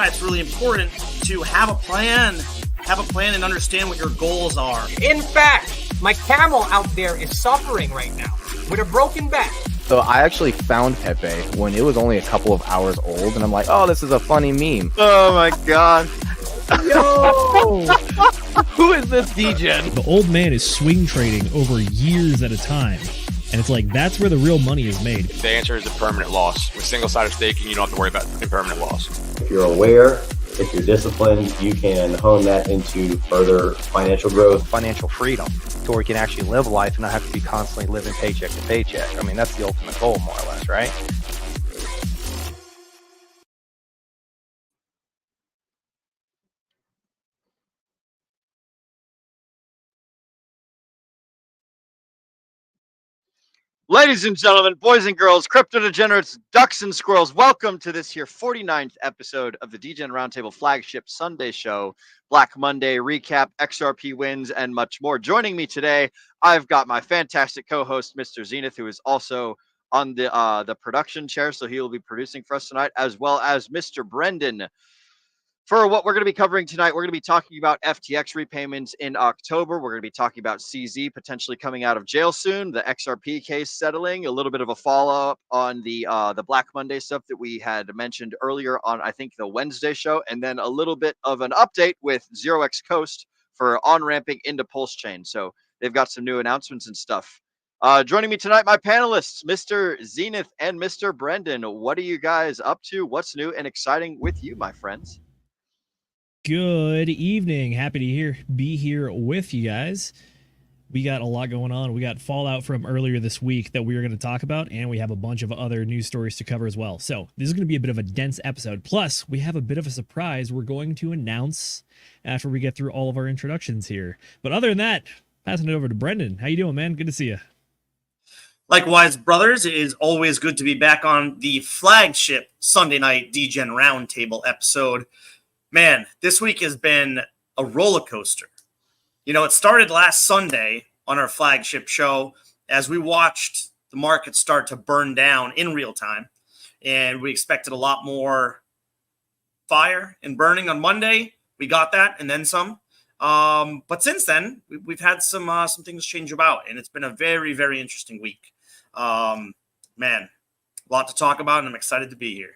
why it's really important to have a plan. Have a plan and understand what your goals are. In fact, my camel out there is suffering right now with a broken back. So I actually found Pepe when it was only a couple of hours old, and I'm like, oh, this is a funny meme. Oh my god. Yo! Who is this degen? The old man is swing trading over years at a time. And it's like, that's where the real money is made. The answer is a permanent loss. With single-sided staking, you don't have to worry about impermanent loss. If you're aware, if you're disciplined, you can hone that into further financial growth. Financial freedom, to where you can actually live life and not have to be constantly living paycheck to paycheck. I mean, that's the ultimate goal, more or less, right? Ladies and gentlemen, boys and girls, crypto degenerates, ducks and squirrels, welcome to this here 49th episode of the DGen Roundtable flagship Sunday show, Black Monday recap, XRP wins, and much more. Joining me today, I've got my fantastic co-host, Mr. Zenith, who is also on the production chair, so he will be producing for us tonight, as well as Mr. Brendan. For what we're going to be covering tonight, we're going to be talking about FTX repayments in October. We're going to be talking about CZ potentially coming out of jail soon, the XRP case settling, a little bit of a follow-up on the Black Monday stuff that we had mentioned earlier on, I think, the Wednesday show, and then a little bit of an update with 0x Coast for on-ramping into Pulse Chain. So they've got some new announcements and stuff. Joining me tonight, my panelists, Mr. Zenith and Mr. Brendan. What are you guys up to? What's new and exciting with you, my friends? Good evening. Happy to be here with you guys. We got a lot going on. We got fallout from earlier this week that we are going to talk about, and we have a bunch of other news stories to cover as well. So this is going to be a bit of a dense episode. Plus, we have a bit of a surprise we're going to announce after we get through all of our introductions here. But other than that, passing it over to Brendan. How you doing, man? Good to see you. Likewise, brothers, it is always good to be back on the flagship Sunday night DGen Roundtable episode. Man, this week has been a roller coaster. You know, it started last Sunday on our flagship show as we watched the market start to burn down in real time. And we expected a lot more fire and burning on Monday. We got that and then some. But since then, we've had some things change about. And it's been a very, very interesting week. Man, a lot to talk about, and I'm excited to be here.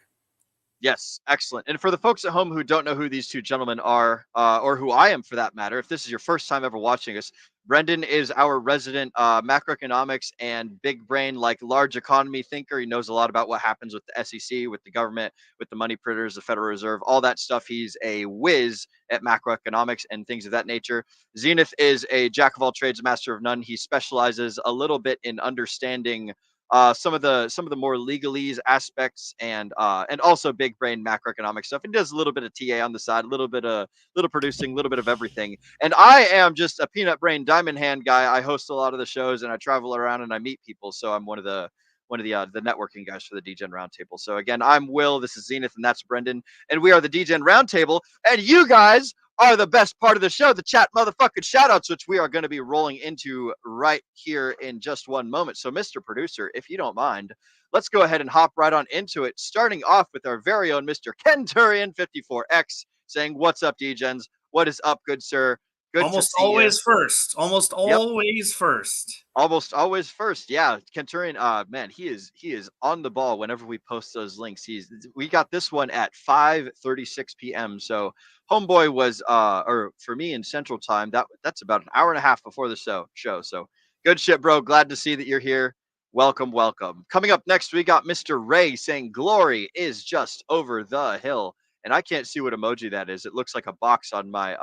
Yes, excellent. And for the folks at home who don't know who these two gentlemen are, or who I am for that matter, if this is your first time ever watching us, Brendan is our resident macroeconomics and big brain, like large economy thinker. He knows a lot about what happens with the SEC, with the government, with the money printers, the Federal Reserve, all that stuff. He's a whiz at macroeconomics and things of that nature. Zenith is a jack of all trades, master of none. He specializes a little bit in understanding some of the more legalese aspects and also big brain macroeconomic stuff. And does a little bit of TA on the side, a little producing, a little bit of everything. And I am just a peanut brain diamond hand guy. I host a lot of the shows and I travel around and I meet people. So I'm one of the networking guys for the DGen Roundtable. So again, I'm Will, this is Zenith, and that's Brendan, and we are the DGen Roundtable, and you guys are the best part of the show, the chat motherfucking shoutouts, which we are going to be rolling into right here in just one moment. So Mr. Producer, if you don't mind, let's go ahead and hop right on into it, starting off with our very own Mr. Kenturian54X saying, what's up, DGens? What is up, good sir? Good almost to see always you. First. Almost always first. Almost always first. Yeah, Kenturian, man, he is on the ball whenever we post those links. We got this one at 5:36 p.m. So homeboy was or for me in Central Time, that's about an hour and a half before the show. So good shit, bro. Glad to see that you're here. Welcome, welcome. Coming up next, we got Mr. Ray saying glory is just over the hill. And I can't see what emoji that is. It looks like a box on my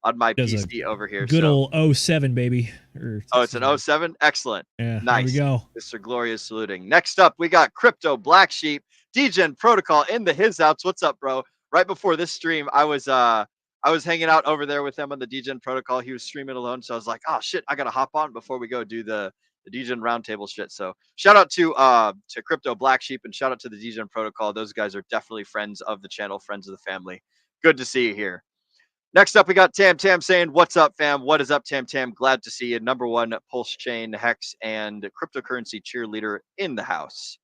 PC over here. Good old 07, baby. It's an 07? Excellent. Yeah, nice. There we go. Mr. Gloria saluting. Next up, we got Crypto Black Sheep, DGen Protocol in the his house. What's up, bro? Right before this stream, I was hanging out over there with him on the DGen Protocol. He was streaming alone, so I was like, oh shit, I gotta hop on before we go do the DGen Roundtable shit. So shout out to Crypto Black Sheep and shout out to the DGen Protocol. Those guys are definitely friends of the channel, friends of the family. Good to see you here. Next up, we got Tam Tam saying, what's up, fam? What is up, Tam Tam? Glad to see you. #1 Pulse Chain, Hex, and cryptocurrency cheerleader in the house.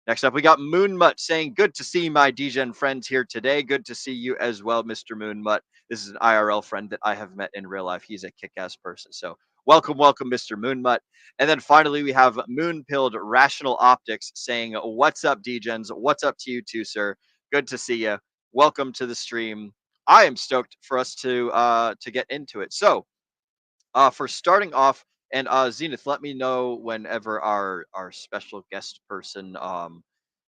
Next up, we got Moonmutt saying, good to see my DGen friends here today. Good to see you as well, Mr. Moonmutt. This is an IRL friend that I have met in real life. He's a kick-ass person. So welcome, Mr. Moonmutt. And then finally, we have Moonpilled Rational Optics saying, what's up, DGens? What's up to you too, sir? Good to see you. Welcome to the stream. I am stoked for us to get into it. So for starting off, and Zenith, let me know whenever our special guest person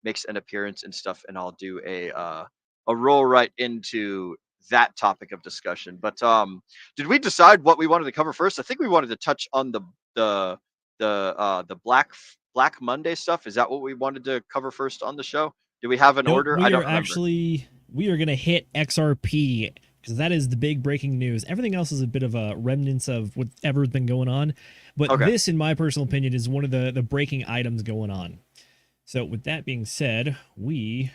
makes an appearance and stuff, and I'll do a roll right into that topic of discussion. But did we decide what we wanted to cover first? I think we wanted to touch on the Black Monday stuff. Is that what we wanted to cover first on the show? Do we have an order? I don't remember. We are going to hit XRP because that is the big breaking news. Everything else is a bit of a remnants of whatever's been going on. But this, in my personal opinion, is one of the breaking items going on. So with that being said, we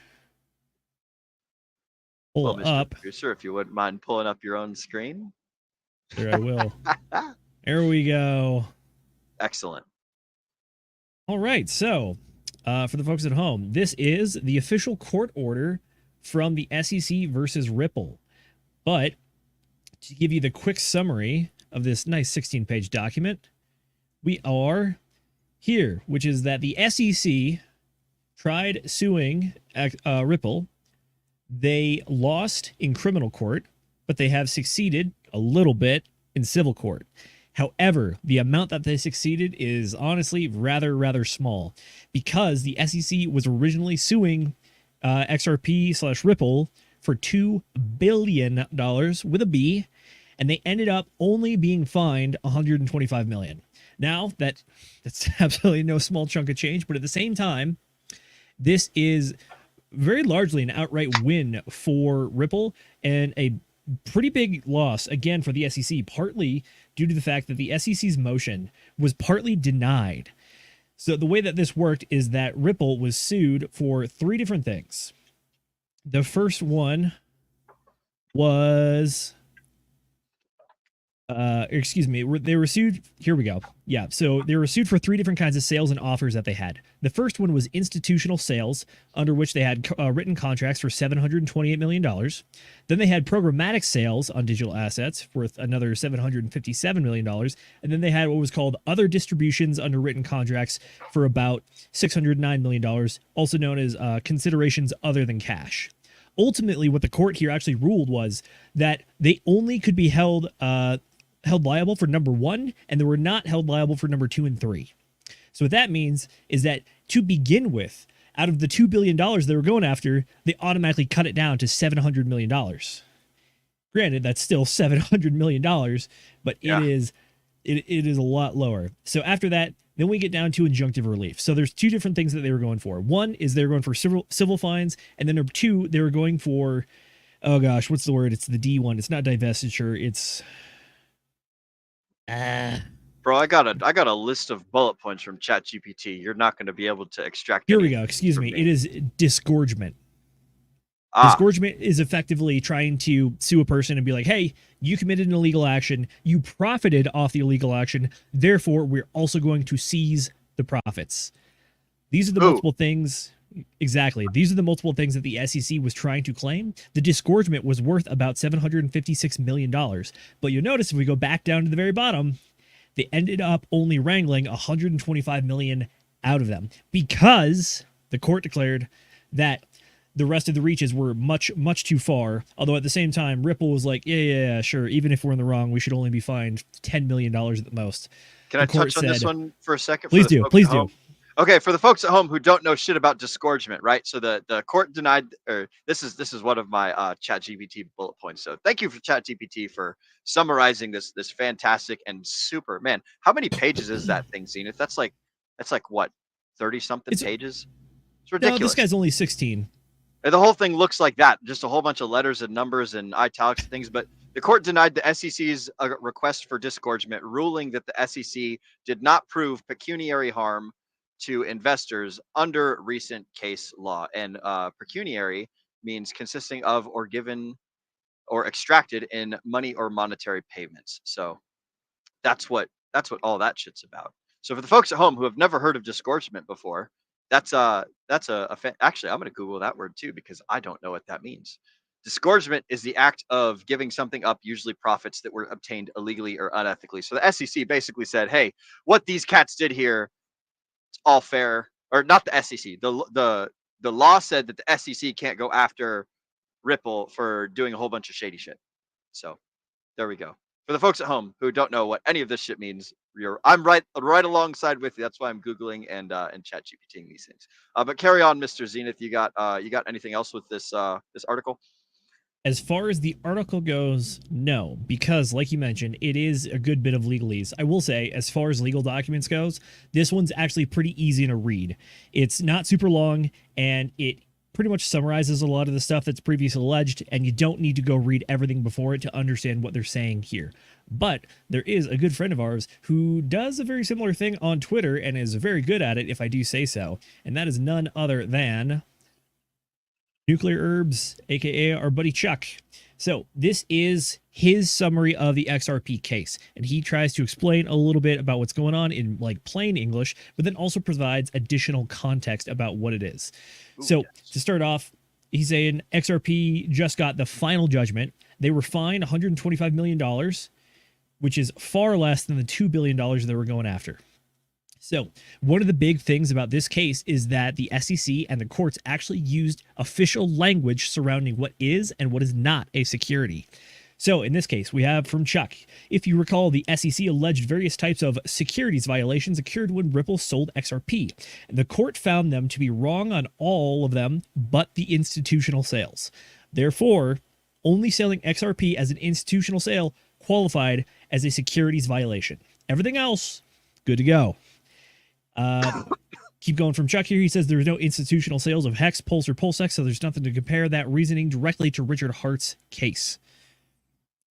pull up. Producer, if you wouldn't mind pulling up your own screen. Sure, I will. There we go. Excellent. All right. So for the folks at home, this is the official court order from the SEC versus Ripple. But to give you the quick summary of this nice 16-page document, we are here, which is that the SEC tried suing Ripple. They lost in criminal court, but they have succeeded a little bit in civil court. However, the amount that they succeeded is honestly rather small because the SEC was originally suing XRP/Ripple for $2 billion with a B, and they ended up only being fined $125 million. Now, that's absolutely no small chunk of change, but at the same time, this is very largely an outright win for Ripple and a pretty big loss, again, for the SEC, partly due to the fact that the SEC's motion was partly denied. So the way that this worked is that Ripple was sued for 3 different things. The first one was, they were sued. Here we go. Yeah. So they were sued for 3 different kinds of sales and offers that they had. The first one was institutional sales, under which they had written contracts for $728 million. Then they had programmatic sales on digital assets worth another $757 million. And then they had what was called other distributions under written contracts for about $609 million, also known as considerations other than cash. Ultimately, what the court here actually ruled was that they only could be held liable for number 1, and they were not held liable for number 2 and 3. So what that means is that to begin with, out of the $2 billion they were going after, they automatically cut it down to $700 million. Granted, that's still $700 million, but it is a lot lower. So after that, then we get down to injunctive relief. So there's 2 different things that they were going for. One is they were going for civil fines, and then number 2, they were going for, oh gosh, what's the word? It's the D one. It's not divestiture. It's Bro, I got a list of bullet points from ChatGPT. You're not going to be able to extract. Here we go. Excuse me. It is disgorgement. Disgorgement is effectively trying to sue a person and be like, hey, you committed an illegal action. You profited off the illegal action. Therefore, we're also going to seize the profits. These are the multiple things. Exactly. These are the multiple things that the SEC was trying to claim. The disgorgement was worth about $756 million. But you'll notice if we go back down to the very bottom, they ended up only wrangling $125 million out of them because the court declared that the rest of the reaches were much too far. Although at the same time, Ripple was like, yeah, sure. Even if we're in the wrong, we should only be fined $10 million at the most. Can I touch on this one for a second? Please do. Okay, for the folks at home who don't know shit about disgorgement, right? So the court denied, or this is one of my ChatGPT bullet points. So thank you for ChatGPT for summarizing this fantastic and super, man. How many pages is that thing, Zenith? That's like what, 30-something pages? It's ridiculous. No, this guy's only 16. And the whole thing looks like that, just a whole bunch of letters and numbers and italics and things. But the court denied the SEC's request for disgorgement, ruling that the SEC did not prove pecuniary harm to investors under recent case law. And pecuniary means consisting of or given or extracted in money or monetary payments. So that's what all that shit's about. So for the folks at home who have never heard of disgorgement before, Actually, I'm going to Google that word too, because I don't know what that means. Disgorgement is the act of giving something up, usually profits that were obtained illegally or unethically. So the SEC basically said, hey, what these cats did here, it's all fair. Or not the SEC. The law said that the SEC can't go after Ripple for doing a whole bunch of shady shit. So there we go. For the folks at home who don't know what any of this shit means, I'm right alongside with you. That's why I'm Googling and chat GPTing these things. But carry on, Mr. Zenith. You got anything else with this article? As far as the article goes, no, because like you mentioned, it is a good bit of legalese. I will say, as far as legal documents goes, this one's actually pretty easy to read. It's not super long, and it pretty much summarizes a lot of the stuff that's previously alleged, and you don't need to go read everything before it to understand what they're saying here. But there is a good friend of ours who does a very similar thing on Twitter and is very good at it, if I do say so, and that is none other than Nuclear Herbs, aka our buddy Chuck. So this is his summary of the XRP case, and he tries to explain a little bit about what's going on in like plain English, but then also provides additional context about what it is. So to start off, he's saying XRP just got the final judgment. They were fined $125 million, which is far less than the $2 billion they were going after. So one of the big things about this case is that the SEC and the courts actually used official language surrounding what is and what is not a security. So in this case, we have from Chuck, if you recall, the SEC alleged various types of securities violations occurred when Ripple sold XRP. The court found them to be wrong on all of them but the institutional sales. Therefore, only selling XRP as an institutional sale qualified as a securities violation. Everything else, good to go. Keep going from Chuck here. He says there's no institutional sales of Hex, Pulse, or PulseX, so there's nothing to compare that reasoning directly to Richard Hart's case.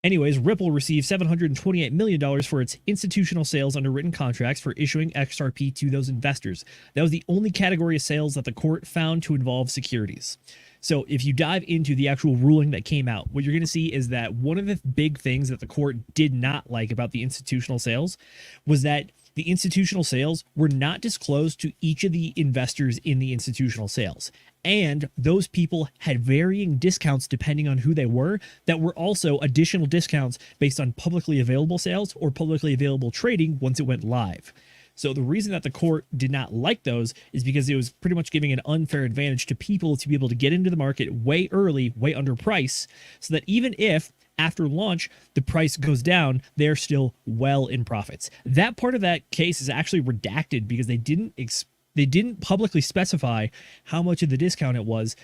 Anyways, Ripple received $728 million for its institutional sales under written contracts for issuing XRP to those investors. That was the only category of sales that the court found to involve securities. So if you dive into the actual ruling that came out, what you're going to see is that one of the big things that the court did not like about the institutional sales was that the institutional sales were not disclosed to each of the investors in the institutional sales. And those people had varying discounts depending on who they were, that were also additional discounts based on publicly available sales or publicly available trading once it went live. So the reason that the court did not like those is because it was pretty much giving an unfair advantage to people to be able to get into the market way early, way under price, so that even if after launch the price goes down, they're still well in profits. That part of that case is actually redacted because they didn't publicly specify how much of the discount it was,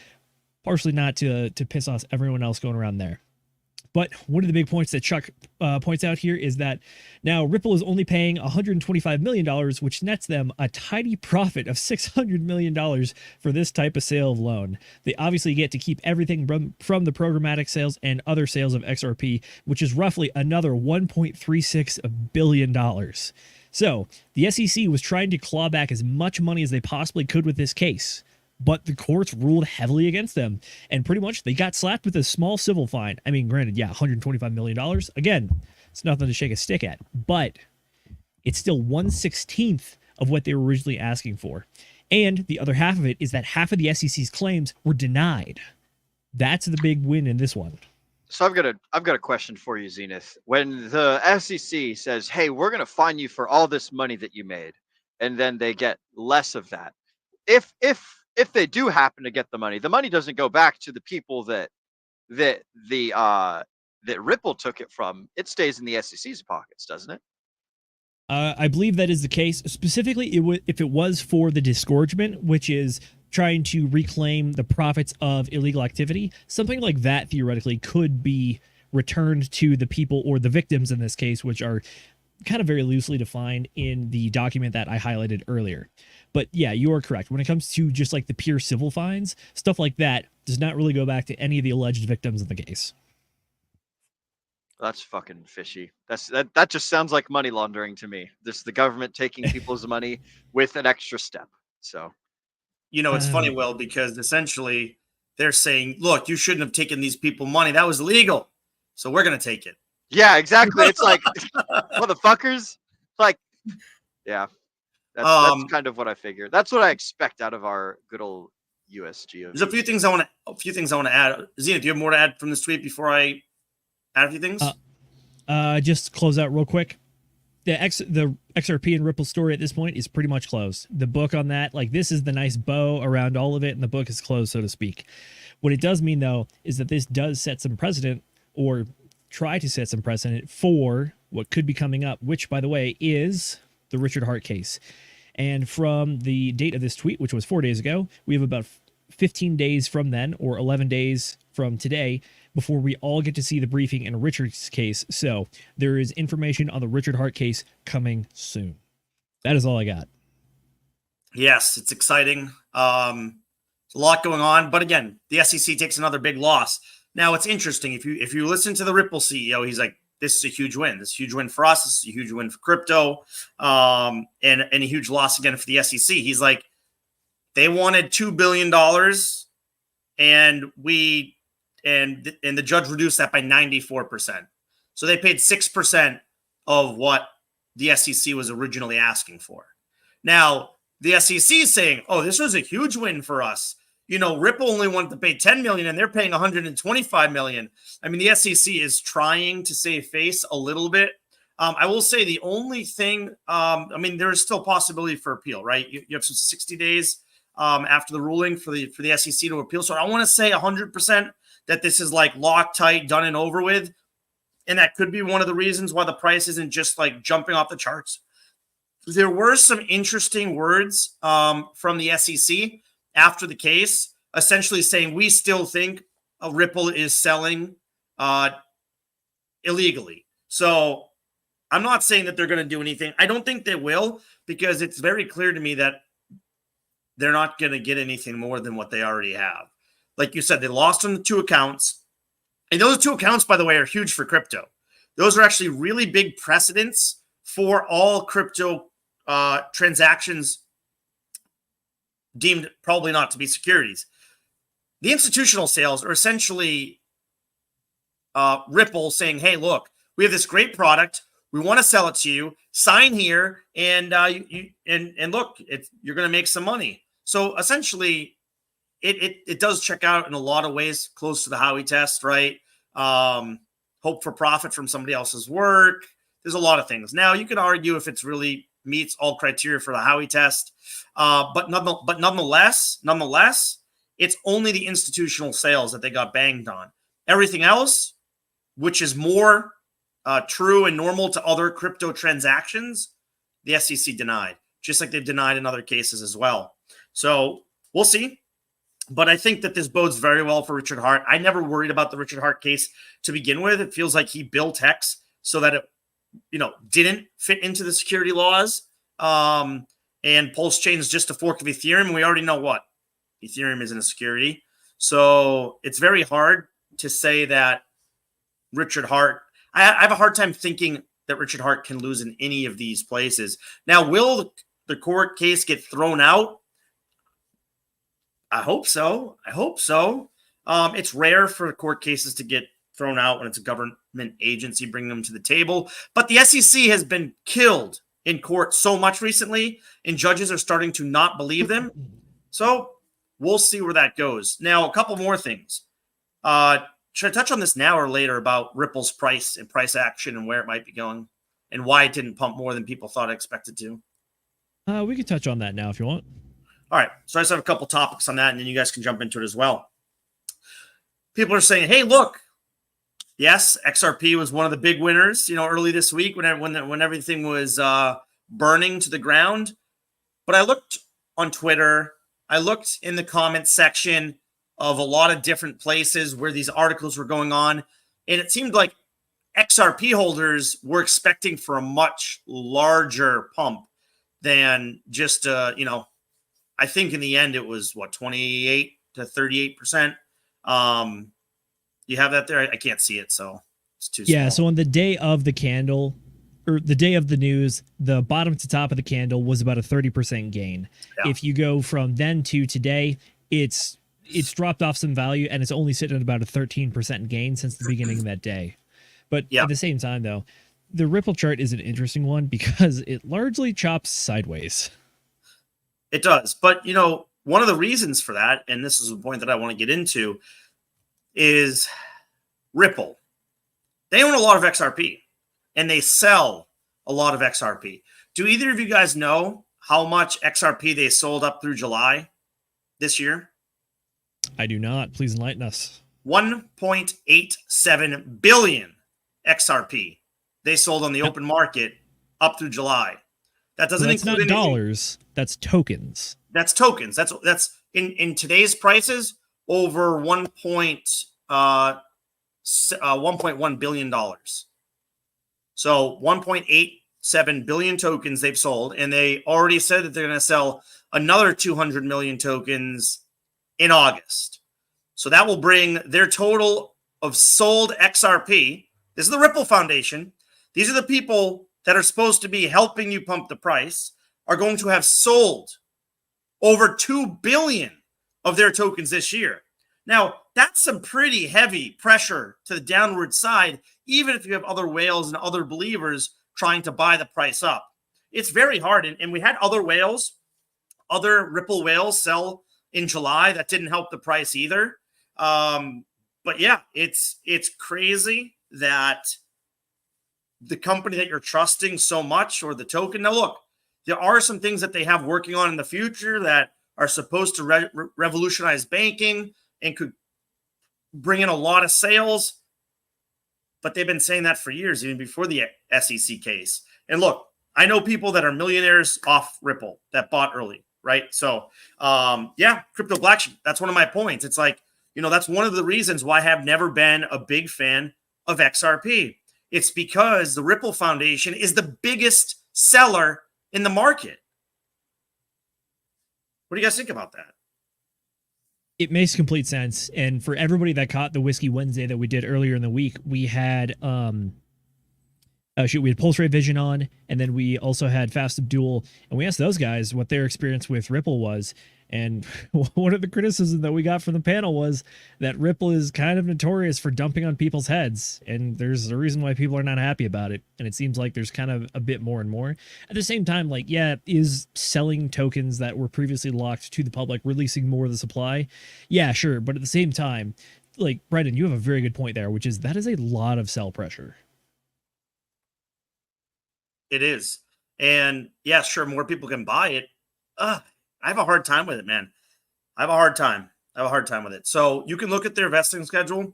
partially not to piss off everyone else going around there. But one of the big points that Chuck points out here is that now Ripple is only paying $125 million, which nets them a tidy profit of $600 million for this type of sale alone. They obviously get to keep everything from the programmatic sales and other sales of XRP, which is roughly another $1.36 billion. So the SEC was trying to claw back as much money as they possibly could with this case, but the courts ruled heavily against them, and pretty much they got slapped with a small civil fine. I mean, granted, yeah, $125 million. Again, it's nothing to shake a stick at, but it's still 1/16 of what they were originally asking for. And the other half of it is that half of the SEC's claims were denied. That's the big win in this one. So I've got a question for you, Zenith. When the SEC says, "Hey, we're going to fine you for all this money that you made," and then they get less of that, if they do happen to get the money doesn't go back to the people that Ripple took it from. It stays in the SEC's pockets, doesn't it? I believe that is the case. Specifically, if it was for the disgorgement, which is trying to reclaim the profits of illegal activity, something like that theoretically could be returned to the people or the victims in this case, which are kind of very loosely defined in the document that I highlighted earlier. But yeah, you are correct. When it comes to just like the pure civil fines, stuff like that does not really go back to any of the alleged victims in the case. That's fucking fishy. That just sounds like money laundering to me. This is the government taking people's money with an extra step. So, it's funny, Will, because essentially they're saying, look, you shouldn't have taken these people money. That was illegal. So we're going to take it. Yeah, exactly. It's like, motherfuckers. Like, yeah. That's kind of what I figured. That's what I expect out of our good old USG. There's a few things I want to add. Zenith, do you have more to add from this tweet before I add a few things? Just close out real quick. The XRP and Ripple story at this point is pretty much closed. The book on that, like, this is the nice bow around all of it, and the book is closed, so to speak. What it does mean, though, is that this does set some precedent, or try to set some precedent for what could be coming up, which, by the way, is the Richard Hart case. And from the date of this tweet, which was 4 days ago, we have about 15 days from then, or 11 days from today, before we all get to see the briefing in Richard's case. So there is information on the Richard Hart case coming soon. That is all I got. Yes, it's exciting. A lot going on, but again, the SEC takes another big loss. Now it's interesting. If you listen to the Ripple CEO, he's like, "This is a huge win. This is a huge win for us. This is a huge win for crypto, and a huge loss again for the SEC." He's like, they wanted $2 billion, and the judge reduced that by 94%. So they paid 6% of what the SEC was originally asking for. Now, the SEC is saying, "Oh, this was a huge win for us. You know, Ripple only wanted to pay $10 million, and they're paying $125 million." I mean, the SEC is trying to save face a little bit. I will say the only thing, I mean, there is still possibility for appeal, right? You have some 60 days after the ruling for the SEC to appeal. So I want to say 100% that this is like locked tight, done and over with. And that could be one of the reasons why the price isn't just like jumping off the charts. There were some interesting words from the SEC after the case, essentially saying we still think Ripple is selling illegally. So I'm not saying that they're going to do anything. I don't think they will, because it's very clear to me that they're not going to get anything more than what they already have. Like you said, they lost on the 2 accounts. And those 2 accounts, by the way, are huge for crypto. Those are actually really big precedents for all crypto transactions deemed probably not to be securities. The institutional sales are essentially Ripple saying, "Hey, look, we have this great product. We want to sell it to you. Sign here, and look, you're going to make some money." So essentially, it does check out in a lot of ways, close to the Howey test, right? Hope for profit from somebody else's work. There's a lot of things. Now, you could argue if it's really meets all criteria for the Howey test, but nonetheless, it's only the institutional sales that they got banged on. Everything else, which is more true and normal to other crypto transactions, the SEC denied, just like they've denied in other cases as well. So we'll see. But I think that this bodes very well for Richard Hart. I never worried about the Richard Hart case to begin with. It feels like he built Hex so that it, didn't fit into the security laws. And Pulse Chain is just a fork of Ethereum. And we already know what Ethereum isn't a security. So it's very hard to say that Richard Hart, I have a hard time thinking that Richard Hart can lose in any of these places. Now, will the court case get thrown out? I hope so. It's rare for court cases to get thrown out when it's a government agency bringing them to the table. But the SEC has been killed in court so much recently, and judges are starting to not believe them. So we'll see where that goes. Now, a couple more things. Should I touch on this now or later about Ripple's price and price action and where it might be going and why it didn't pump more than people thought it expected to? We can touch on that now if you want. All right. So I just have a couple topics on that, and then you guys can jump into it as well. People are saying, "Hey, look, yes, XRP was one of the big winners, early this week when everything was burning to the ground." But I looked on Twitter. I looked in the comments section of a lot of different places where these articles were going on, and it seemed like XRP holders were expecting for a much larger pump than just, I think in the end it was 28 to 38%. You have that there? I can't see it, so it's too small. Yeah, so on the day of the candle, or the day of the news, the bottom to top of the candle was about a 30% gain. Yeah. If you go from then to today, it's dropped off some value, and it's only sitting at about a 13% gain since the beginning of that day. But at the same time, though, the Ripple chart is an interesting one because it largely chops sideways. It does. But, you know, one of the reasons for that, and this is the point that I want to get into, is Ripple. They own a lot of XRP, and they sell a lot of XRP. Do either of you guys know how much XRP they sold up through July this year? I do not. Please enlighten us. 1.87 billion XRP they sold on the open market up through July. That doesn't That's include not anything. dollars. That's tokens. That's tokens. That's in today's prices over 1.1 billion dollars. So 1.87 billion tokens they've sold, and they already said that they're going to sell another 200 million tokens in August. So that will bring their total of sold XRP. This is the Ripple Foundation. These are the people that are supposed to be helping you pump the price, are going to have sold over 2 billion of their tokens this year. Now, that's some pretty heavy pressure to the downward side, even if you have other whales and other believers trying to buy the price up. It's very hard. And we had other Ripple whales sell in July. That didn't help the price either. But yeah, it's crazy that the company that you're trusting so much, or the token. Now, look, there are some things that they have working on in the future that are supposed to revolutionize banking and could bring in a lot of sales. But they've been saying that for years, even before the SEC case. And look, I know people that are millionaires off Ripple that bought early, right? So, yeah, crypto black sheep. That's one of my points. It's like, you know, that's one of the reasons why I have never been a big fan of XRP. It's because the Ripple Foundation is the biggest seller in the market. What do you guys think about that? It makes complete sense. And for everybody that caught the Whiskey Wednesday that we did earlier in the week, we had we had Pulse Rate Vision on, and then we also had Fast Abdul, and we asked those guys what their experience with Ripple was. And one of the criticisms that we got from the panel was that Ripple is kind of notorious for dumping on people's heads, and there's a reason why people are not happy about it. And it seems like there's kind of a bit more and more. At the same time, like, yeah, is selling tokens that were previously locked to the public, releasing more of the supply? Yeah, sure. But at the same time, like, Brendan, you have a very good point there, which is that is a lot of sell pressure. It is. And yeah, sure, more people can buy it. I have a hard time with it, man. I have a hard time with it. So you can look at their vesting schedule,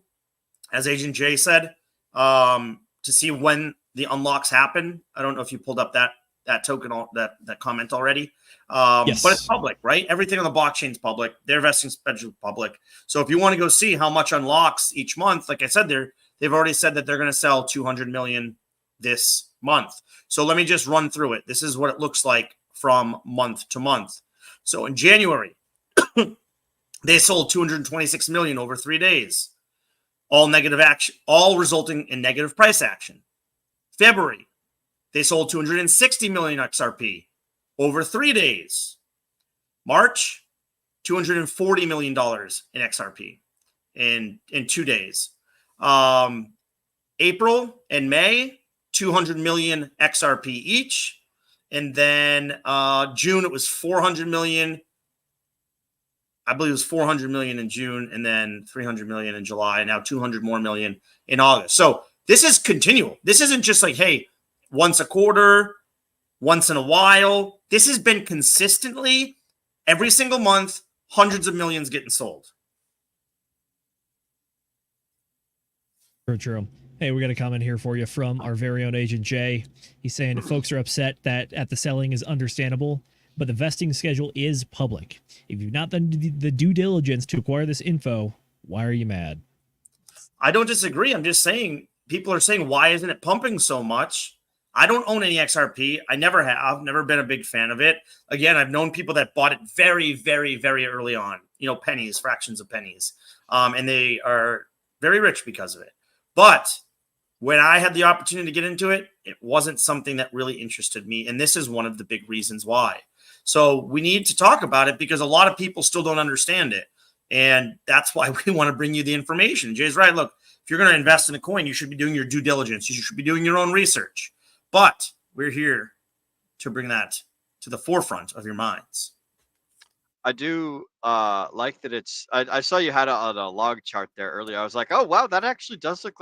as Agent Jay said, to see when the unlocks happen. I don't know if you pulled up that token, that comment already. Yes. But it's public, right? Everything on the blockchain is public. Their vesting schedule is public. So if you want to go see how much unlocks each month, like I said, they've already said that they're going to sell 200 million this month. So let me just run through it. This is what it looks like from month to month. So in January, they sold 226 million over 3 days, all negative action, all resulting in negative price action. February, they sold 260 million XRP over 3 days. March, $240 million in XRP in 2 days. April and May, 200 million XRP each. And then June, it was 400 million. I believe it was 400 million in June, and then 300 million in July, and now 200 more million in August. So this is continual. This isn't just like, hey, once a quarter, once in a while. This has been consistently every single month, hundreds of millions getting sold. True. Hey, we got a comment here for you from our very own Agent Jay. He's saying if folks are upset that at the selling is understandable, but the vesting schedule is public. If you've not done the due diligence to acquire this info, why are you mad? I don't disagree. I'm just saying, people are saying, why isn't it pumping so much? I don't own any XRP. I never have. Never been a big fan of it. Again, I've known people that bought it very, very, very early on. You know, pennies, fractions of pennies. And they are very rich because of it. But when I had the opportunity to get into it, it wasn't something that really interested me. And this is one of the big reasons why. So we need to talk about it because a lot of people still don't understand it. And that's why we want to bring you the information. Jay's right. Look, if you're going to invest in a coin, you should be doing your due diligence. You should be doing your own research. But we're here to bring that to the forefront of your minds. I do like that it's. I saw you had it on a log chart there earlier. I was like, oh wow, that actually does look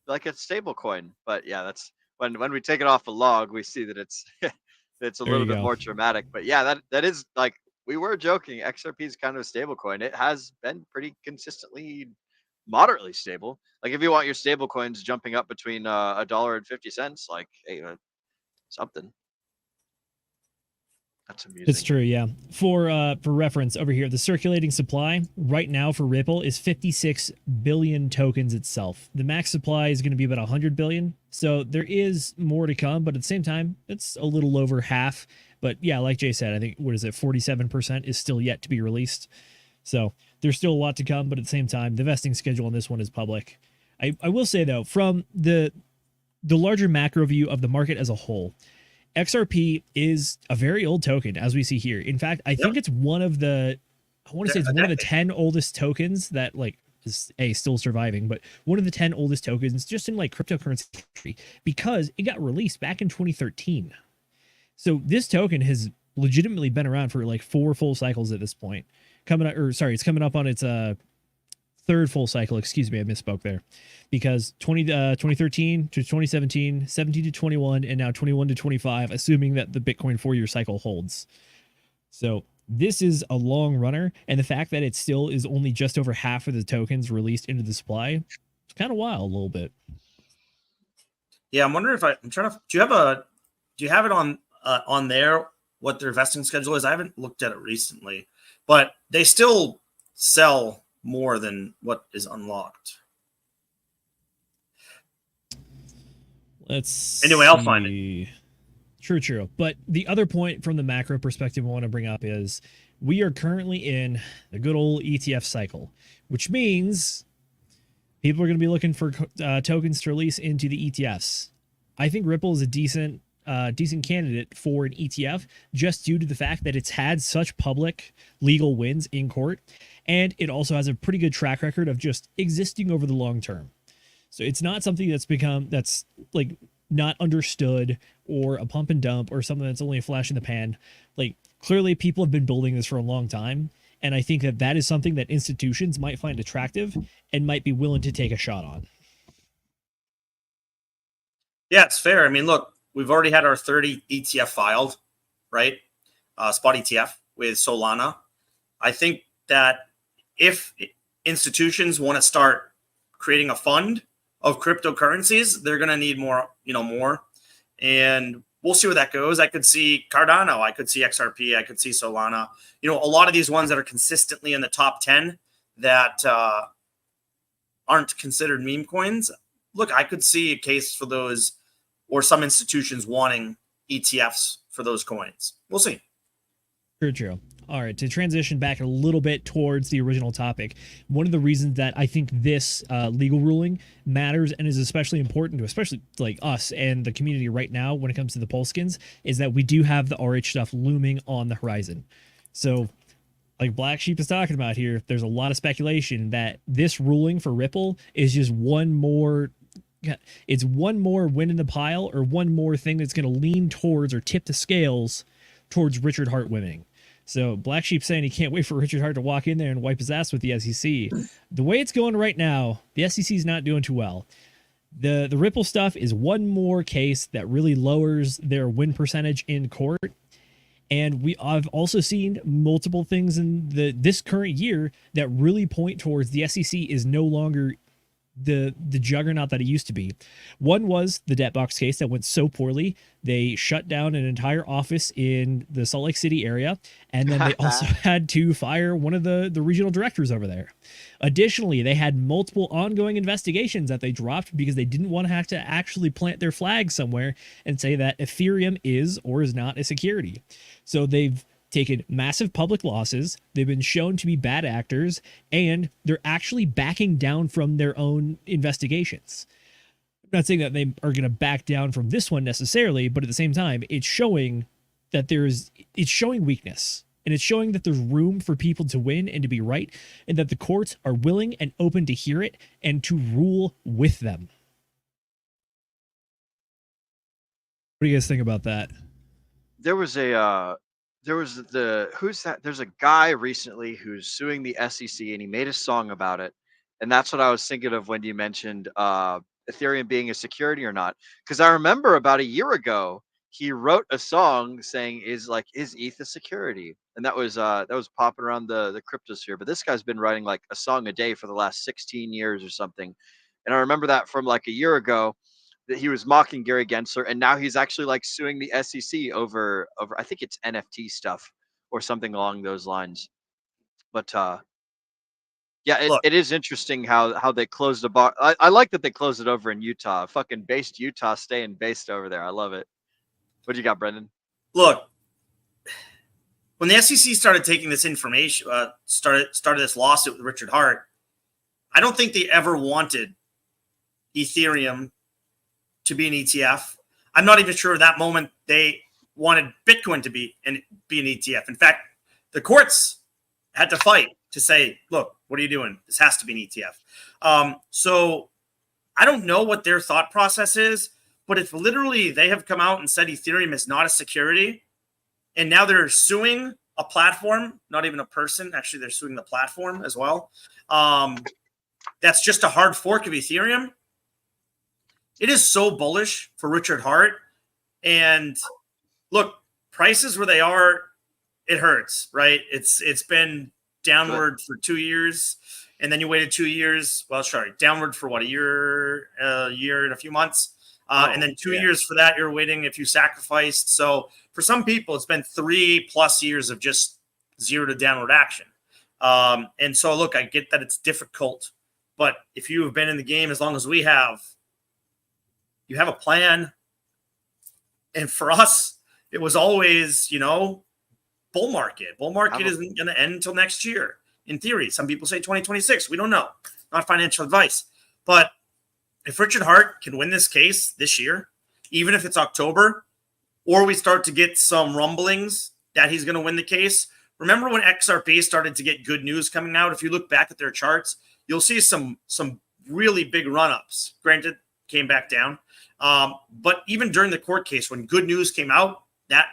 like a stable coin. But yeah, that's when we take it off a log, we see that it's it's a There little you bit go. more dramatic. But yeah, that is like we were joking. XRP is kind of a stable coin. It has been pretty consistently moderately stable. Like if you want your stable coins jumping up between $1.50, like hey, something. That's amusing. It's true, yeah. For reference over here, the circulating supply right now for Ripple is 56 billion tokens itself. The max supply is going to be about 100 billion. So there is more to come, but at the same time, it's a little over half. But yeah, like Jay said, I think, what is it, 47% is still yet to be released. So there's still a lot to come, but at the same time, the vesting schedule on this one is public. I will say, though, from the larger macro view of the market as a whole, XRP is a very old token, as we see here. In fact, I think it's one of the, I want to say it's one of the 10 oldest tokens that like is still surviving, but one of the 10 oldest tokens just in like cryptocurrency history because it got released back in 2013. So this token has legitimately been around for like 4 full cycles at this point. It's coming up on its third full cycle. Excuse me, I misspoke there. Because 2013 to 2017, 17 to 21, and now 21 to 25, assuming that the Bitcoin 4-year cycle holds. So this is a long runner, and the fact that it still is only just over half of the tokens released into the supply, it's kind of wild a little bit. Yeah, I'm wondering if I'm trying to. Do you have it on there what their vesting schedule is? I haven't looked at it recently, but they still sell more than what is unlocked. Anyway, I'll find it. True. But the other point from the macro perspective I want to bring up is we are currently in the good old ETF cycle, which means people are going to be looking for tokens to release into the ETFs. I think Ripple is a decent candidate for an ETF just due to the fact that it's had such public legal wins in court, and it also has a pretty good track record of just existing over the long term. So it's not something that's like not understood or a pump and dump or something that's only a flash in the pan. Like clearly people have been building this for a long time. And I think that is something that institutions might find attractive and might be willing to take a shot on. Yeah, it's fair. I mean, look, we've already had our 30 ETF filed, right? Spot ETF with Solana. I think that if institutions want to start creating a fund of cryptocurrencies, they're going to need more. And we'll see where that goes. I could see Cardano. I could see XRP. I could see Solana. A lot of these ones that are consistently in the top 10 that aren't considered meme coins. Look, I could see a case for those or some institutions wanting ETFs for those coins. We'll see. True. All right, to transition back a little bit towards the original topic, one of the reasons that I think this legal ruling matters and is especially important to especially like us and the community right now when it comes to the Polskins is that we do have the RH stuff looming on the horizon. So like Black Sheep is talking about here, there's a lot of speculation that this ruling for Ripple is just one more win in the pile or one more thing that's going to lean towards or tip the scales towards Richard Hart winning. So Black Sheep saying he can't wait for Richard Hart to walk in there and wipe his ass with the SEC. The way it's going right now, the SEC is not doing too well. The Ripple stuff is one more case that really lowers their win percentage in court. And I've also seen multiple things in this current year that really point towards the SEC is no longer the juggernaut that it used to be. One was the debt box case that went so poorly. They shut down an entire office in the Salt Lake City area, and then they also had to fire one of the regional directors over there. Additionally, they had multiple ongoing investigations that they dropped because they didn't want to have to actually plant their flag somewhere and say that Ethereum is or is not a security. So they've taken massive public losses, they've been shown to be bad actors, and they're actually backing down from their own investigations. I'm not saying that they are going to back down from this one necessarily, but at the same time, it's showing that it's showing weakness, and it's showing that there's room for people to win and to be right, and that the courts are willing and open to hear it and to rule with them. What do you guys think about that? There was there was who's that? There's a guy recently who's suing the SEC, and he made a song about it, and that's what I was thinking of when you mentioned Ethereum being a security or not. Because I remember about a year ago he wrote a song saying is ETH a security, and that was popping around the cryptosphere. But this guy's been writing like a song a day for the last 16 years or something, and I remember that from like a year ago, that he was mocking Gary Gensler, and now he's actually like suing the SEC over I think it's NFT stuff or something along those lines. But yeah, Look. it is interesting how they closed the bar. I like that they closed it over in Utah. Fucking based Utah, staying based over there. I love it. What do you got, Brendan? Look, when the SEC started taking this information, started this lawsuit with Richard Hart, I don't think they ever wanted Ethereum to be an ETF. I'm not even sure at that moment they wanted Bitcoin to be an ETF. In fact, the courts had to fight to say, look, what are you doing? This has to be an ETF. So I don't know what their thought process is, but if literally they have come out and said Ethereum is not a security, and now they're suing a platform, not even a person, actually they're suing the platform as well. That's just a hard fork of Ethereum. It is so bullish for Richard Hart. And look, prices where they are, it hurts, right? It's been downward for 2 years, and then you waited 2 years. Well, sorry, downward for what, a year and a few months, and then 2 years for that you're waiting if you sacrificed. So for some people, it's been 3+ years of just zero to downward action. And so look, I get that it's difficult, but if you have been in the game as long as we have, you have a plan. And for us, it was always, bull market. Bull market isn't going to end until next year. In theory, some people say 2026. We don't know. Not financial advice. But if Richard Hart can win this case this year, even if it's October, or we start to get some rumblings that he's going to win the case. Remember when XRP started to get good news coming out? If you look back at their charts, you'll see some really big run-ups. Granted, came back down. But even during the court case, when good news came out, that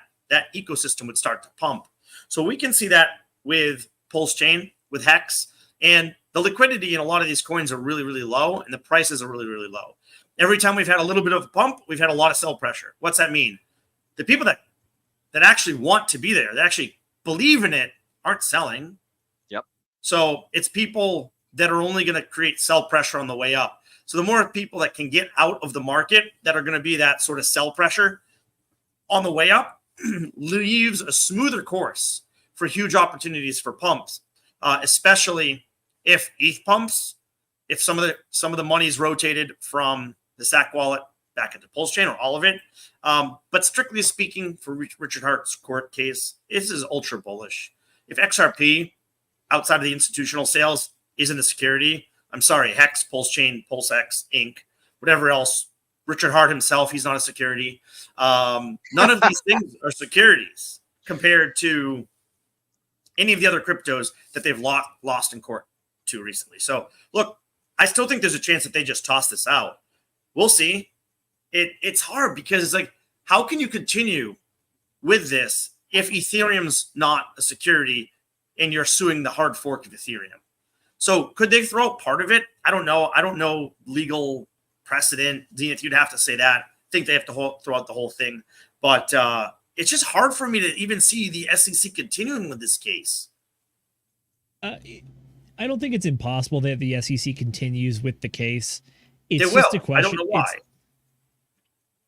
ecosystem would start to pump. So we can see that with Pulse Chain, with Hex, and the liquidity in a lot of these coins are really, really low, and the prices are really, really low. Every time we've had a little bit of a pump, we've had a lot of sell pressure. What's that mean? The people that actually want to be there, that actually believe in it, aren't selling. Yep. So it's people that are only going to create sell pressure on the way up. So the more people that can get out of the market that are going to be that sort of sell pressure on the way up leaves a smoother course for huge opportunities for pumps, especially if ETH pumps, if some of the money is rotated from the SAC wallet back into Pulse Chain or all of it. But strictly speaking, for Richard Hart's court case, this is ultra bullish. If XRP, outside of the institutional sales, isn't a security, I'm sorry, Hex, Pulse Chain, PulseX, Inc., whatever else, Richard Hart himself, he's not a security. None of these things are securities compared to any of the other cryptos that they've lost in court to recently. So, look, I still think there's a chance that they just toss this out. We'll see. It's hard because it's like, how can you continue with this if Ethereum's not a security and you're suing the hard fork of Ethereum? So could they throw out part of it? I don't know. I don't know legal precedent. Zenith, you'd have to say that. I think they have to throw out the whole thing. But it's just hard for me to even see the SEC continuing with this case. I don't think it's impossible that the SEC continues with the case. It's they just will. a question. I don't know why.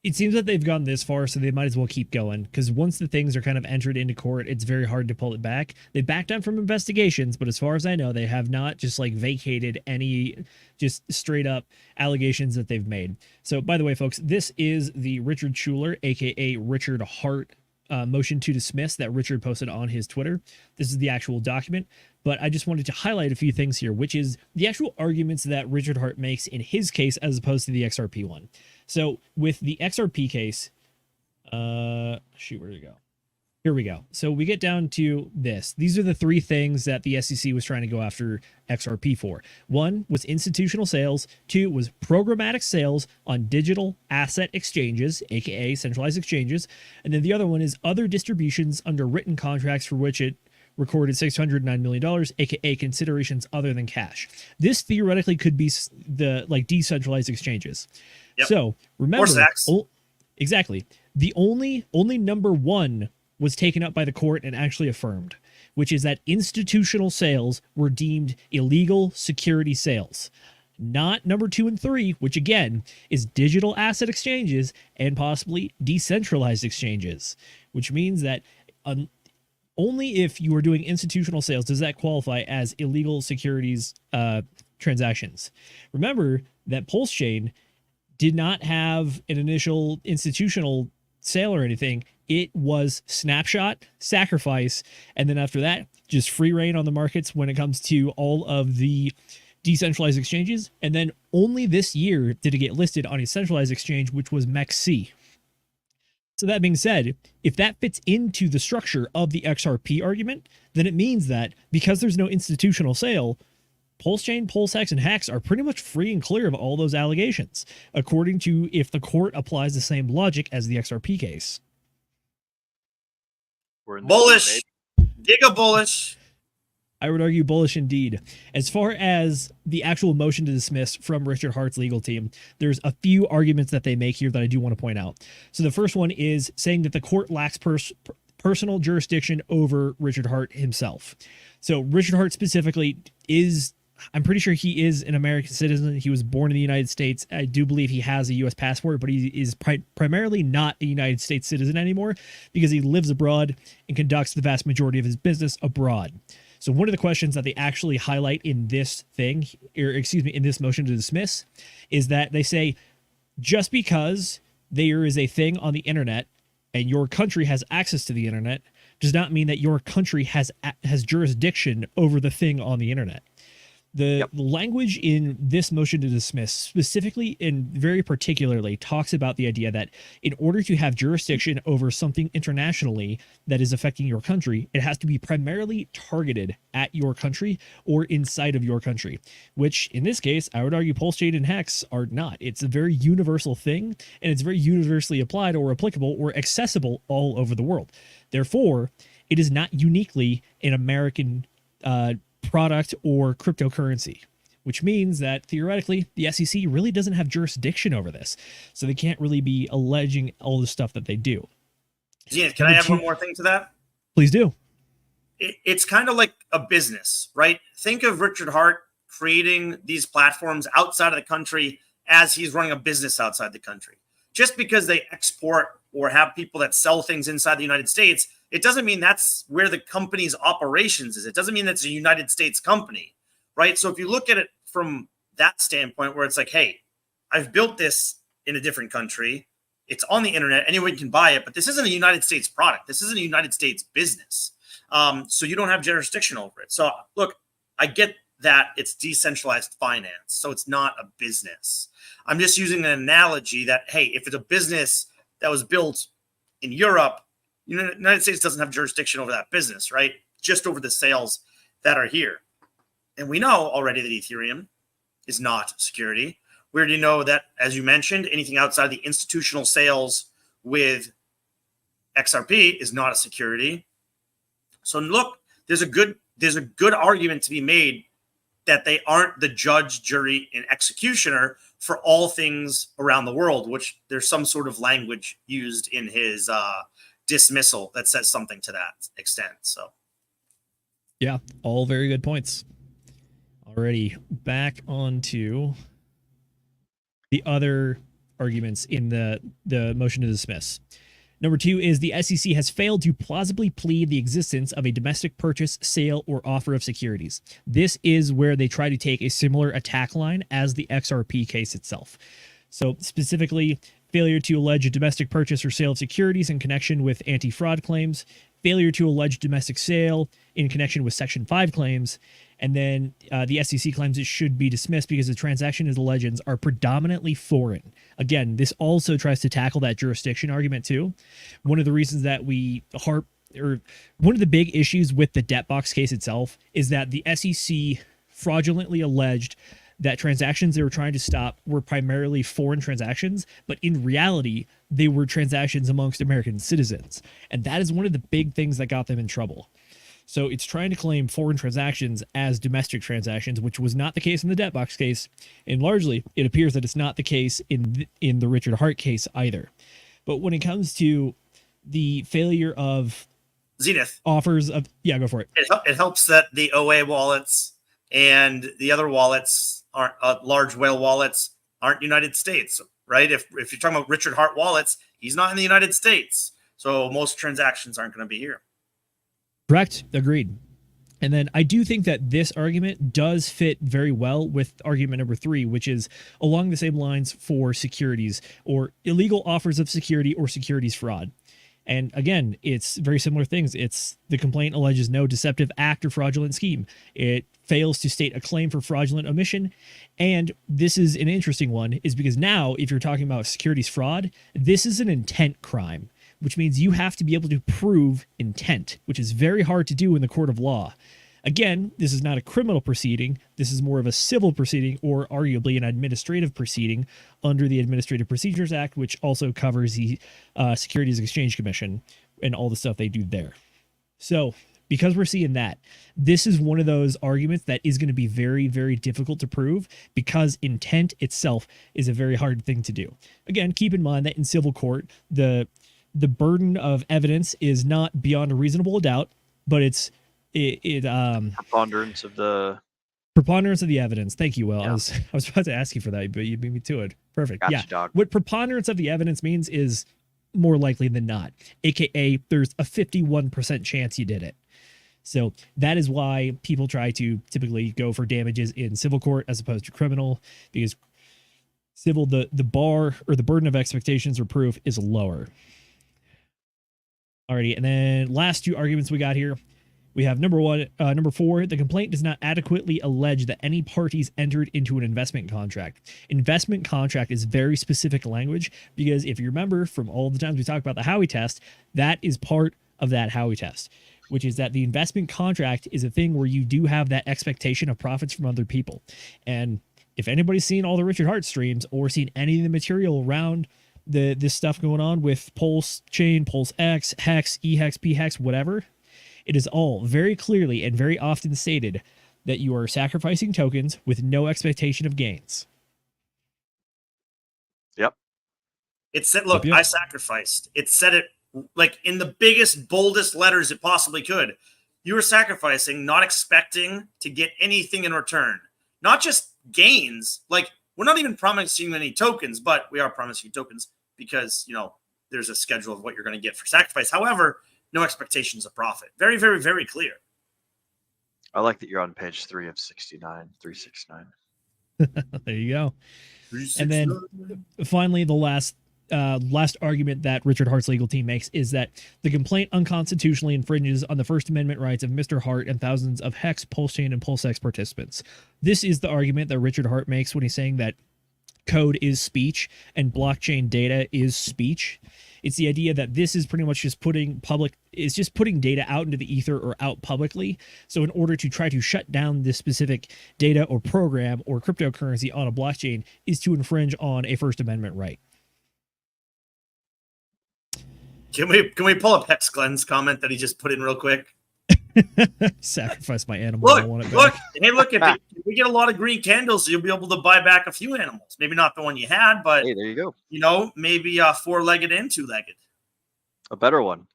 It seems that they've gone this far, so they might as well keep going. Because once the things are kind of entered into court, it's very hard to pull it back. They backed down from investigations, but as far as I know, they have not just like vacated any just straight up allegations that they've made. So, by the way, folks, this is the Richard Schuler, aka Richard Hart, motion to dismiss that Richard posted on his Twitter. This is the actual document, but I just wanted to highlight a few things here, which is the actual arguments that Richard Hart makes in his case as opposed to the XRP one. So with the XRP case, shoot, where did it go? Here we go. So we get down to this. These are the three things that the SEC was trying to go after XRP for. One was institutional sales. Two was programmatic sales on digital asset exchanges, aka centralized exchanges. And then the other one is other distributions under written contracts for which it recorded $609 million, aka considerations other than cash. This theoretically could be the decentralized exchanges. Yep. So remember, Or Sachs. Exactly. The only number one was taken up by the court and actually affirmed, which is that institutional sales were deemed illegal security sales. Not number 2 and 3, which again is digital asset exchanges and possibly decentralized exchanges, which means that only if you are doing institutional sales does that qualify as illegal securities transactions. Remember that Pulse Chain did not have an initial institutional sale or anything. It was snapshot, sacrifice, and then after that, just free reign on the markets when it comes to all of the decentralized exchanges. And then only this year did it get listed on a centralized exchange, which was MEXC. So that being said, if that fits into the structure of the XRP argument, then it means that because there's no institutional sale, Pulse Chain, Pulse Hex, and Hex are pretty much free and clear of all those allegations, according to if the court applies the same logic as the XRP case. We're in the Bullish. debate. Giga bullish. I would argue bullish indeed. As far as the actual motion to dismiss from Richard Hart's legal team, there's a few arguments that they make here that I do want to point out. So the first one is saying that the court lacks personal jurisdiction over Richard Hart himself. So Richard Hart specifically is, I'm pretty sure he is an American citizen. He was born in the United States. I do believe he has a U.S. passport, but he is primarily not a United States citizen anymore because he lives abroad and conducts the vast majority of his business abroad. So one of the questions that they actually highlight in this thing, or excuse me, in this motion to dismiss, is that they say just because there is a thing on the internet and your country has access to the internet does not mean that your country has jurisdiction over the thing on the internet. The language in this motion to dismiss specifically and very particularly talks about the idea that in order to have jurisdiction over something internationally that is affecting your country, it has to be primarily targeted at your country or inside of your country, which in this case, I would argue Pulse Chain and Hex are not. It's a very universal thing, and it's very universally applied or applicable or accessible all over the world. Therefore, it is not uniquely an American product or cryptocurrency, which means that theoretically the SEC really doesn't have jurisdiction over this. So they can't really be alleging all the stuff that they do. Zenith, can I add one more thing to that? Please do. It's kind of like a business, right? Think of Richard Hart creating these platforms outside of the country as he's running a business outside the country. Just because they export or have people that sell things inside the United States, it doesn't mean that's where the company's operations is. It doesn't mean that's a United States company, right? So if you look at it from that standpoint where it's like, hey, I've built this in a different country. It's on the internet. Anyone can buy it, but this isn't a United States product. This isn't a United States business. So you don't have jurisdiction over it. So look, I get that it's decentralized finance, so it's not a business. I'm just using an analogy that, hey, if it's a business that was built in Europe, the United States doesn't have jurisdiction over that business, right? Just over the sales that are here. And we know already that Ethereum is not security. We already know that, as you mentioned, anything outside the institutional sales with XRP is not a security. So look, there's a good argument to be made that they aren't the judge, jury, and executioner for all things around the world, which there's some sort of language used in his dismissal that says something to that extent. So, yeah, all very good points. Alrighty, back onto the other arguments in the motion to dismiss. Number 2 is the SEC has failed to plausibly plead the existence of a domestic purchase, sale, or offer of securities. This is where they try to take a similar attack line as the XRP case itself. So specifically, failure to allege a domestic purchase or sale of securities in connection with anti-fraud claims, failure to allege domestic sale in connection with Section 5 claims, and then the SEC claims it should be dismissed because the transaction and the legends are predominantly foreign. Again, this also tries to tackle that jurisdiction argument too. One of the reasons that Hart or one of the big issues with the debt box case itself is that the SEC fraudulently alleged that transactions they were trying to stop were primarily foreign transactions, but in reality, they were transactions amongst American citizens. And that is one of the big things that got them in trouble. So it's trying to claim foreign transactions as domestic transactions, which was not the case in the debt box case. And largely, it appears that it's not the case in the Richard Hart case either. But when it comes to the failure of Zenith offers of, yeah, go for it. It helps that the OA wallets and the other wallets aren't large whale wallets aren't United States, right? If you're talking about Richard Hart wallets, he's not in the United States. So most transactions aren't going to be here. Correct. Agreed. And then I do think that this argument does fit very well with argument number 3, which is along the same lines for securities or illegal offers of security or securities fraud. And again, it's very similar things. It's the complaint alleges no deceptive act or fraudulent scheme. It fails to state a claim for fraudulent omission. And this is an interesting one, is because now if you're talking about securities fraud, this is an intent crime, which means you have to be able to prove intent, which is very hard to do in the court of law. Again, this is not a criminal proceeding. This is more of a civil proceeding or arguably an administrative proceeding under the Administrative Procedures Act, which also covers the Securities Exchange Commission and all the stuff they do there. So because we're seeing that, this is one of those arguments that is going to be very, very difficult to prove because intent itself is a very hard thing to do. Again, keep in mind that in civil court, the burden of evidence is not beyond a reasonable doubt, but it's preponderance of the evidence. Thank you, Will. Yeah. I was about to ask you for that, but you beat me to it. Perfect. Gotcha, yeah. Dog. What preponderance of the evidence means is more likely than not, aka there's a 51% chance you did it. So that is why people try to typically go for damages in civil court as opposed to criminal, because civil, the bar or the burden of expectations or proof is lower. Alrighty, and then last 2 arguments we got here. We have number 4, the complaint does not adequately allege that any parties entered into an investment contract. Investment contract is very specific language because if you remember from all the times we talk about the Howey test, that is part of that Howey test, which is that the investment contract is a thing where you do have that expectation of profits from other people. And if anybody's seen all the Richard Hart streams or seen any of the material around this stuff going on with Pulse Chain, Pulse X, Hex, eHex, pHex, whatever, it is all very clearly and very often stated that you are sacrificing tokens with no expectation of gains. Yep. It said, look, Yep. I sacrificed. It said it like in the biggest, boldest letters it possibly could. You were sacrificing, not expecting to get anything in return. Not just gains. Like, we're not even promising you any tokens, but we are promising you tokens because, there's a schedule of what you're going to get for sacrifice. However, no expectations of profit. Very, very, very clear. I like that you're on page 3 of 369. There you go. And then finally, the last argument that Richard Hart's legal team makes is that the complaint unconstitutionally infringes on the First Amendment rights of Mr. Hart and thousands of Hex, Pulse Chain, and PulseX participants. This is the argument that Richard Hart makes when he's saying that code is speech and blockchain data is speech. It's the idea that this is pretty much just putting data out into the ether or out publicly. So in order to try to shut down this specific data or program or cryptocurrency on a blockchain is to infringe on a First Amendment right. Can we pull up Hex Glenn's comment that he just put in real quick? Sacrifice my animal. I want it back. Look, if we get a lot of green candles, you'll be able to buy back a few animals. Maybe not the one you had, but hey, there you go. Maybe 4-legged and 2-legged. A better one.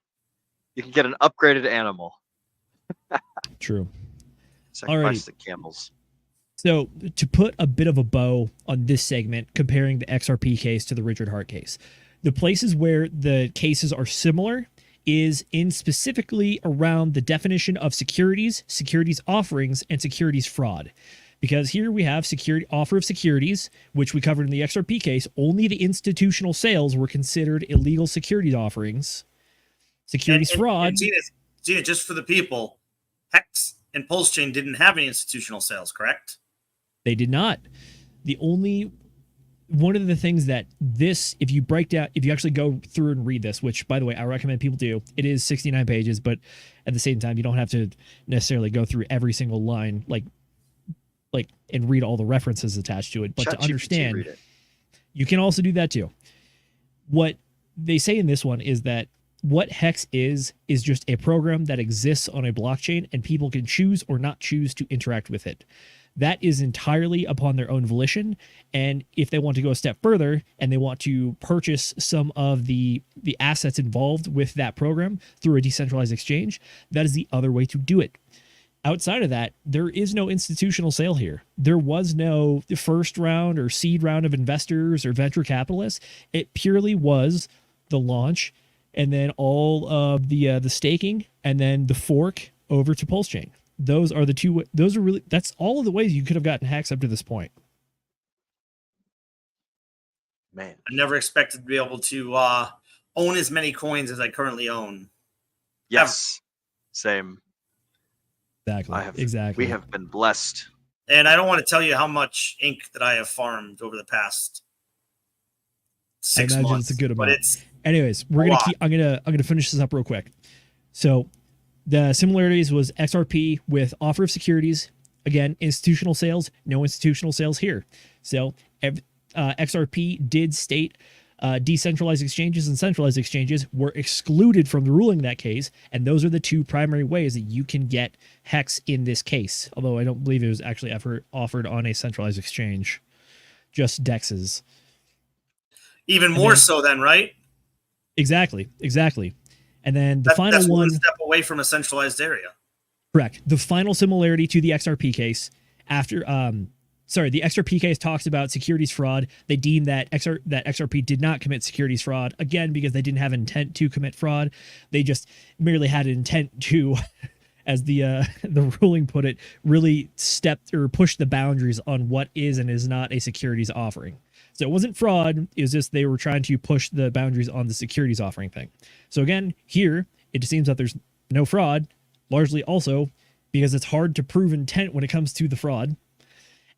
You can get an upgraded animal. True. Sacrifice the camels. So to put a bit of a bow on this segment, comparing the XRP case to the Richard Hart case, the places where the cases are similar is in specifically around the definition of securities, securities offerings, and securities fraud. Because here we have offer of securities, which we covered in the XRP case. Only the institutional sales were considered illegal securities offerings. Securities fraud. And Zenith, just for the people, Hex and Pulse Chain didn't have any institutional sales, correct? They did not. The only one of the things that this, if you break down, if you actually go through and read this, which by the way, I recommend people do, it is 69 pages, but at the same time, you don't have to necessarily go through every single line, like, and read all the references attached to it. But to understand, you can also do that too. What they say in this one is that what Hex is just a program that exists on a blockchain and people can choose or not choose to interact with it. That is entirely upon their own volition. And if they want to go a step further and they want to purchase some of the assets involved with that program through a decentralized exchange, that is the other way to do it. Outside of that, there is no institutional sale here. There was no first round or seed round of investors or venture capitalists. It purely was the launch and then all of the staking and then the fork over to Pulse Chain. Those are the two. Those are really, that's all of the ways you could have gotten Hex up to this point. Man, I never expected to be able to own as many coins as I currently own. yes, same. Exactly. Exactly. We have been blessed. And I don't want to tell you how much ink that I have farmed over the past 6 I imagine months. it's a good amount. But it's anyways, we're gonna keep. I'm gonna finish this up real quick. So the similarities was XRP with offer of securities. Again, institutional sales, no institutional sales here. So XRP did state decentralized exchanges and centralized exchanges were excluded from the ruling in that case, and those are the two primary ways that you can get Hex in this case, although I don't believe it was actually ever offered on a centralized exchange, just DEXs. even more so then, right? Exactly. And then the final that's one step away from a centralized area. Correct. The final similarity to the XRP case after the XRP case talks about securities fraud. They deem that XRP did not commit securities fraud, again, because they didn't have intent to commit fraud. They just merely had an intent to, as the ruling put it, really stepped or pushed the boundaries on what is and is not a securities offering. So it wasn't fraud. It was just they were trying to push the boundaries on the securities offering thing. So again, here, it seems that there's no fraud, largely also because it's hard to prove intent when it comes to the fraud.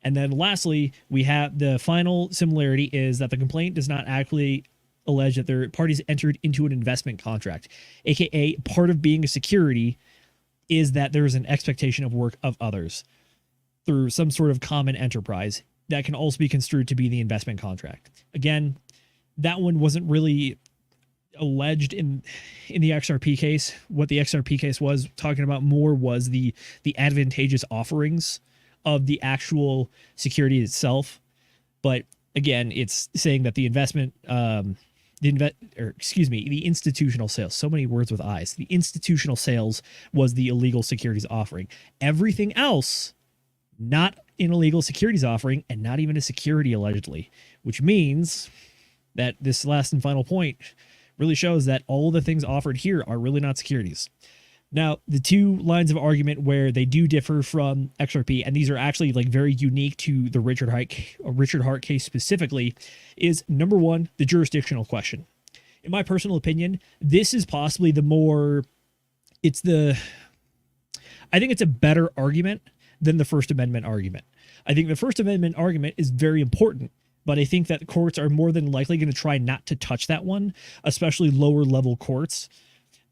And then lastly, we have the final similarity is that the complaint does not actually allege that their parties entered into an investment contract, aka part of being a security is that there is an expectation of work of others through some sort of common enterprise that can also be construed to be the investment contract. Again, that one wasn't really alleged in the XRP case. What the XRP case was talking about more was the advantageous offerings of the actual security itself. But again, it's saying that the the institutional sales, so many words with I's, the institutional sales was the illegal securities offering. Everything else, not an illegal securities offering and not even a security allegedly, which means that this last and final point really shows that all the things offered here are really not securities. Now, the two lines of argument where they do differ from XRP, and these are actually like very unique to the Richard Hart case specifically, is number one, the jurisdictional question. In my personal opinion, this is possibly I think it's a better argument than the First Amendment argument. I think the First Amendment argument is very important, but I think that courts are more than likely going to try not to touch that one, especially lower level courts.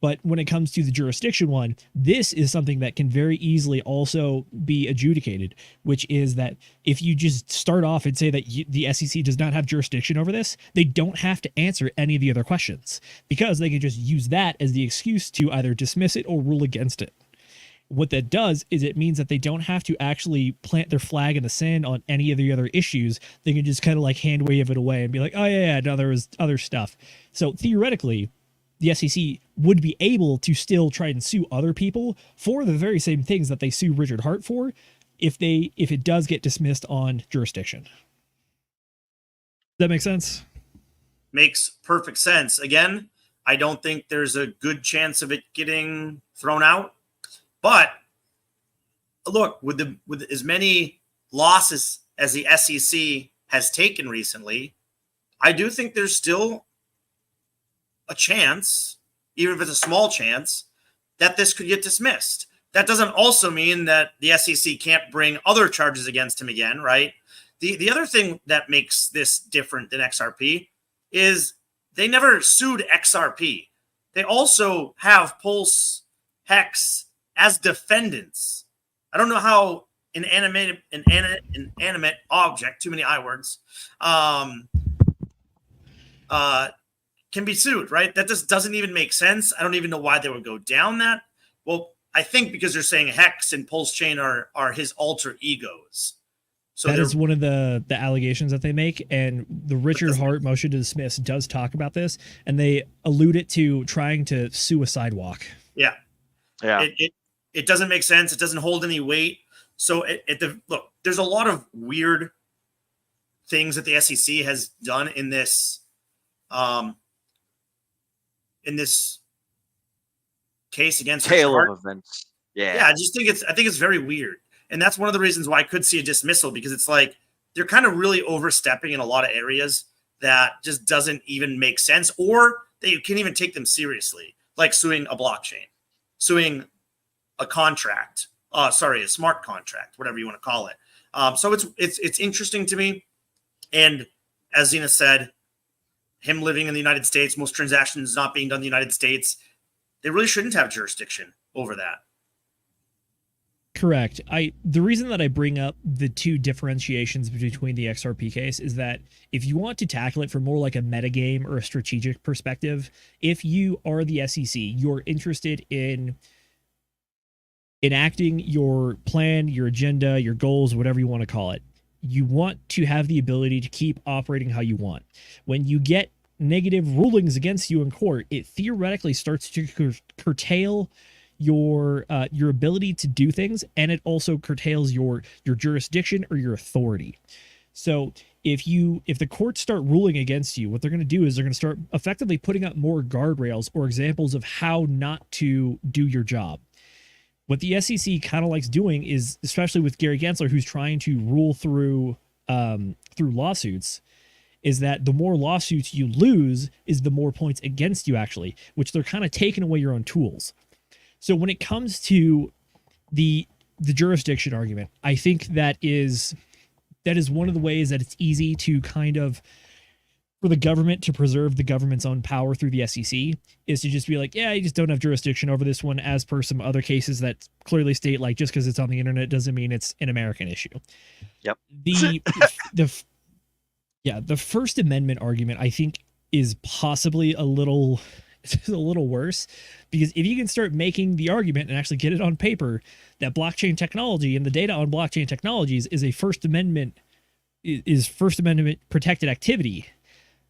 But when it comes to the jurisdiction one, this is something that can very easily also be adjudicated, which is that if you just start off and say that the SEC does not have jurisdiction over this, they don't have to answer any of the other questions because they can just use that as the excuse to either dismiss it or rule against it. What that does is it means that they don't have to actually plant their flag in the sand on any of the other issues. They can just kind of like hand wave it away and be like, oh yeah, no, there was other stuff. So theoretically, the SEC would be able to still try and sue other people for the very same things that they sue Richard Hart for if it does get dismissed on jurisdiction. Does that make sense? Makes perfect sense. Again, I don't think there's a good chance of it getting thrown out. But look, with as many losses as the SEC has taken recently, I do think there's still a chance, even if it's a small chance, that this could get dismissed. That doesn't also mean that the SEC can't bring other charges against him again, right? The other thing that makes this different than XRP is they never sued XRP. They also have Pulse, Hex as defendants. I don't know how an animate object, too many I words, can be sued, right? That just doesn't even make sense. I don't even know why they would go down that. Well, I think because they're saying Hex and Pulse Chain are his alter egos. So that is one of the allegations that they make, and the Richard Hart motion to dismiss does talk about this, and they allude it to trying to sue a sidewalk. Yeah. It doesn't make sense. It doesn't hold any weight. So look, there's a lot of weird things that the SEC has done in this case against Tale Hart. of events. Yeah, I think it's very weird. And that's one of the reasons why I could see a dismissal, because it's like they're kind of really overstepping in a lot of areas that just doesn't even make sense, or that you can't even take them seriously, like suing a blockchain, suing a contract, a smart contract, whatever you want to call it. So it's interesting to me. And as Zenith said, him living in the United States, most transactions not being done in the United States, they really shouldn't have jurisdiction over that. Correct. The reason that I bring up the two differentiations between the XRP case is that if you want to tackle it from more like a metagame or a strategic perspective, if you are the SEC, you're interested in enacting your plan, your agenda, your goals, whatever you want to call it. You want to have the ability to keep operating how you want. When you get negative rulings against you in court, it theoretically starts to curtail your ability to do things, and it also curtails your jurisdiction or your authority. So if the courts start ruling against you, what they're going to do is they're going to start effectively putting up more guardrails or examples of how not to do your job. What the SEC kind of likes doing is, especially with Gary Gensler, who's trying to rule through lawsuits, is that the more lawsuits you lose is the more points against you, actually, which they're kind of taking away your own tools. So when it comes to the jurisdiction argument, I think that is one of the ways that it's easy to kind of, for the government to preserve the government's own power through the SEC, is to just be like, yeah, you just don't have jurisdiction over this one, as per some other cases that clearly state, like, just because it's on the internet doesn't mean it's an American issue. Yep. The First Amendment argument, I think, is possibly a little worse, because if you can start making the argument and actually get it on paper that blockchain technology and the data on blockchain technologies is a First Amendment protected activity,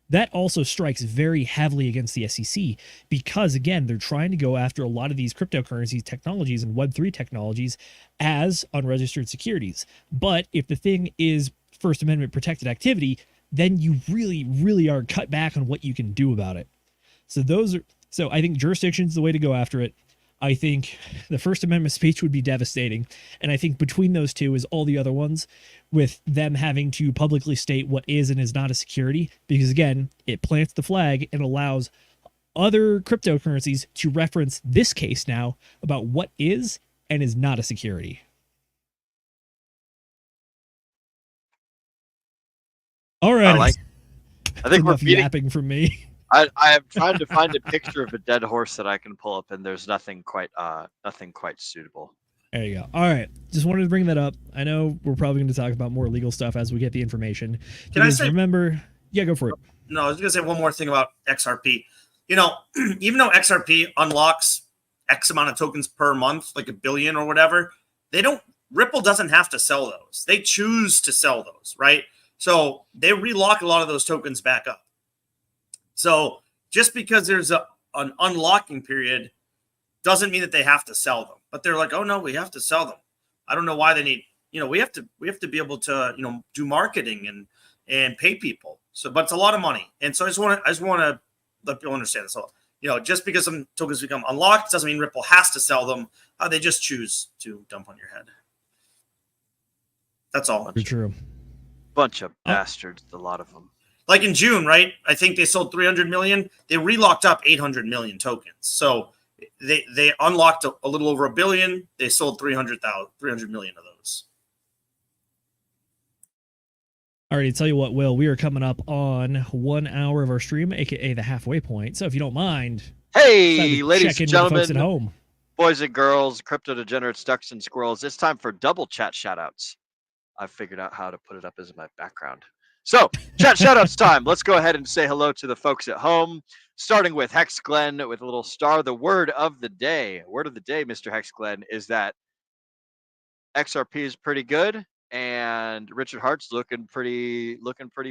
that also strikes very heavily against the SEC, because again, they're trying to go after a lot of these cryptocurrency technologies and Web3 technologies as unregistered securities. But if the thing is First Amendment protected activity, then you really, really are cut back on what you can do about it. So I think jurisdiction is the way to go after it. I think the First Amendment speech would be devastating. And I think between those two is all the other ones, with them having to publicly state what is and is not a security, because again, it plants the flag and allows other cryptocurrencies to reference this case now about what is and is not a security. All right. I think we're yapping from me. I am trying to find a picture of a dead horse that I can pull up, and there's nothing quite suitable. There you go. All right. Just wanted to bring that up. I know we're probably going to talk about more legal stuff as we get the information. Can I say? Remember? Yeah, go for it. No, I was going to say one more thing about XRP. You know, even though XRP unlocks X amount of tokens per month, like 1 billion or whatever, Ripple doesn't have to sell those. They choose to sell those, right? So they relock a lot of those tokens back up. So just because there's an unlocking period doesn't mean that they have to sell them. But they're like, oh no, we have to sell them. I don't know why they need, we have to be able to, do marketing and pay people. So, but it's a lot of money. And so I just want to let people understand this. So, just because some tokens become unlocked doesn't mean Ripple has to sell them. They just choose to dump on your head. That's all. True. Bunch of bastards, a lot of them. Like in June, right? I think they sold 300 million. They relocked up 800 million tokens. So they unlocked a little over 1 billion. They sold 300 million of those. Alrighty, tell you what, Will, we are coming up on 1 hour of our stream, aka the halfway point. So if you don't mind, Hey, ladies check in and with the folks gentlemen, at home. boys and girls, crypto degenerates, ducks and squirrels. It's time for double chat shoutouts. I've figured out how to put it up as my background. So, chat shoutouts time. Let's go ahead and say hello to the folks at home, starting with Hex Glenn with a little star. The word of the day, Mr. Hex Glenn, is that XRP is pretty good, and Richard Hart's looking pretty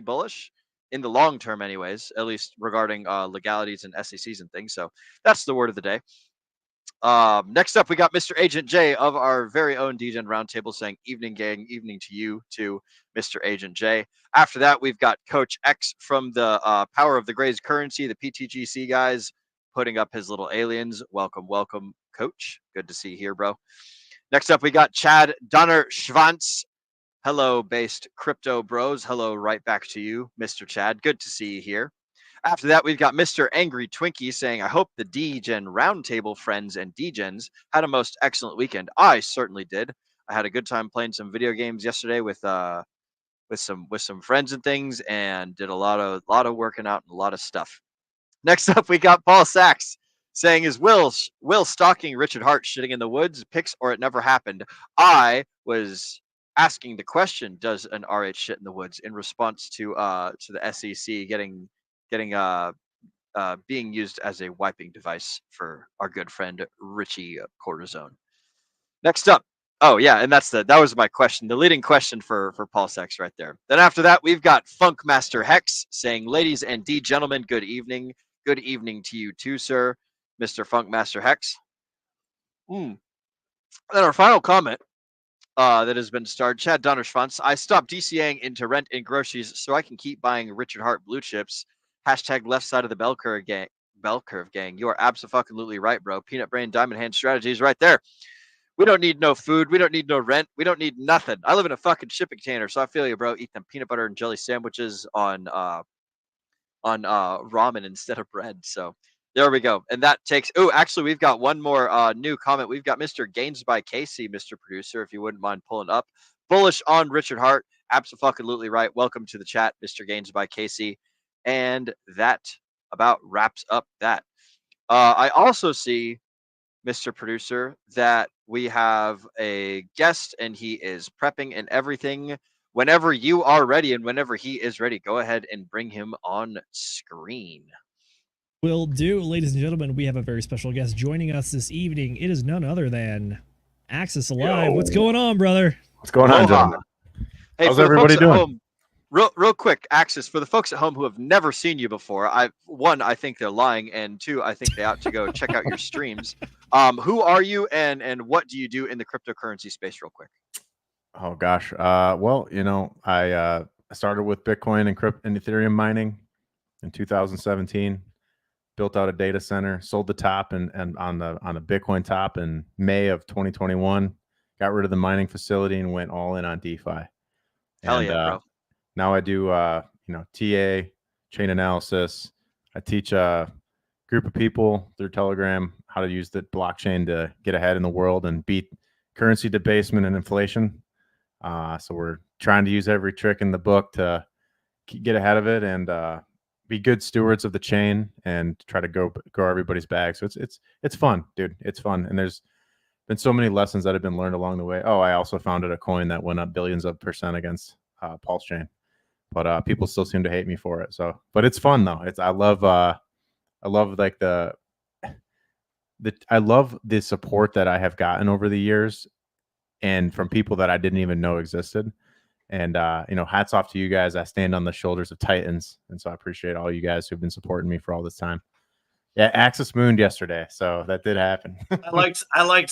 bullish in the long term, anyways. At least regarding legalities and SECs and things. So that's the word of the day. Next up, we got Mr. Agent J of our very own DGen Roundtable saying, "Evening, gang. Evening to you, to Mr. Agent J." After that, we've got Coach X from the Power of the Grays Currency, the PTGC guys, putting up his little aliens. Welcome, welcome, Coach. Good to see you here, bro. Next up, we got Chad Donner Schwanz. Hello, based crypto bros. Hello, right back to you, Mr. Chad. Good to see you here. After that, we've got Mr. Angry Twinkie saying, "I hope the DGen Roundtable friends and DGens had a most excellent weekend." I certainly did. I had a good time playing some video games yesterday with some friends and things, and did a lot of working out and a lot of stuff. Next up, we got Paul Sachs saying, "Is Will stalking Richard Hart shitting in the woods? Pics or it never happened?" I was asking the question, does an RH shit in the woods, in response to the SEC being used as a wiping device for our good friend Richie Cortisone. Next up, oh yeah, and that was my question, the leading question for Paul Sachs right there. Then after that, we've got Funk Master Hex saying, "Ladies and gentlemen, good evening. Good evening to you too, sir, Mr. Funk Master Hex." And our final comment that has been starred, Chad Donner Schwanz. "I stopped DCAing into rent and groceries so I can keep buying Richard Hart blue chips. Hashtag left side of the bell curve gang. Bell curve gang. You are absolutely right, bro. Peanut brain diamond hand strategies right there. We don't need no food. We don't need no rent. We don't need nothing. I live in a fucking shipping container, so I feel you, bro. Eat them peanut butter and jelly sandwiches on ramen instead of bread." So there we go. And that takes, oh, actually, we've got one more new comment. We've got Mr. Gaines by Casey, Mr. Producer, if you wouldn't mind pulling up. "Bullish on Richard Hart. Absolutely right. Welcome to the chat, Mr. Gaines by Casey." And that about wraps up that. I also see, Mr. Producer, that we have a guest and he is prepping and everything. Whenever you are ready and whenever he is ready, go ahead and bring him on screen. Will do. Ladies and gentlemen, we have a very special guest joining us this evening. It is none other than Axis Alive. Yo. What's going on, brother? What's going on, gentlemen? Hey, how's for the everybody folks at doing? home, real quick, Axis, for the folks at home who have never seen you before, I think they're lying, and two, I think they ought to go check out your streams. Who are you, and what do you do in the cryptocurrency space, real quick? Oh gosh. Well, I started with Bitcoin and Ethereum mining in 2017. Built out a data center, sold the top and on the Bitcoin top in May of 2021. Got rid of the mining facility and went all in on DeFi. Hell yeah, bro. Now I do TA, chain analysis. I teach a group of people through Telegram how to use the blockchain to get ahead in the world and beat currency debasement and inflation. So we're trying to use every trick in the book to get ahead of it and be good stewards of the chain and try to grow everybody's bag. So it's fun, dude. It's fun. And there's been so many lessons that have been learned along the way. Oh, I also founded a coin that went up billions of % against Pulse Chain, but people still seem to hate me for it. So, but it's fun though. I love like I love the support that I have gotten over the years and from people that I didn't even know existed. And, hats off to you guys. I stand on the shoulders of titans. And so I appreciate all you guys who've been supporting me for all this time. Yeah, Axis mooned yesterday. So that did happen. I liked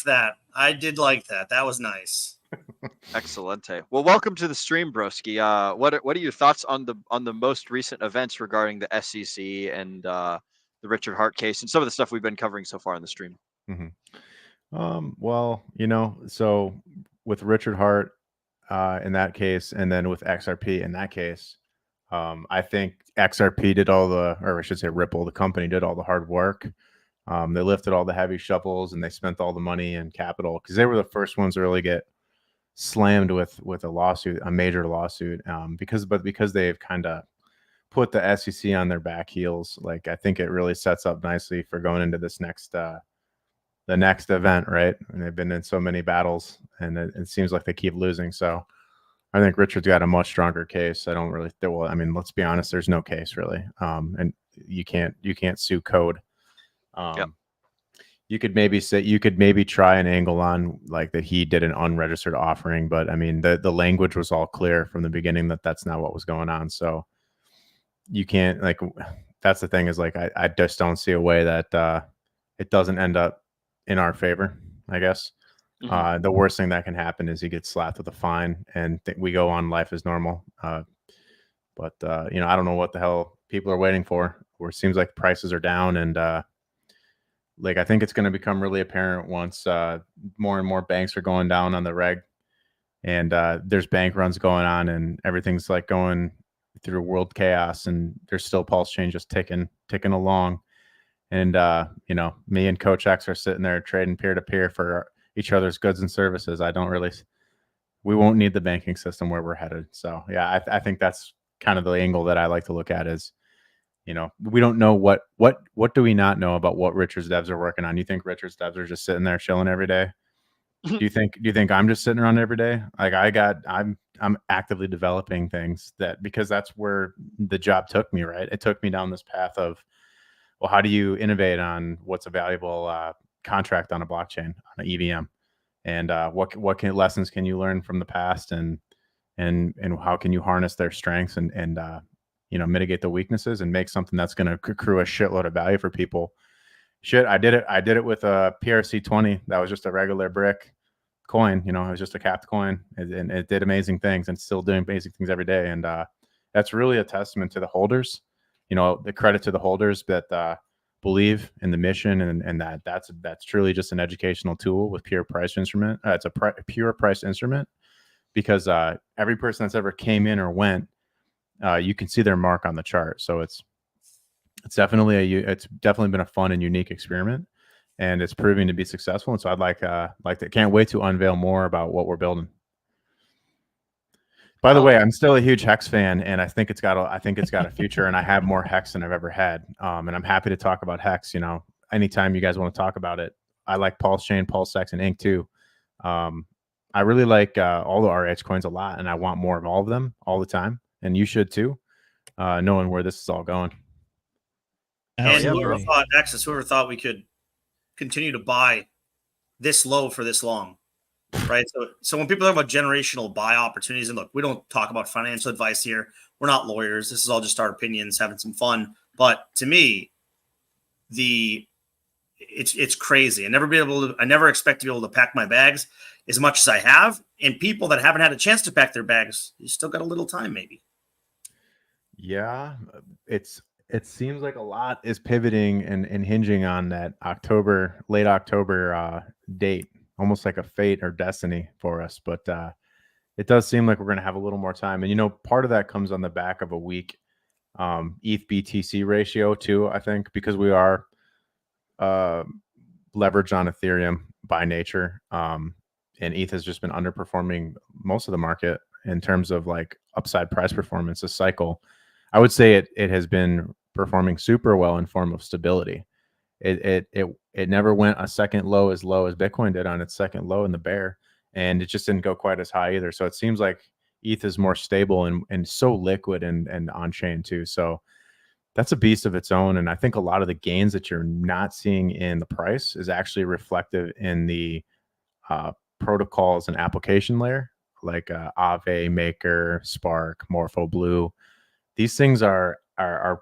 that. I did like that. That was nice. Excellente. Well, welcome to the stream, broski. What are your thoughts on the most recent events regarding the SEC and the Richard Hart case and some of the stuff we've been covering so far on the stream? Mm-hmm. Well, so with Richard Hart in that case, and then with XRP in that case, I think XRP did or I should say Ripple, the company, did all the hard work. They lifted all the heavy shovels and they spent all the money and capital because they were the first ones to really get slammed with a lawsuit, a major lawsuit, because they've kind of put the SEC on their back heels. Like, I think it really sets up nicely for going into this next the next event, right? And they've been in so many battles, and it seems like they keep losing. So I think Richard's got a much stronger case. I don't really well, I mean, let's be honest, there's no case really. And you can't sue code. Yep. You could maybe try an angle on like that he did an unregistered offering, but I mean the language was all clear from the beginning that that's not what was going on. So you can't, like, that's the thing, is like I just don't see a way that it doesn't end up in our favor, I guess. Mhm. The worst thing that can happen is he gets slapped with a fine and we go on life as normal. But you know, I don't know what the hell people are waiting for. Where it seems like prices are down, and like I think it's going to become really apparent once more and more banks are going down on the reg, and there's bank runs going on, and everything's like going through world chaos, and there's still pulse chain just ticking along. And you know, me and Coach X are sitting there trading peer to peer for each other's goods and services. We won't need the banking system where we're headed. So yeah, I think that's kind of the angle that I like to look at is, you know, we don't know what do we not know about what Richard's devs are working on. You think Richard's devs are just sitting there chilling every day? Do you think I'm just sitting around every day? Like I'm actively developing things because that's where the job took me, right? It took me down this path of, well, how do you innovate on what's a valuable contract on a blockchain, on an EVM, and what lessons can you learn from the past, and how can you harness their strengths and you know, mitigate the weaknesses and make something that's going to accrue a shitload of value for people. I did it with a PRC20 that was just a regular brick coin. You know, it was just a capped coin, and it did amazing things, and still doing basic things every day. And that's really a testament to the holders. You know, the credit to the holders that believe in the mission, and that's truly just an educational tool with pure price instrument. It's a pure price instrument, because every person that's ever came in or went, you can see their mark on the chart. So it's definitely been a fun and unique experiment, and it's proving to be successful. And so I'd can't wait to unveil more about what we're building. By the way, I'm still a huge Hex fan, and I think it's got a future, and I have more Hex than I've ever had. And I'm happy to talk about Hex. You know, anytime you guys want to talk about it. I like Pulse Chain, PulseX, and Ink too. I really like all the RH coins a lot, and I want more of all of them all the time. And you should too, knowing where this is all going. And whoever thought we could continue to buy this low for this long, right? So when people talk about generational buy opportunities, and look, we don't talk about financial advice here. We're not lawyers. This is all just our opinions, having some fun. But to me, it's crazy. I never expect to be able to pack my bags as much as I have. And people that haven't had a chance to pack their bags, you still got a little time, maybe. Yeah, it seems like a lot is pivoting and hinging on that late October date, almost like a fate or destiny for us. But it does seem like we're going to have a little more time. And, you know, part of that comes on the back of a weak ETH BTC ratio too, I think, because we are leveraged on Ethereum by nature. And ETH has just been underperforming most of the market in terms of like upside price performance this cycle. I would say it has been performing super well in form of stability. It never went a second low as Bitcoin did on its second low in the bear, and it just didn't go quite as high either. So it seems like ETH is more stable and so liquid and on chain too. So that's a beast of its own. And I think a lot of the gains that you're not seeing in the price is actually reflective in the protocols and application layer, like Aave, Maker, Spark, Morpho, Blue. These things are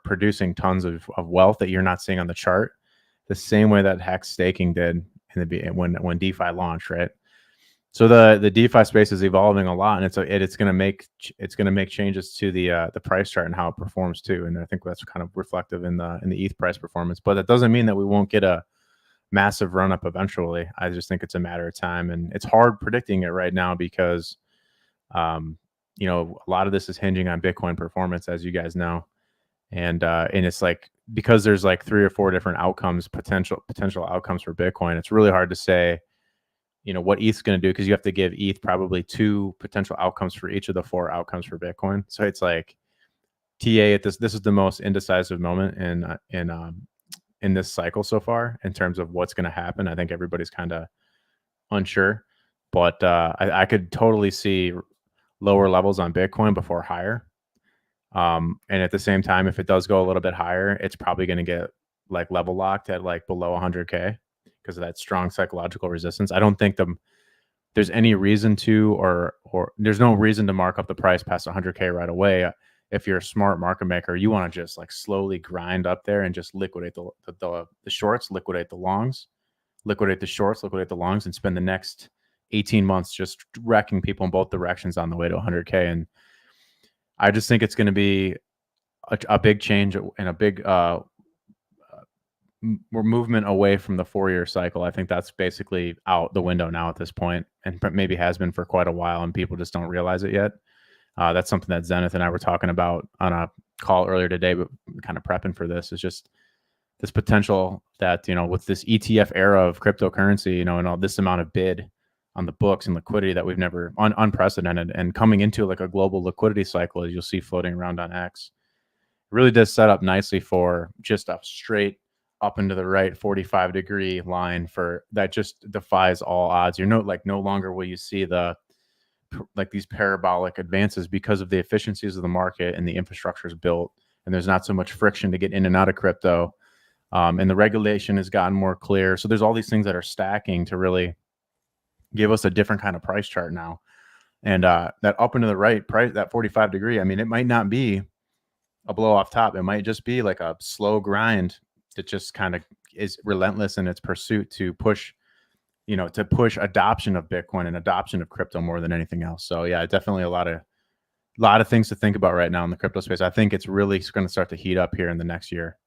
producing tons of wealth that you're not seeing on the chart, the same way that Hex staking did when DeFi launched, right? So the DeFi space is evolving a lot, and it's going to make changes to the price chart and how it performs too. And I think that's kind of reflective in the ETH price performance. But that doesn't mean that we won't get a massive run up eventually. I just think it's a matter of time, and it's hard predicting it right now because you know, a lot of this is hinging on Bitcoin performance, as you guys know. And it's like, because there's like 3 or 4 different outcomes, potential outcomes for Bitcoin, it's really hard to say, what ETH's going to do, because you have to give ETH probably 2 potential outcomes for each of the 4 outcomes for Bitcoin. So it's like TA at this is the most indecisive moment in this cycle so far in terms of what's going to happen. I think everybody's kind of unsure, but I could totally see lower levels on Bitcoin before higher. And at the same time, if it does go a little bit higher, it's probably going to get like level locked at like below 100K because of that strong psychological resistance. I don't think there's any reason to, or there's no reason to mark up the price past 100K right away. If you're a smart market maker, you want to just like slowly grind up there and just liquidate the shorts, liquidate the longs, liquidate the shorts, liquidate the longs, and spend the next 18 months just wrecking people in both directions on the way to 100K. And I just think it's going to be a big change and a big movement away from the 4-year cycle. I think that's basically out the window now at this point, and maybe has been for quite a while, and people just don't realize it yet. That's something that Zenith and I were talking about on a call earlier today, but kind of prepping for this is just this potential that, with this ETF era of cryptocurrency, and all this amount of bid on the books and liquidity that we've never unprecedented, and coming into like a global liquidity cycle, as you'll see floating around on X, it really does set up nicely for just a straight up into the right 45-degree line for that just defies all odds. You're no longer will you see these parabolic advances because of the efficiencies of the market and the infrastructure is built, and there's not so much friction to get in and out of crypto. And the regulation has gotten more clear. So there's all these things that are stacking to really give us a different kind of price chart now. And that up into the right price, that 45-degree, I mean, it might not be a blow off top. It might just be like a slow grind that just kind of is relentless in its pursuit to push adoption of Bitcoin and adoption of crypto more than anything else. So yeah, definitely a lot of things to think about right now in the crypto space. I think it's really going to start to heat up here in the next year.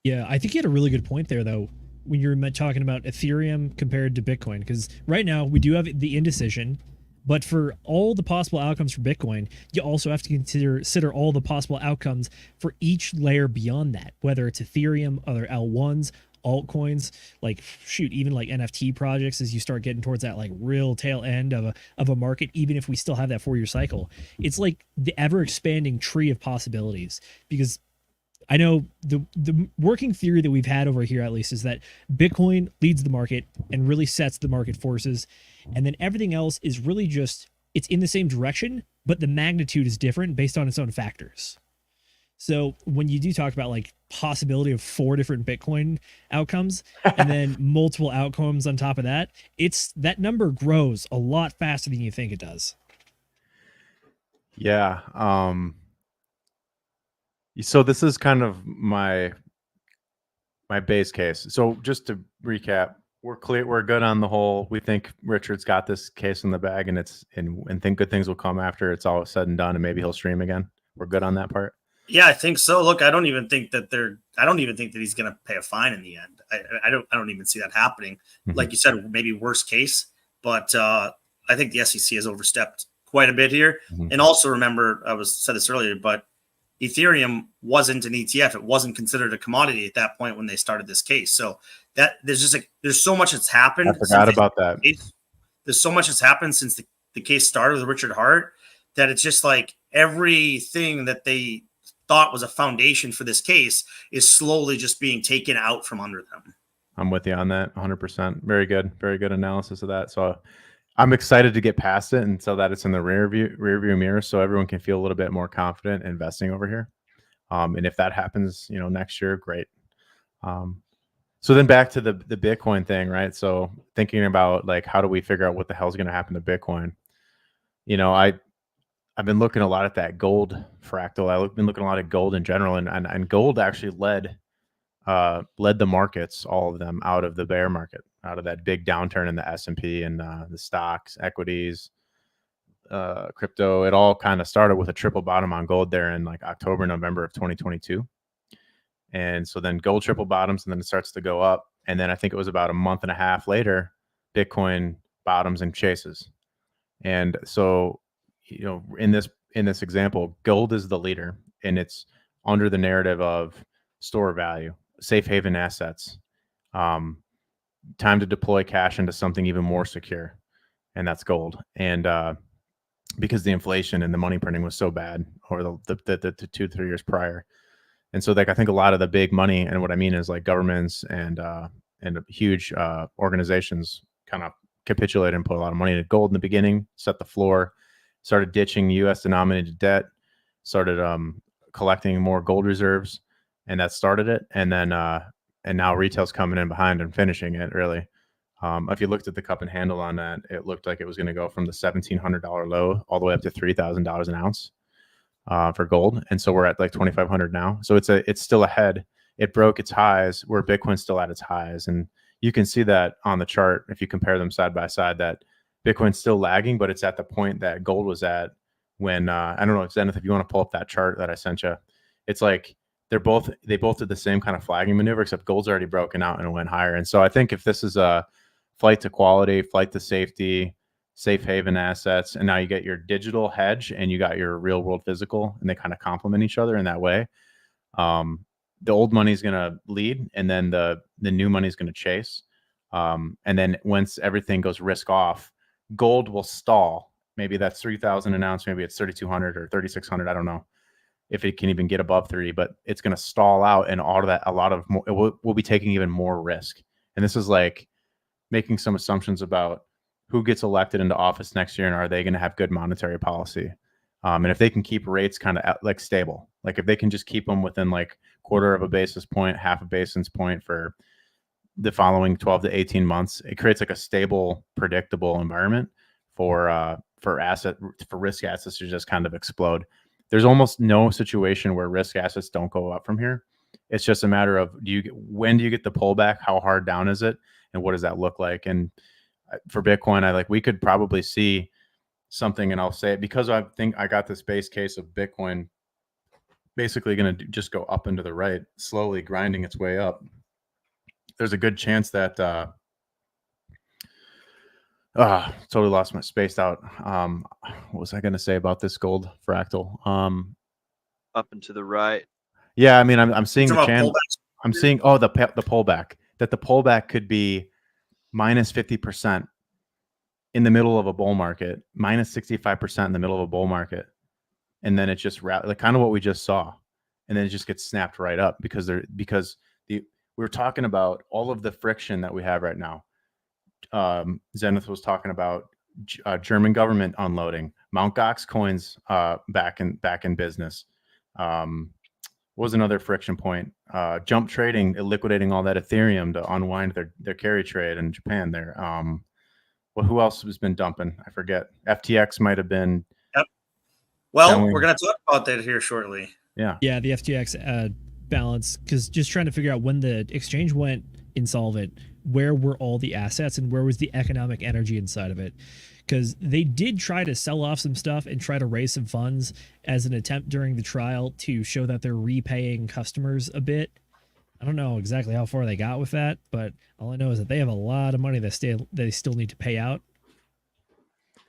Yeah, I think you had a really good point there, though, when you're talking about Ethereum compared to Bitcoin, because right now we do have the indecision, but for all the possible outcomes for Bitcoin, you also have to consider all the possible outcomes for each layer beyond that, whether it's Ethereum, other L1s, altcoins, like even like NFT projects, as you start getting towards that like real tail end of a market. Even if we still have that 4-year cycle, it's like the ever expanding tree of possibilities, because I know the working theory that we've had over here, at least, is that Bitcoin leads the market and really sets the market forces. And then everything else is really just, it's in the same direction, but the magnitude is different based on its own factors. So when you do talk about like possibility of 4 different Bitcoin outcomes and then multiple outcomes on top of that, that number grows a lot faster than you think it does. Yeah. So this is kind of my base case. So just to recap, we're clear, we're good on the whole. We think Richard's got this case in the bag, and and think good things will come after it's all said and done, and maybe he'll stream again. We're good on that part. Yeah, I think so. Look, I don't even think that he's going to pay a fine in the end. I don't even see that happening. Mm-hmm. Like you said, maybe worst case, but I think the SEC has overstepped quite a bit here. Mm-hmm. And also remember, said this earlier, but Ethereum wasn't an ETF. It wasn't considered a commodity at that point when they started this case. So that there's so much that's happened. I forgot about that. There's so much that's happened since the case started with Richard Hart that it's just like everything that they thought was a foundation for this case is slowly just being taken out from under them. I'm with you on that 100%. Very good analysis of that. So I'm excited to get past it, and so that it's in the rear view mirror, so everyone can feel a little bit more confident investing over here. And if that happens, next year, great. So then back to the Bitcoin thing, right? So thinking about like, how do we figure out what the hell is going to happen to Bitcoin? I've been looking a lot at that gold fractal. I've been looking a lot at gold in general, and gold actually led the markets, all of them, out of the bear market, out of that big downturn in the S&P and the stocks, equities, crypto. It all kind of started with a triple bottom on gold there in like October, November of 2022. And so then gold triple bottoms, and then it starts to go up. And then I think it was about a month and a half later, Bitcoin bottoms and chases. And so, in this example, gold is the leader, and it's under the narrative of store value, safe haven assets, time to deploy cash into something even more secure, and that's gold. And because the inflation and the money printing was so bad over the 2-3 years prior. And so like I think a lot of the big money, and what I mean is like governments and huge organizations kind of capitulated and put a lot of money into gold in the beginning, set the floor, started ditching US denominated debt, started collecting more gold reserves, and that started it. And then and now retail's coming in behind and finishing it really. If you looked at the cup and handle on that, it looked like it was going to go from the $1,700 low all the way up to $3,000 an ounce for gold. And so we're at like 2,500 now. So it's still ahead. It broke its highs where Bitcoin's still at its highs. And you can see that on the chart if you compare them side by side, that Bitcoin's still lagging, but it's at the point that gold was at when I don't know, Zenith, if you want to pull up that chart that I sent you, it's like they both did the same kind of flagging maneuver, except gold's already broken out and it went higher. And so I think if this is a flight to quality, flight to safety, safe haven assets, and now you get your digital hedge and you got your real world physical, and they kind of complement each other in that way. The old money is going to lead, and then the new money is going to chase. And then once everything goes risk off, gold will stall. Maybe that's 3,000 an ounce, maybe it's 3,200 or 3,600. I don't know if it can even get above 30, but it's going to stall out, and all of that, a lot of more, we'll be taking even more risk. And this is like making some assumptions about who gets elected into office next year, and are they going to have good monetary policy? And if they can keep rates kind of like stable, like if they can just keep them within like quarter of a basis point, half a basis point for the following 12 to 18 months, it creates like a stable, predictable environment for risk assets to just kind of explode. There's almost no situation where risk assets don't go up from here. It's just a matter of when do you get the pullback? How hard down is it? And what does that look like? And for Bitcoin, we could probably see something, and I'll say it because I think I got this base case of Bitcoin basically going to just go up and to the right, slowly grinding its way up. There's a good chance that totally lost my spaced out. What was I going to say about this gold fractal? Up and to the right. Yeah, I mean, I'm seeing the channel. pullbacks. I'm seeing the pullback. That the pullback could be minus 50% in the middle of a bull market, minus 65% in the middle of a bull market, and then it just like kind of what we just saw, and then it just gets snapped right up because we were talking about all of the friction that we have right now. Zenith was talking about German government unloading, Mt. Gox coins back in business. What was another friction point? Jump trading, liquidating all that Ethereum to unwind their carry trade in Japan there. Well, who else has been dumping? I forget. FTX might have been. Yep. Well, we're going to talk about that here shortly. Yeah, the FTX balance, because just trying to figure out when the exchange went insolvent, where were all the assets and where was the economic energy inside of it? Because they did try to sell off some stuff and try to raise some funds as an attempt during the trial to show that they're repaying customers a bit. I don't know exactly how far they got with that, but all I know is that they have a lot of money that they still need to pay out.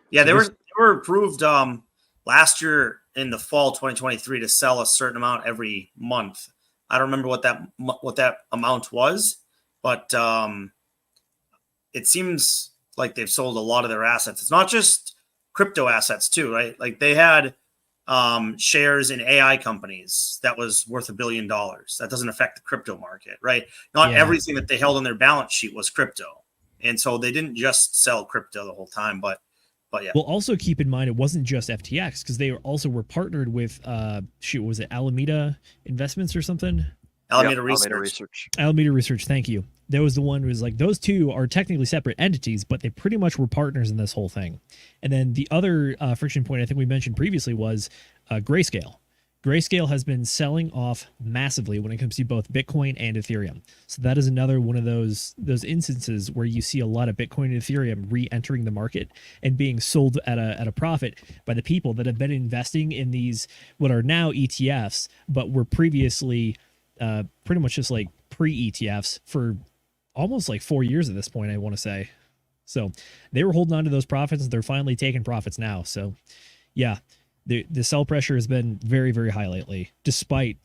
Yeah, they were approved last year in the fall 2023 to sell a certain amount every month. I don't remember what that amount was, but it seems like they've sold a lot of their assets. It's not just crypto assets too, right? Like they had shares in AI companies that was worth $1 billion. That doesn't affect the crypto market, right? Not everything that they held on their balance sheet was crypto. And so they didn't just sell crypto the whole time, but yeah. Well, also keep in mind, it wasn't just FTX, because they also were partnered with, was it Alameda Investments or something? Alameda Research. Alameda Research, thank you. That was the one who was like, those two are technically separate entities, but they pretty much were partners in this whole thing. And then the other friction point I think we mentioned previously was Grayscale. Grayscale has been selling off massively when it comes to both Bitcoin and Ethereum. So that is another one of those instances where you see a lot of Bitcoin and Ethereum re-entering the market and being sold at a profit by the people that have been investing in these, what are now ETFs, but were previously pretty much just like pre-ETFs for almost like 4 years at this point, I want to say. So they were holding on to those profits. They're finally taking profits now. So yeah, the sell pressure has been very, very high lately, despite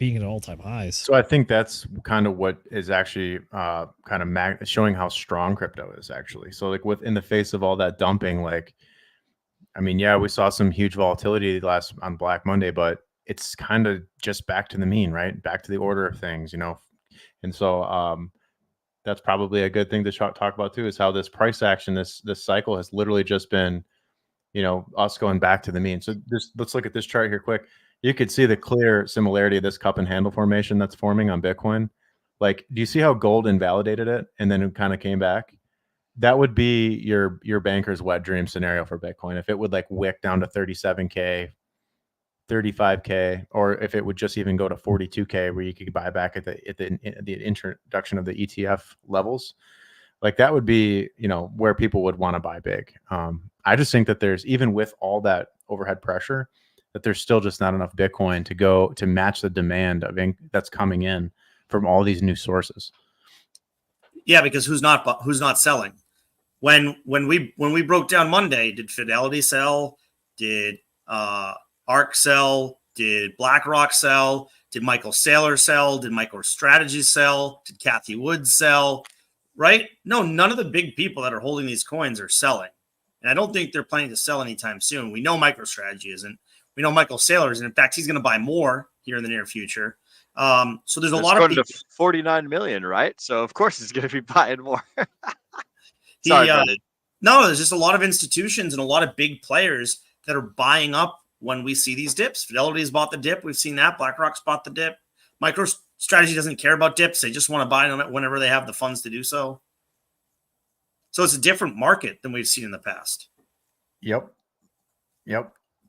being at all-time highs. So I think that's kind of what is actually kind of showing how strong crypto is actually. So like in the face of all that dumping, like, I mean, yeah, we saw some huge volatility on Black Monday, but it's kind of just back to the mean, right? Back to the order of things, And so that's probably a good thing to talk about too, is how this price action, this cycle has literally just been, us going back to the mean. So let's look at this chart here quick. You could see the clear similarity of this cup and handle formation that's forming on Bitcoin. Like, do you see how gold invalidated it and then it kind of came back? That would be your banker's wet dream scenario for Bitcoin. If it would like wick down to 37K, 35K, or if it would just even go to 42K, where you could buy back at the introduction of the ETF levels, like that would be, where people would want to buy big. I just think that there's, even with all that overhead pressure, that there's still just not enough Bitcoin to match the demand that's coming in from all these new sources. Yeah, because who's not selling? When we broke down Monday, did Fidelity sell? Did ARK sell? Did BlackRock sell? Did Michael Saylor sell? Did MicroStrategy sell? Did Cathie Wood sell? Right? No, none of the big people that are holding these coins are selling. And I don't think they're planning to sell anytime soon. We know MicroStrategy isn't. We know Michael Saylor isn't. In fact, he's going to buy more here in the near future. So there's a lot of people. To 49 million, right? So of course he's going to be buying more. Sorry, Brendan. No, there's just a lot of institutions and a lot of big players that are buying up when we see these dips. Fidelity's bought the dip. We've seen that. BlackRock's bought the dip. MicroStrategy doesn't care about dips. They just want to buy them whenever they have the funds to do so. So it's a different market than we've seen in the past. Yep.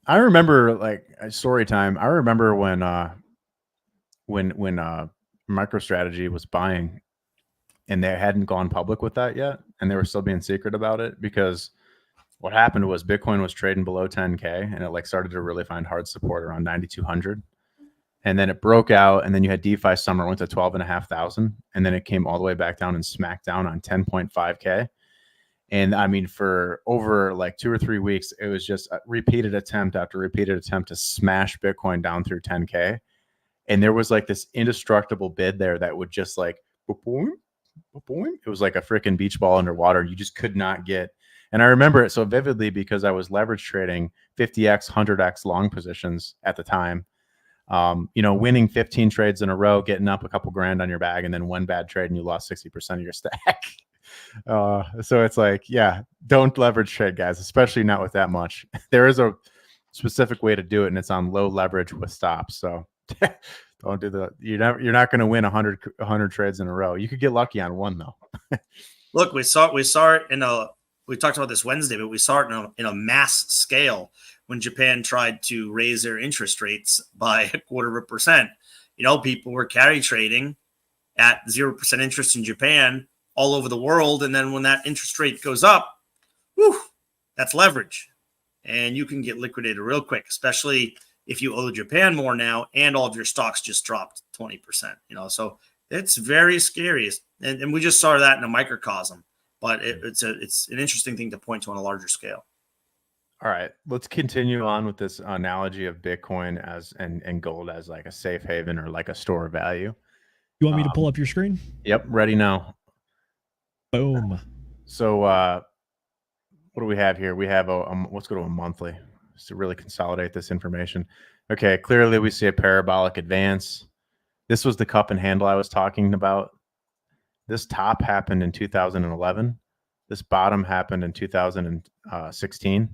I remember, like, story time. I remember when MicroStrategy was buying, and they hadn't gone public with that yet, and they were still being secret about it, because what happened was Bitcoin was trading below 10K, and it like started to really find hard support around 9,200. And then it broke out, and then you had DeFi summer, went to 12,500, and then it came all the way back down and smacked down on 10.5K. And I mean, for over like 2 or 3 weeks, it was just a repeated attempt after repeated attempt to smash Bitcoin down through 10K. And there was like this indestructible bid there that would just like, boom, boom. It was like a freaking beach ball underwater. You just could not get. And I remember it so vividly because I was leverage trading 50x, 100x long positions at the time. Winning 15 trades in a row, getting up a couple grand on your bag, and then one bad trade and you lost 60% of your stack. So it's like, yeah, don't leverage trade, guys, especially not with that much. There is a specific way to do it, and it's on low leverage with stops. So don't do you're not going to win 100 trades in a row. You could get lucky on one though. Look, we saw it we talked about this Wednesday, but we saw it in a mass scale when Japan tried to raise their interest rates by 0.25%. People were carry trading at 0% interest in Japan all over the world. And then when that interest rate goes up, that's leverage. And you can get liquidated real quick, especially if you owe Japan more now and all of your stocks just dropped 20%. So it's very scary. And we just saw that in a microcosm, but it's an interesting thing to point to on a larger scale. All right, let's continue on with this analogy of Bitcoin and gold as like a safe haven or like a store of value. You want me to pull up your screen? Yep, ready now. Boom. So what do we have here? We have let's go to a monthly just to really consolidate this information. Okay, clearly we see a parabolic advance. This was the cup and handle I was talking about. This top happened in 2011. This bottom happened in 2016.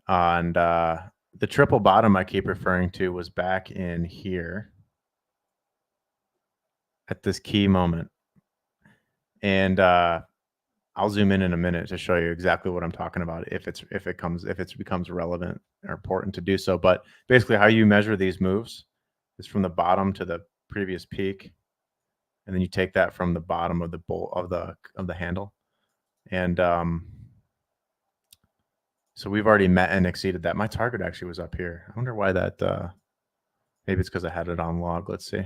And the triple bottom I keep referring to was back in here at this key moment. And I'll zoom in a minute to show you exactly what I'm talking about if it becomes relevant or important to do so. But basically how you measure these moves is from the bottom to the previous peak, and then you take that from the bottom of the bowl of the handle. And so we've already met and exceeded that. My target actually was up here. I wonder why that, maybe it's because I had it on log. Let's see.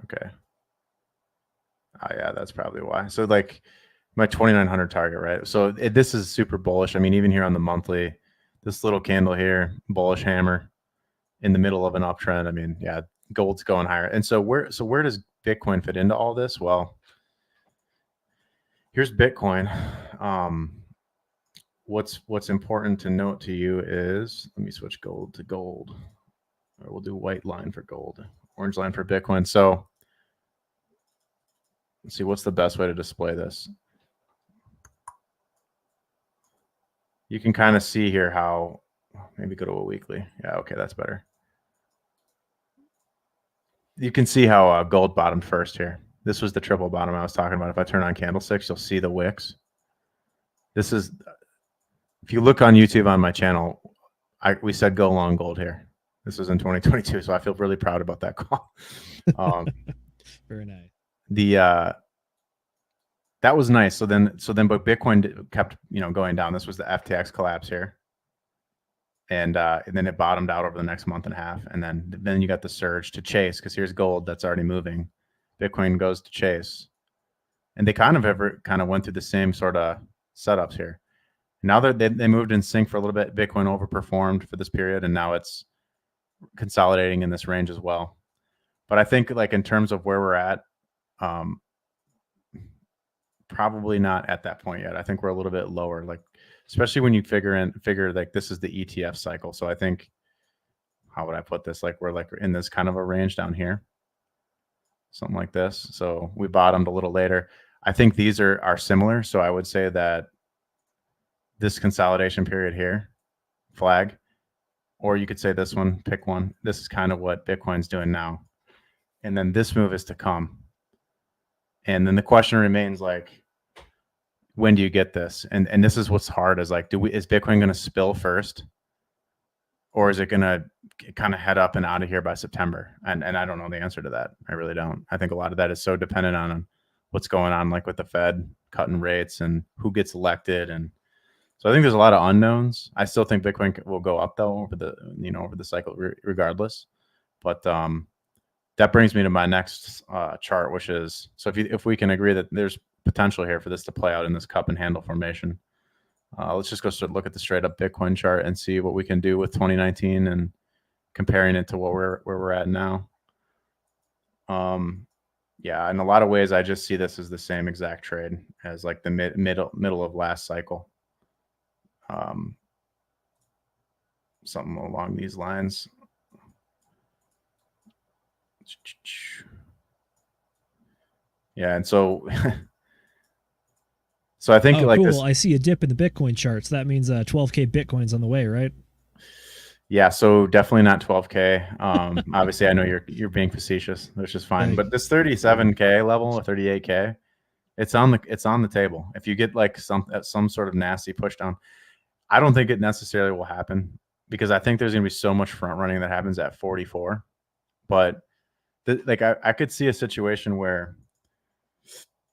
Okay. Oh yeah, that's probably why. So like my 2,900 target, right? So this is super bullish. I mean, even here on the monthly, this little candle here, bullish hammer in the middle of an uptrend. I mean, yeah, gold's going higher. And so where does Bitcoin fit into all this? Well, here's Bitcoin. What's important to note to you is, let me switch gold to gold, or we'll do white line for gold, orange line for Bitcoin. So let's see, what's the best way to display this? You can kind of see here how, maybe go to a weekly. Yeah, okay, that's better. You can see how gold bottomed first here. This was the triple bottom I was talking about. If I turn on candlesticks, you'll see the wicks. This is, if you look on YouTube on my channel, we said go long gold here. This was in 2022, so I feel really proud about that call. Very nice. That was nice. So then, but Bitcoin kept, going down. This was the FTX collapse here, and then it bottomed out over the next month and a half, and then you got the surge to chase, because here's gold that's already moving. Bitcoin goes to chase, and they kind of went through the same sort of setups here. Now that they moved in sync for a little bit, Bitcoin overperformed for this period, and now it's consolidating in this range as well. But I think, like, in terms of where we're at, probably not at that point yet. I think we're a little bit lower, like, especially when you figure like this is the ETF cycle. So I think, how would I put this? Like, we're like in this kind of a range down here, something like this. So we bottomed a little later. I think these are similar. So I would say that this consolidation period here, flag, or you could say this one, pick one. This is kind of what Bitcoin's doing now. And then this move is to come. And then the question remains, like, when do you get this? And this is what's hard, is like, is Bitcoin going to spill first, or is it going to kind of head up and out of here by September? And I don't know the answer to that. I really don't. I think a lot of that is so dependent on what's going on, like with the Fed cutting rates and who gets elected. And so I think there's a lot of unknowns. I still think Bitcoin will go up though over the cycle regardless. But that brings me to my next chart, which is, so if we can agree that there's potential here for this to play out in this cup and handle formation, let's just go look at the straight up Bitcoin chart and see what we can do with 2019 and comparing it to where we're at now. Yeah, in a lot of ways, I just see this as the same exact trade as like the middle of last cycle. Something along these lines. Yeah, and so I think like cool. this. I see a dip in the Bitcoin charts. That means 12K Bitcoin's on the way, right? Yeah, so definitely not 12K. Obviously, I know you're being facetious, which is fine. But this 37K level or 38K, it's on the table. If you get like some sort of nasty push down, I don't think it necessarily will happen, because I think there's gonna be so much front running that happens at 44. But I could see a situation where,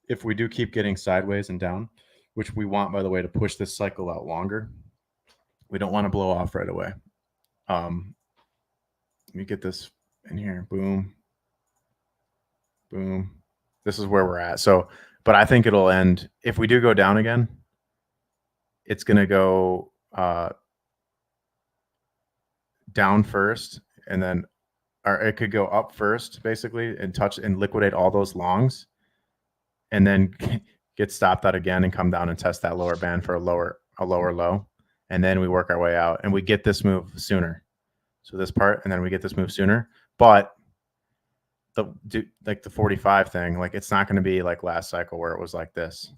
if we do keep getting sideways and down, which we want, by the way, to push this cycle out longer, we don't want to blow off right away. Let me get this in here. Boom. Boom. This is where we're at. So, but I think it'll end, if we do go down again, it's going to go down first, and then, or it could go up first, basically, and touch and liquidate all those longs, and then get stopped out again and come down and test that lower band for a lower low. And then we work our way out and we get this move sooner. So this part, and then we get this move sooner. But the 45 thing, like, it's not going to be like last cycle where it was like this.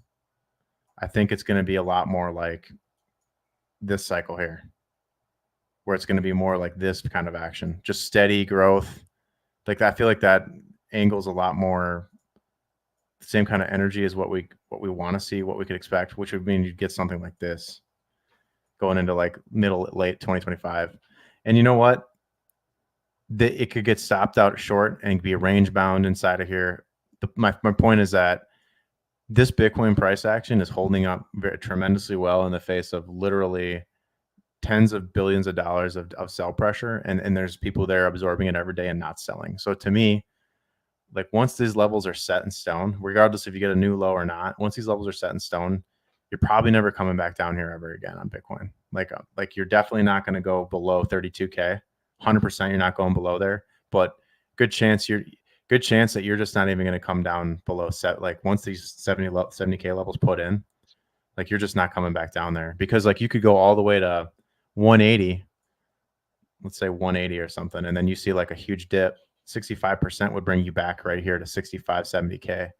I think it's going to be a lot more like this cycle here, where it's going to be more like this kind of action, just steady growth. Like, I feel like that angle's a lot more the same kind of energy as what we want to see, what we could expect, which would mean you'd get something like this going into like late 2025. And you know what? It could get stopped out short and be range bound inside of here. My point is that this Bitcoin price action is holding up tremendously well in the face of literally tens of billions of dollars of sell pressure, and there's people there absorbing it every day and not selling. So to me, like once these levels are set in stone, regardless if you get a new low or not, once these levels are set in stone, you're probably never coming back down here ever again on Bitcoin. Like you're definitely not going to go below 32K. 100% you're not going below there, but good chance that you're just not even going to come down below set. Like once these 70K levels put in, like you're just not coming back down there, because like you could go all the way to 180, let's say 180 or something, and then you see like a huge dip. 65% would bring you back right here to 65, 70K.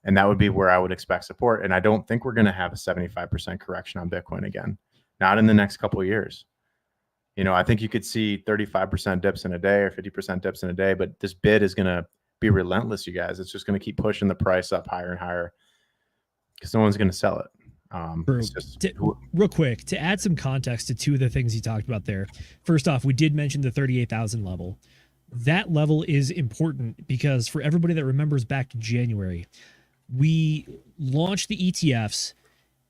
And that would be where I would expect support. And I don't think we're going to have a 75% correction on Bitcoin again, not in the next couple of years. You know, I think you could see 35% dips in a day or 50% dips in a day, but this bid is going to be relentless, you guys. It's just going to keep pushing the price up higher and higher because no one's going to sell it. Real quick, to add some context to two of the things you talked about there. First off, we did mention the 38,000 level. That level is important because for everybody that remembers back to January, we launched the ETFs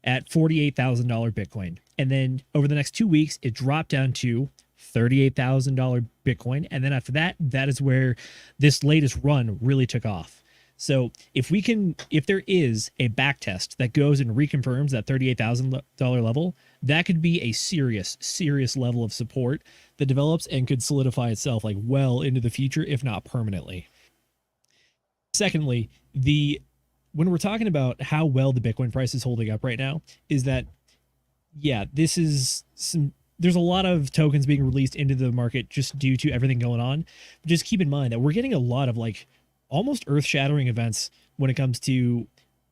at $48,000 Bitcoin. And then over the next 2 weeks, it dropped down to $38,000 Bitcoin. And then after that, that is where this latest run really took off. So if there is a back test that goes and reconfirms that $38,000 level, that could be a serious level of support that develops and could solidify itself like well into the future, if not permanently. Secondly, when we're talking about how well the Bitcoin price is holding up right now, is that, yeah, there's a lot of tokens being released into the market just due to everything going on. But just keep in mind that we're getting a lot of like almost earth-shattering events when it comes to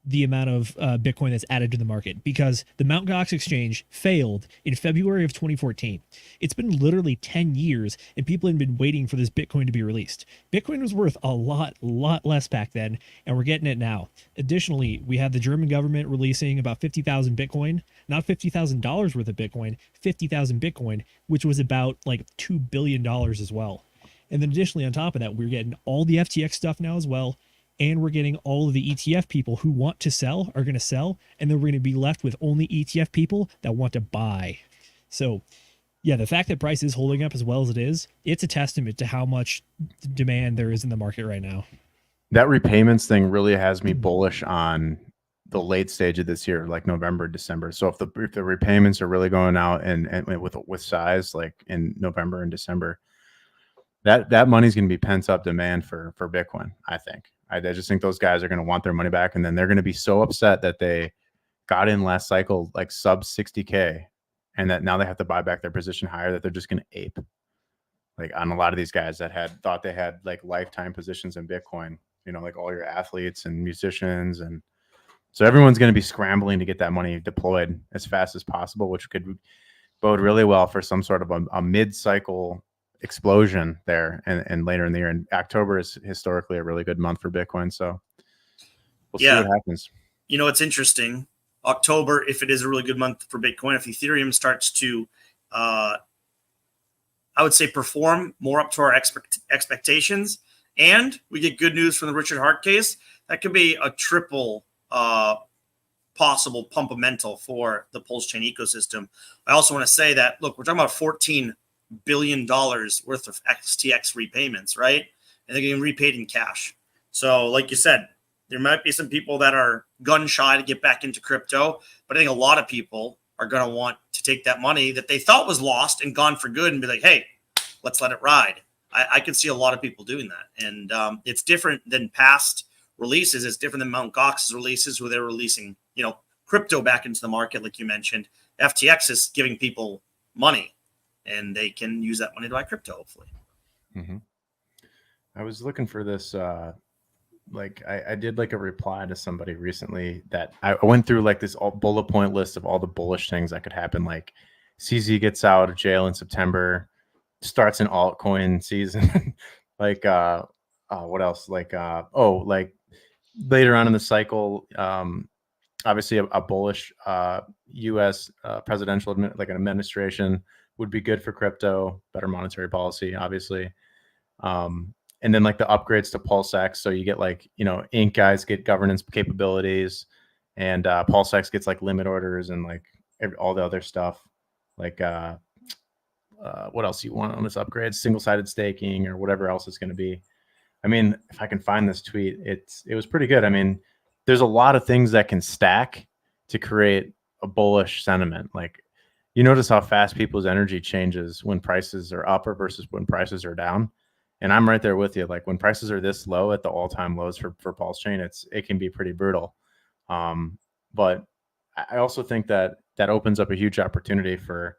the amount of Bitcoin that's added to the market, because the Mt. Gox exchange failed in February of 2014. It's been literally 10 years and people have been waiting for this Bitcoin to be released. Bitcoin was worth a lot less back then, and we're getting it now. Additionally, we have the German government releasing about 50,000 Bitcoin, not $50,000 worth of Bitcoin, 50,000 Bitcoin, which was about like $2 billion as well. And then additionally, on top of that, we're getting all the FTX stuff now as well. And we're getting all of the ETF people who want to sell are going to sell. And then we're going to be left with only ETF people that want to buy. So, yeah, the fact that price is holding up as well as it is, it's a testament to how much demand there is in the market right now. That repayments thing really has me bullish on the late stage of this year, like November, December. So if the repayments are really going out and with size, like in November and December, that money's going to be pent up demand for Bitcoin. I think. I just think those guys are going to want their money back, and then they're going to be so upset that they got in last cycle like sub 60K, and that now they have to buy back their position higher, that they're just going to ape. Like on a lot of these guys that thought they had like lifetime positions in Bitcoin, you know, like all your athletes and musicians, and so everyone's going to be scrambling to get that money deployed as fast as possible, which could bode really well for some sort of a mid-cycle explosion there and later in the year. And October is historically a really good month for Bitcoin, so we'll see what happens. You know, it's interesting. October, if it is a really good month for Bitcoin, if Ethereum starts to I would say perform more up to our expectations, and we get good news from the Richard Hart case, that could be a triple possible pumpamental for the Pulse Chain ecosystem. I also want to say that, look, we're talking about $14 billion worth of XTX repayments, right? And they're getting repaid in cash. So like you said, there might be some people that are gun shy to get back into crypto, but I think a lot of people are going to want to take that money that they thought was lost and gone for good and be like, hey, let's let it ride. I can see a lot of people doing that. And it's different than past releases. It's different than Mt. Gox's releases where they're releasing, you know, crypto back into the market, like you mentioned. FTX is giving people money, and they can use that money to buy crypto, hopefully. Mm-hmm. I was looking for this. I did like a reply to somebody recently that I went through like this bullet point list of all the bullish things that could happen. Like CZ gets out of jail in September, starts an altcoin season. Like, what else? Like later on in the cycle, obviously a bullish U.S. presidential like an administration would be good for crypto, better monetary policy, obviously. And then like the upgrades to PulseX. So you get like, you know, Inc. guys get governance capabilities, and PulseX gets like limit orders and like all the other stuff. Like what else you want on this upgrade? Single-sided staking or whatever else it's going to be. I mean, if I can find this tweet, it was pretty good. I mean, there's a lot of things that can stack to create a bullish sentiment. Like, you notice how fast people's energy changes when prices are up or versus when prices are down. And I'm right there with you. Like, when prices are this low at the all-time lows for Pulse Chain, it can be pretty brutal. But I also think that opens up a huge opportunity for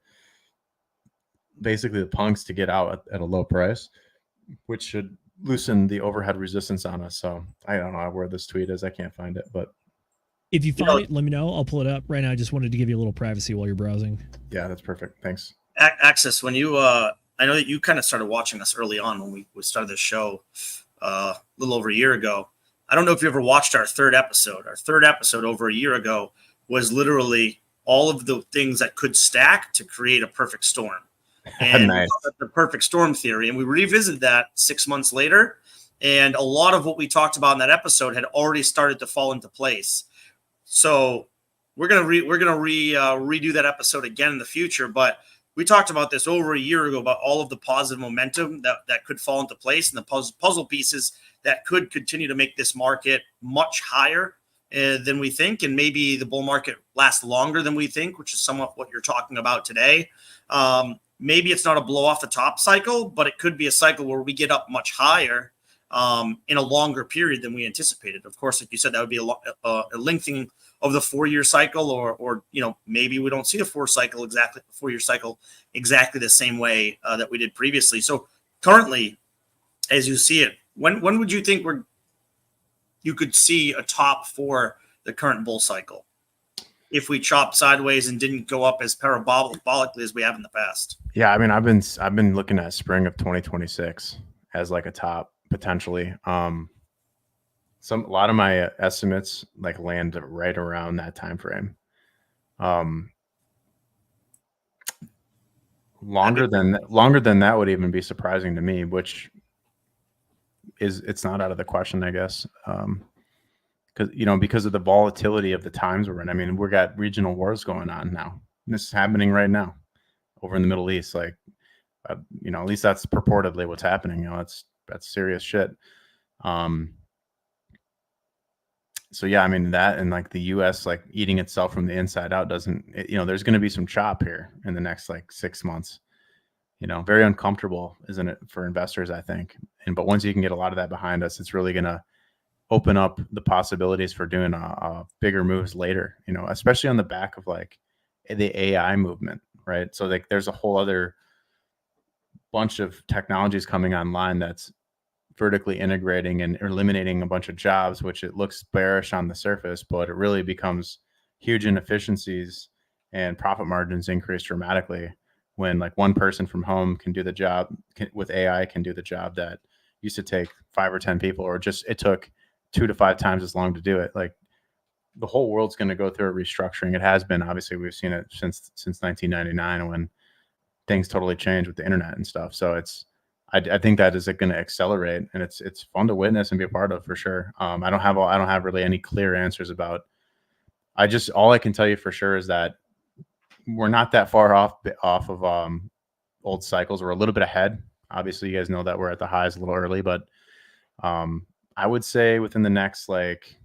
basically the punks to get out at a low price, which should loosen the overhead resistance on us. So I don't know where this tweet is. I can't find it, but If you find it, let me know. I'll pull it up right now. I just wanted to give you a little privacy while you're browsing. yeah, that's perfect. Thanks. Access, when you I know that you kind of started watching us early on when we started this show a little over a year ago. I don't know if you ever watched our third episode. Our third episode over a year ago was literally all of the things that could stack to create a perfect storm. And Nice. the perfect storm theory. And we revisited that 6 months later. And a lot of what we talked about in that episode had already started to fall into place. So we're gonna redo that episode again in the future. But we talked about this over a year ago about all of the positive momentum that could fall into place and the puzzle pieces that could continue to make this market much higher than we think, and maybe the bull market lasts longer than we think, which is somewhat what you're talking about today. Maybe it's not a blow off the top cycle, but it could be a cycle where we get up much higher in a longer period than we anticipated. Of course, like you said, that would be a lengthening of the 4-year cycle, or maybe we don't see a 4-year cycle exactly the same way that we did previously. So currently, as you see it, when would you think you could see a top for the current bull cycle if we chopped sideways and didn't go up as parabolically as we have in the past? Yeah, I mean, I've been looking at spring of 2026 as like a top potentially. A lot of my estimates like land right around that time frame. Longer than that would even be surprising to me, which it's not out of the question, I guess. Because of the volatility of the times we're in. I mean, we've got regional wars going on now. This is happening right now over in the Middle East. Like, at least that's purportedly what's happening. That's serious shit. So yeah, I mean, that and like the U.S. like eating itself from the inside out there's going to be some chop here in the next like 6 months. Very uncomfortable, isn't it, for investors, I think. But once you can get a lot of that behind us, it's really going to open up the possibilities for doing a bigger moves later, especially on the back of like the AI movement, right? So like there's a whole other bunch of technologies coming online that's vertically integrating and eliminating a bunch of jobs, which it looks bearish on the surface, but it really becomes huge inefficiencies and profit margins increase dramatically when like one person from home can do the job with AI can do the job that used to take 5 or 10 people, or just it took 2 to 5 times as long to do it. Like the whole world's going to go through a restructuring. It has been, obviously we've seen it since 1999 when things totally changed with the internet and stuff. So I think that is going to accelerate, and it's fun to witness and be a part of for sure. I don't have really any clear answers about. All I can tell you for sure is that we're not that far off of old cycles. We're a little bit ahead. Obviously, you guys know that we're at the highs a little early, but I would say within the next like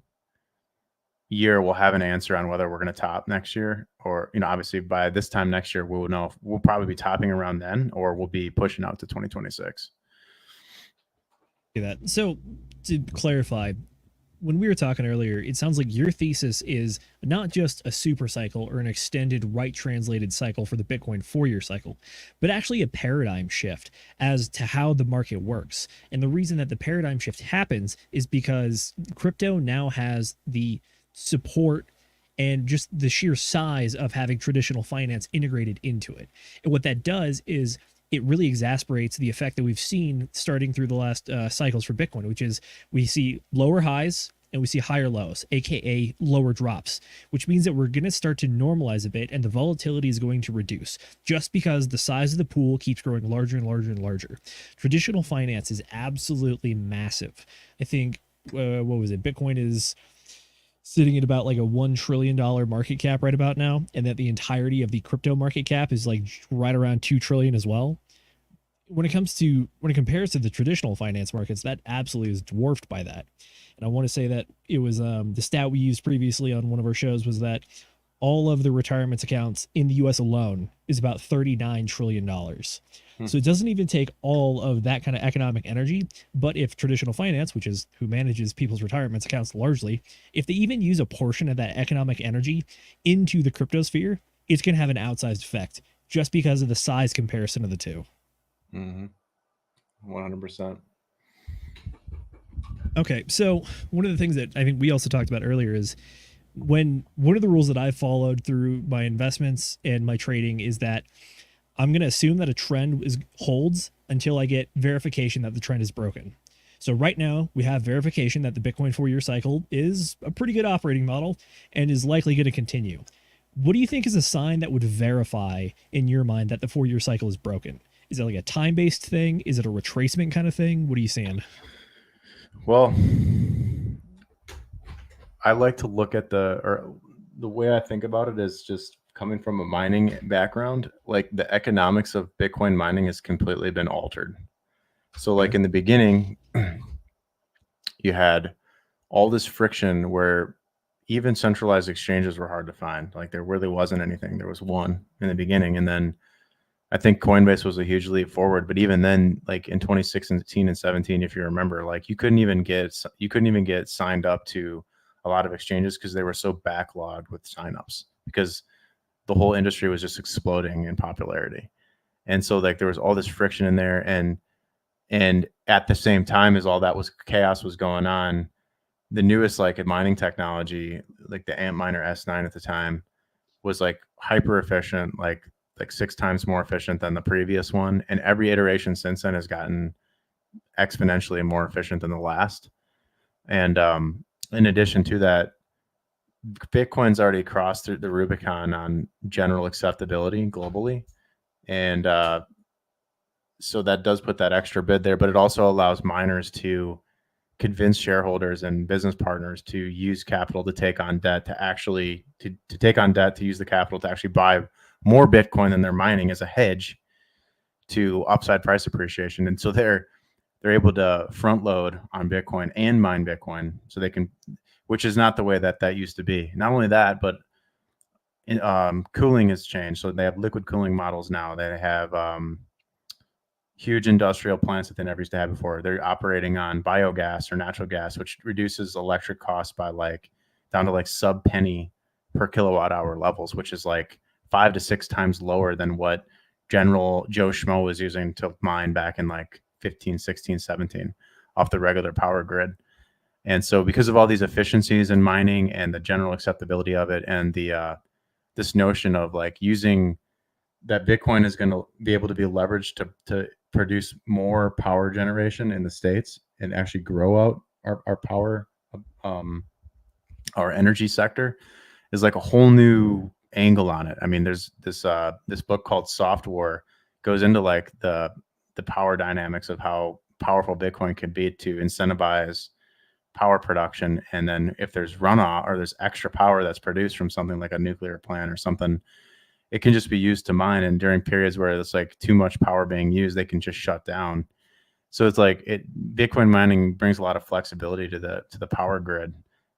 year, we'll have an answer on whether we're going to top next year, or obviously by this time next year, we'll know if we'll probably be topping around then, or we'll be pushing out to 2026. That. So to clarify, when we were talking earlier, it sounds like your thesis is not just a super cycle or an extended right translated cycle for the Bitcoin 4-year cycle, but actually a paradigm shift as to how the market works. And the reason that the paradigm shift happens is because crypto now has the support and just the sheer size of having traditional finance integrated into it. And what that does is it really exasperates the effect that we've seen starting through the last cycles for Bitcoin, which is we see lower highs and we see higher lows, aka lower drops, which means that we're going to start to normalize a bit and the volatility is going to reduce just because the size of the pool keeps growing larger and larger and larger. Traditional finance is absolutely massive. I think, what was it? Bitcoin is sitting at about like a $1 trillion market cap right about now, and that the entirety of the crypto market cap is like right around 2 trillion as well. when it compares to the traditional finance markets, that absolutely is dwarfed by that. And I want to say that it was the stat we used previously on one of our shows was that all of the retirement accounts in the US alone is about $39 trillion. So it doesn't even take all of that kind of economic energy. But if traditional finance, which is who manages people's retirement accounts largely, if they even use a portion of that economic energy into the crypto sphere, it's going to have an outsized effect just because of the size comparison of the two. 100%. Okay, so one of the things that I think we also talked about earlier is one of the rules that I've followed through my investments and my trading is that I'm going to assume that a trend holds until I get verification that the trend is broken. So right now we have verification that the Bitcoin 4-year cycle is a pretty good operating model and is likely going to continue. What do you think is a sign that would verify in your mind that the 4-year cycle is broken? Is it like a time-based thing? Is it a retracement kind of thing? What are you saying? Well, I like to look at the way I think about it is just coming from a mining background. Like the economics of Bitcoin mining has completely been altered. So like in the beginning, you had all this friction where even centralized exchanges were hard to find. Like there really wasn't anything. There was one in the beginning, and then I think Coinbase was a huge leap forward. But even then, like in 2016 and 17, if you remember, like you couldn't even get signed up to a lot of exchanges because they were so backlogged with signups because the whole industry was just exploding in popularity. And so like there was all this friction in there, and at the same time as all that was chaos was going on, the newest like mining technology, like the Antminer S9 at the time, was like hyper efficient, like 6 times more efficient than the previous one. And every iteration since then has gotten exponentially more efficient than the last. And in addition to that, Bitcoin's already crossed through the Rubicon on general acceptability globally. And so that does put that extra bid there, but it also allows miners to convince shareholders and business partners to use capital to take on debt to take on debt to use the capital to actually buy more Bitcoin than they're mining as a hedge to upside price appreciation. And so they're able to front load on Bitcoin and mine Bitcoin so they can, which is not the way that used to be. Not only that, but cooling has changed. So they have liquid cooling models now. They have huge industrial plants that they never used to have before. They're operating on biogas or natural gas, which reduces electric costs by like down to like sub penny per kilowatt hour levels, which is like 5 to 6 times lower than what general Joe Schmo was using to mine back in like 15, 16, 17 off the regular power grid. And so because of all these efficiencies in mining and the general acceptability of it and the this notion of like using that Bitcoin is going to be able to be leveraged to produce more power generation in the States and actually grow out our power, our energy sector is like a whole new angle on it. I mean, there's this book called Soft War goes into like the power dynamics of how powerful Bitcoin could be to incentivize power production. And then if there's runoff or there's extra power that's produced from something like a nuclear plant or something, it can just be used to mine. And during periods where it's like too much power being used, they can just shut down. So it's like Bitcoin mining brings a lot of flexibility to the power grid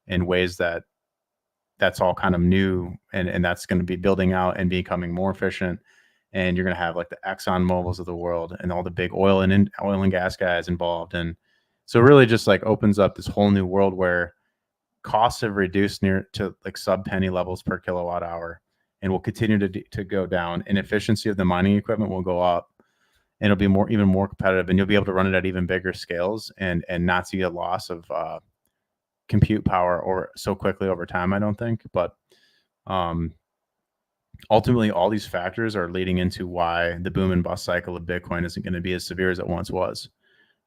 in ways that's all kind of new. And that's going to be building out and becoming more efficient. And you're going to have like the Exxon Mobils of the world and all the big oil and gas guys involved. And so it really just like opens up this whole new world where costs have reduced near to like sub penny levels per kilowatt hour and will continue to go down, and efficiency of the mining equipment will go up, and it'll be even more competitive, and you'll be able to run it at even bigger scales and not see a loss of compute power or so quickly over time, I don't think. But ultimately, all these factors are leading into why the boom and bust cycle of Bitcoin isn't going to be as severe as it once was.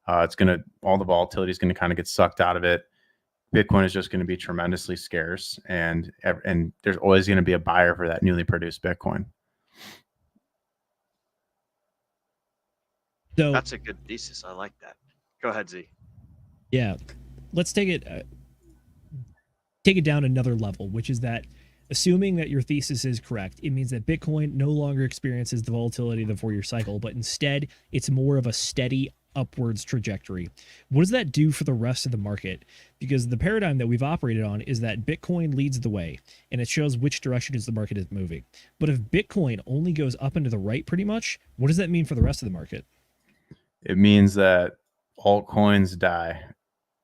All the volatility is going to kind of get sucked out of it. Bitcoin is just going to be tremendously scarce, and there's always going to be a buyer for that newly produced Bitcoin. So That's a good thesis. I like that. Go ahead, Z. Yeah, let's take it down another level, which is that Assuming that your thesis is correct, it means that Bitcoin no longer experiences the volatility of the 4-year cycle, but instead it's more of a steady upwards trajectory. What does that do for the rest of the market? Because the paradigm that we've operated on is that Bitcoin leads the way and it shows which direction is the market is moving. But if Bitcoin only goes up and to the right pretty much, what does that mean for the rest of the market? It means that altcoins die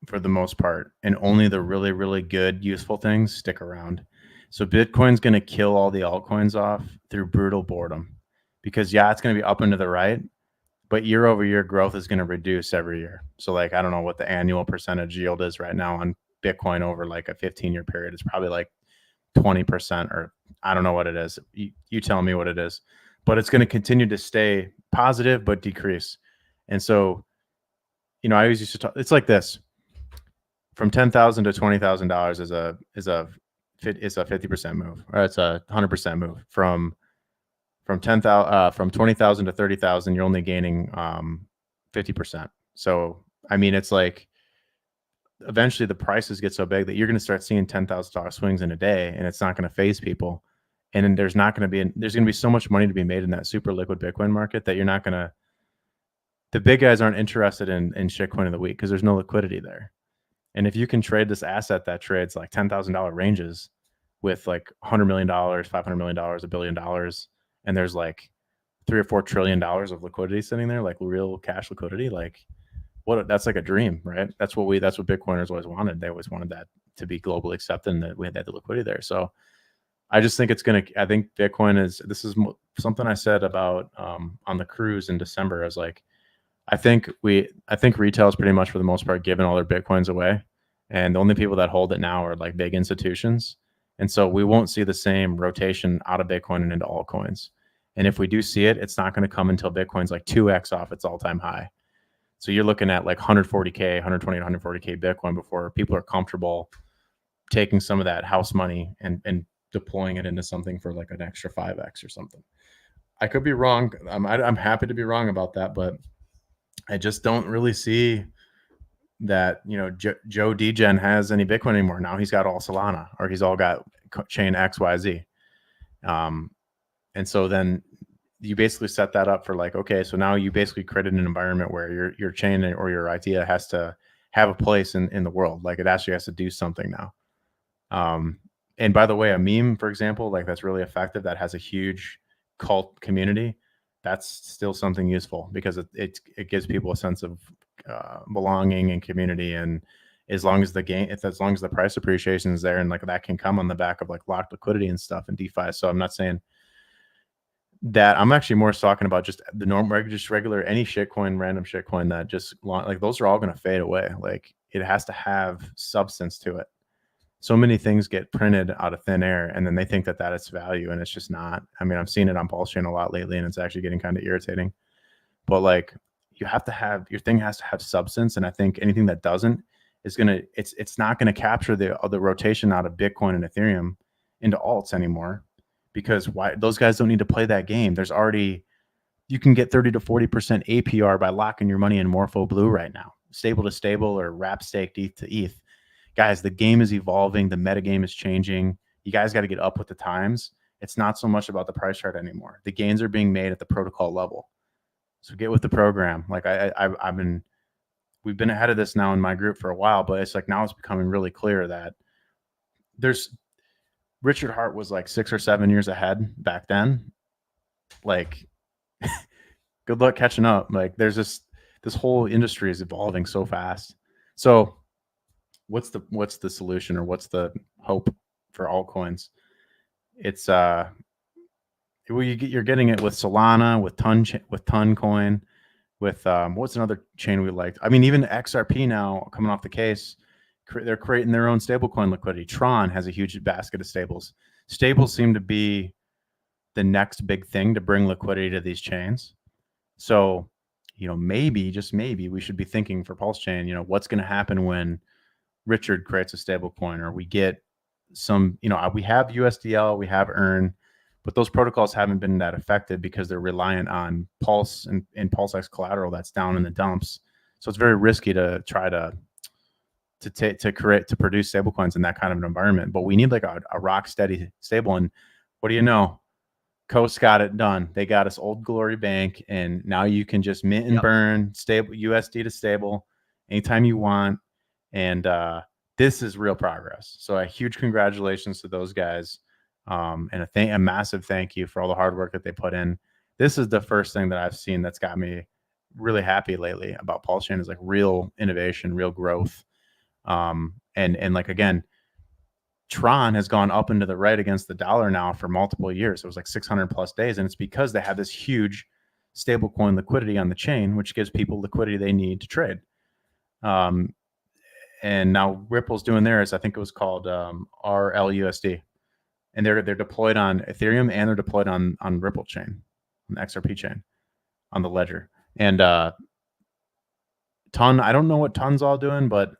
for the most part, and only the really, really good, useful things stick around. So Bitcoin's going to kill all the altcoins off through brutal boredom, because it's going to be up and to the right, but year over year growth is going to reduce every year. So like, I don't know what the annual percentage yield is right now on Bitcoin over like a 15-year period. It's probably like 20%, or I don't know what it is. You tell me what it is, but it's going to continue to stay positive, but decrease. And so, I always used to talk, it's like this: from $10,000 to $20,000 is a 50% move, or it's a 100% move. From 10,000 from 20,000 to 30,000, you're only gaining 50%. So I mean, it's like eventually the prices get so big that you're going to start seeing $10,000 swings in a day, and it's not going to phase people. And then there's going to be so much money to be made in that super liquid Bitcoin market that you're not going to. The big guys aren't interested in shitcoin of the week because there's no liquidity there. And if you can trade this asset that trades like $10,000 ranges with like $100 million, $500 million, $1 billion, and there's like $3 or $4 trillion of liquidity sitting there, like real cash liquidity, like that's like a dream, right? That's what Bitcoiners always wanted. They always wanted that to be globally accepted, and that we had the liquidity there. So I just think I think Bitcoin this is something I said about on the cruise in December. I was like, I think retail is pretty much for the most part giving all their Bitcoins away. And the only people that hold it now are like big institutions. And so we won't see the same rotation out of Bitcoin and into altcoins. And if we do see it, it's not going to come until Bitcoin's like 2x off its all-time high. So you're looking at like 140K, 120 to 140K Bitcoin before people are comfortable taking some of that house money and deploying it into something for like an extra 5x or something. I could be wrong. I'm happy to be wrong about that, but I just don't really see that, Joe DGen has any Bitcoin anymore. Now he's got all Solana, or he's all got chain XYZ. And so then you basically set that up for like, okay, so now you basically created an environment where your chain or your idea has to have a place in the world. Like it actually has to do something now. And by the way, a meme, for example, like that's really effective, that has a huge cult community, that's still something useful because it gives people a sense of belonging and community. And as long as the price appreciation is there, and like that can come on the back of like locked liquidity and stuff in DeFi. So I'm not saying that. I'm actually more talking about just the regular any shitcoin, random shitcoin that just like those are all going to fade away. Like it has to have substance to it. So many things get printed out of thin air, and then they think that it's value, and it's just not. I mean, I've seen it on Pulse Chain a lot lately, and it's actually getting kind of irritating. But like, your thing has to have substance, and I think anything that doesn't is it's not gonna capture the rotation out of Bitcoin and Ethereum into alts anymore, because those guys don't need to play that game. You can get 30 to 40% APR by locking your money in Morpho Blue right now, stable to stable or wrap staked ETH to ETH. Guys, the game is evolving. The meta game is changing. You guys got to get up with the times. It's not so much about the price chart anymore. The gains are being made at the protocol level. So get with the program. Like we've been ahead of this now in my group for a while, but it's like now it's becoming really clear that Richard Hart was like 6 or 7 years ahead back then. Like, good luck catching up. Like there's this whole industry is evolving so fast. So what's the solution, or what's the hope for altcoins? It's you're getting it with Solana, with Toncoin, with what's another chain we liked? I mean, even XRP now coming off the case, they're creating their own stablecoin liquidity. Tron has a huge basket of stables. Stables seem to be the next big thing to bring liquidity to these chains. So, maybe, just maybe, we should be thinking for Pulse Chain, what's going to happen when Richard creates a stable coin, or we get some, we have USDL, we have Earn, but those protocols haven't been that effective because they're reliant on Pulse and PulseX collateral that's down in the dumps. So it's very risky to try to to produce stable coins in that kind of an environment. But we need like a rock steady stable. And what do you know? Coast got it done. They got us Old Glory Bank, and now you can just mint and burn stable USD to stable anytime you want. And this is real progress. So a huge congratulations to those guys, and a massive thank you for all the hard work that they put in. This is the first thing that I've seen that's got me really happy lately about Pulse Chain, is like real innovation, real growth. And like, again, Tron has gone up and to the right against the dollar now for multiple years. It was like 600 plus days. And it's because they have this huge stablecoin liquidity on the chain, which gives people liquidity they need to trade. And now Ripple's doing theirs. I think it was called RLUSD. And they're deployed on Ethereum, and they're deployed on Ripple chain, on the XRP chain, on the ledger. And Ton, I don't know what Ton's all doing, but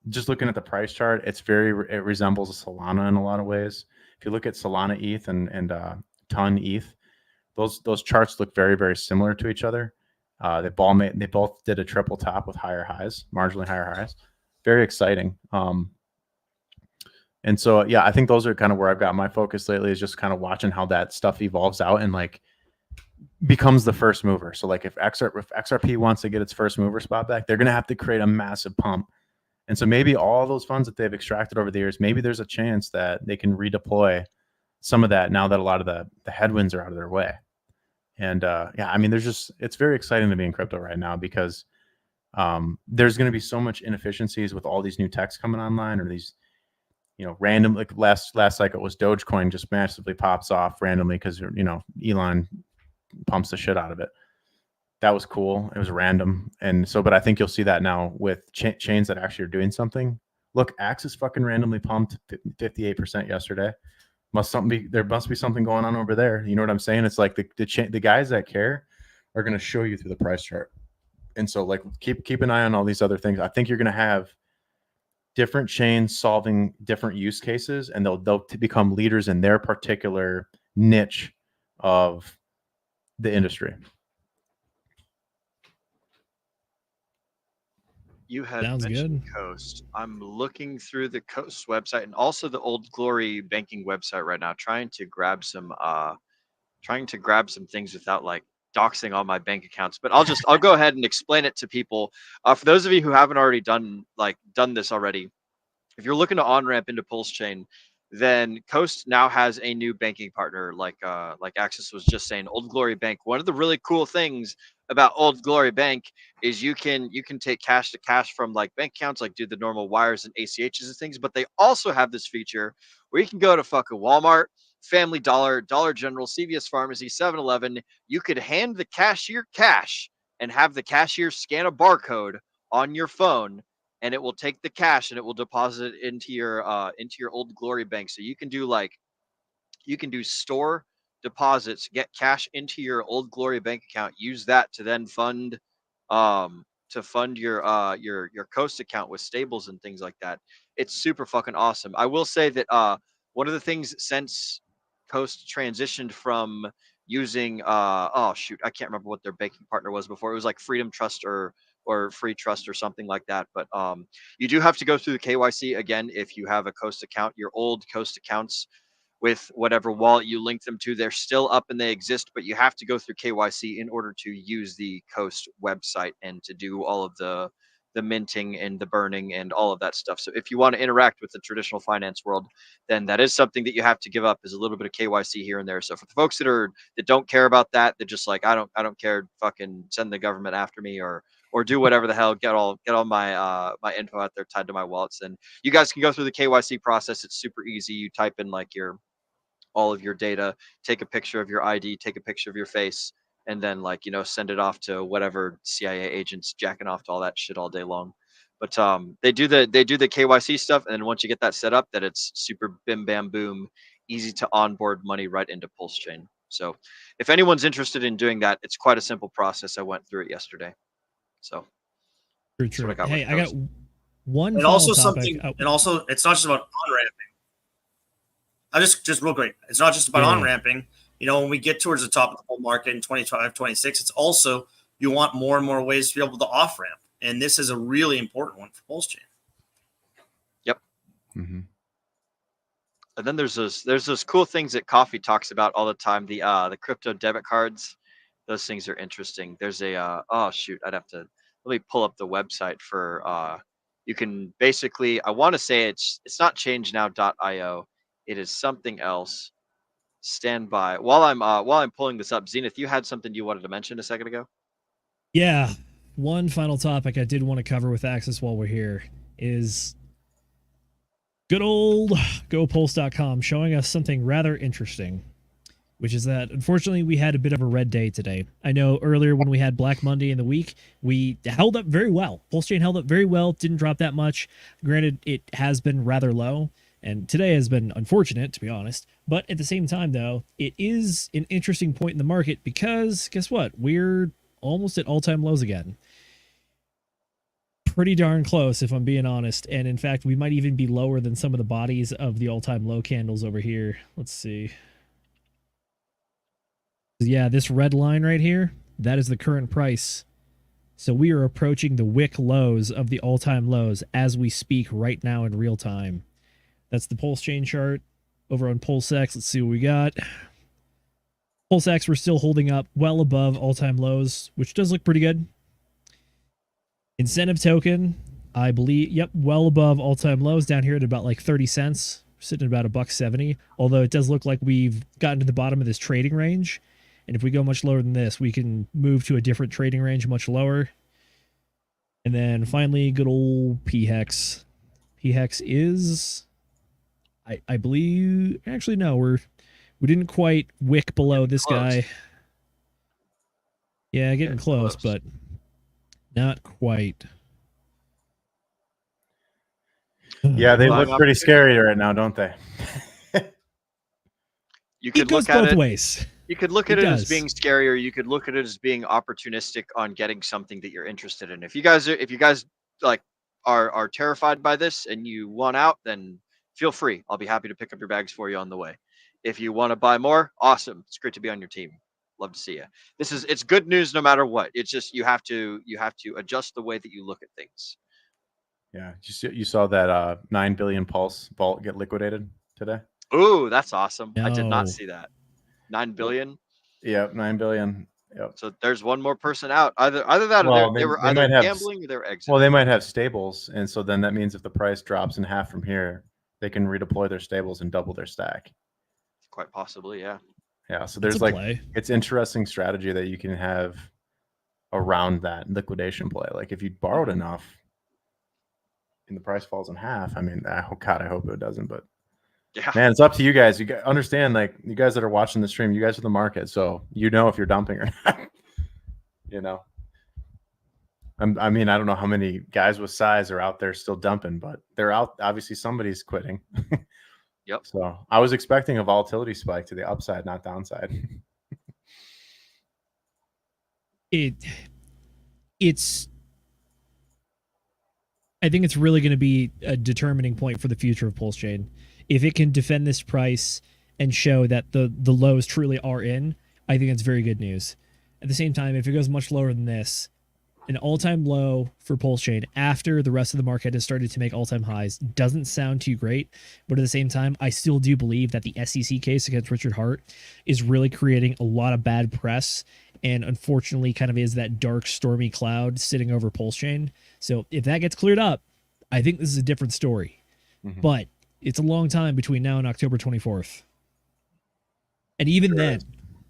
just looking at the price chart, it resembles a Solana in a lot of ways. If you look at Solana ETH and Ton ETH, those charts look very, very similar to each other. They both did a triple top with higher highs, marginally higher highs. Very exciting. And so, yeah, I think those are kind of where I've got my focus lately, is just kind of watching how that stuff evolves out and like becomes the first mover. So like if XRP wants to get its first mover spot back, they're going to have to create a massive pump. And so maybe all those funds that they've extracted over the years, maybe there's a chance that they can redeploy some of that now that a lot of the headwinds are out of their way. And yeah, I mean, it's very exciting to be in crypto right now, because there's going to be so much inefficiencies with all these new techs coming online, or these, random, like last cycle was Dogecoin just massively pops off randomly because, Elon pumps the shit out of it. That was cool. It was random. And so, but I think you'll see that now with chains that actually are doing something. Look, Axis fucking randomly pumped 58% yesterday. There must be something going on over there. You know what I'm saying? It's like the guys that care are going to show you through the price chart. And so like keep an eye on all these other things. I think you're going to have different chains solving different use cases, and they'll become leaders in their particular niche of the industry. You had Sounds mentioned good. Coast. I'm looking through the Coast website and also the Old Glory banking website right now, trying to grab some things without like doxing all my bank accounts. But I'll go ahead and explain it to people. For those of you who haven't already done this already, if you're looking to on-ramp into Pulse Chain, then Coast now has a new banking partner, like Axis was just saying, Old Glory Bank. One of the really cool things about Old Glory Bank is you can take cash to cash from like bank accounts, like do the normal wires and ACHs and things. But they also have this feature where you can go to fucking Walmart, Family Dollar, Dollar General, CVS Pharmacy, 7-Eleven. You could hand the cashier cash and have the cashier scan a barcode on your phone, and it will take the cash and it will deposit it into your Old Glory Bank. So you can do store deposits, get cash into your Old Glory Bank account, use that to then fund your Coast account with stables and things like that. It's super fucking awesome. I will say that one of the things since Coast transitioned from using I can't remember what their banking partner was before. It was like Freedom Trust or Free Trust or something like that. But you do have to go through the KYC again if you have a Coast account. Your old Coast accounts with whatever wallet you link them to, they're still up and they exist, but you have to go through KYC in order to use the Coast website and to do all of the minting and the burning and all of that stuff. So if you want to interact with the traditional finance world, then that is something that you have to give up, is a little bit of KYC here and there. So for the folks that don't care about that, they're just like, I don't care, fucking send the government after me or do whatever the hell, get all my my info out there tied to my wallets. And you guys can go through the KYC process. It's super easy. You type in like all of your data, take a picture of your ID, take a picture of your face, and then send it off to whatever CIA agents jacking off to all that shit all day long. But they do the KYC stuff, and then once you get that set up, that it's super bim bam boom, easy to onboard money right into Pulse Chain. So if anyone's interested in doing that, it's quite a simple process. I went through it yesterday. So True. I got one. And also something, and also it's not just about on-ramping. I just real quick. It's not just about on-ramping. When we get towards the top of the bull market in 25, 26, it's also you want more and more ways to be able to off-ramp. And this is a really important one for Pulse Chain. Mm-hmm. And then there's those cool things that Coffee talks about all the time. The crypto debit cards. Those things are interesting. There's a oh shoot, I'd have to let me pull up the website for you can basically, I want to say it's not changenow.io. It is something else. Stand by while I'm pulling this up. Zenith, you had something you wanted to mention a second ago? Yeah. One final topic I did want to cover with Axis while we're here is good old GoPulse.com showing us something rather interesting, which is that unfortunately we had a bit of a red day today. I know earlier when we had Black Monday in the week, we held up very well. Pulse Chain held up very well, didn't drop that much. Granted, it has been rather low, and today has been unfortunate, to be honest. But at the same time, though, it is an interesting point in the market because, guess what? We're almost at all-time lows again. Pretty darn close, if I'm being honest. And in fact, we might even be lower than some of the bodies of the all-time low candles over here. Let's see. Yeah, this red line right here, that is the current price. So we are approaching the wick lows of the all-time lows as we speak right now in real time. That's the Pulse Chain chart over on PulseX. Let's see what we got. PulseX, we're still holding up well above all-time lows, which does look pretty good. Incentive token, I believe, yep, well above all-time lows down here at about like 30 cents. We're sitting at about $1.70, although it does look like we've gotten to the bottom of this trading range. And if we go much lower than this, we can move to a different trading range much lower. And then finally, good old PHEX. PHEX is, I believe, actually no, we didn't quite wick below this guy. Yeah, getting close, but not quite. Yeah, they look pretty scary right now, don't they? You could look look at both it. ways. You could look at It it as does. being scary, or you could look at it as being opportunistic on getting something that you're interested in. If you guys like are terrified by this and you want out, then feel free. I'll be happy to pick up your bags for you on the way. If you want to buy more, awesome. It's great to be on your team. Love to see you. It's good news no matter what. It's just you have to adjust the way that you look at things. Yeah, you saw that 9 billion Pulse vault get liquidated today. Ooh, that's awesome. I did No. not see that. 9 billion. Yep, 9 billion. Yep. So there's one more person out. Either that, Well, or they were they either might have gambling or they were exiting. Well, they might have stables, and so then that means if the price drops in half from here, they can redeploy their stables and double their stack. Quite possibly, yeah. Yeah, so there's it's interesting strategy that you can have around that liquidation play. Like if you borrowed enough and the price falls in half, I mean, God, I hope it doesn't, but yeah, man, it's up to you guys. You understand, like you guys that are watching the stream, you guys are the market, so you know if you're dumping or not. You know, I mean, I don't know how many guys with size are out there still dumping, but they're out. Obviously, somebody's quitting. Yep. So I was expecting a volatility spike to the upside, not downside. It's I think it's really going to be a determining point for the future of Pulse Chain. If it can defend this price and show that the lows truly are in, I think it's very good news. At the same time, if it goes much lower than this, an all-time low for Pulse Chain after the rest of the market has started to make all-time highs doesn't sound too great, but at the same time, I still do believe that the SEC case against Richard Hart is really creating a lot of bad press, and unfortunately kind of is that dark, stormy cloud sitting over Pulse Chain. So if that gets cleared up, I think this is a different story. Mm-hmm. But it's a long time between now and October 24th. And even then,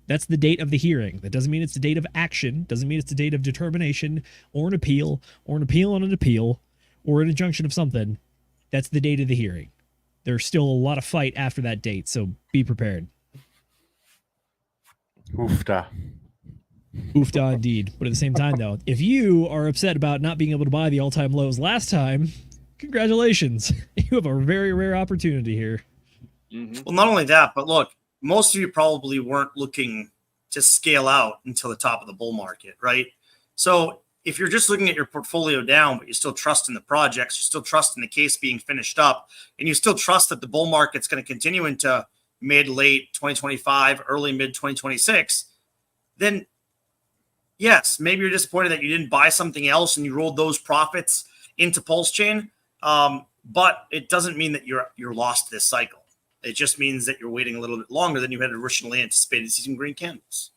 that's the date of the hearing. That doesn't mean it's the date of action. Doesn't mean it's the date of determination or an appeal on an appeal or an injunction of something. That's the date of the hearing. There's still a lot of fight after that date, so be prepared. Oofda. Oofda indeed. But at the same time, though, if you are upset about not being able to buy the all-time lows last time, congratulations. You have a very rare opportunity here. Mm-hmm. Well, not only that, but look, most of you probably weren't looking to scale out until the top of the bull market, right? So if you're just looking at your portfolio down, but you still trust in the projects, you still trust in the case being finished up, and you still trust that the bull market's going to continue into mid-late 2025, early mid-2026, then yes, maybe you're disappointed that you didn't buy something else and you rolled those profits into Pulse Chain. but it doesn't mean that you're lost this cycle. It just means that you're waiting a little bit longer than you had originally anticipated to see some green candles.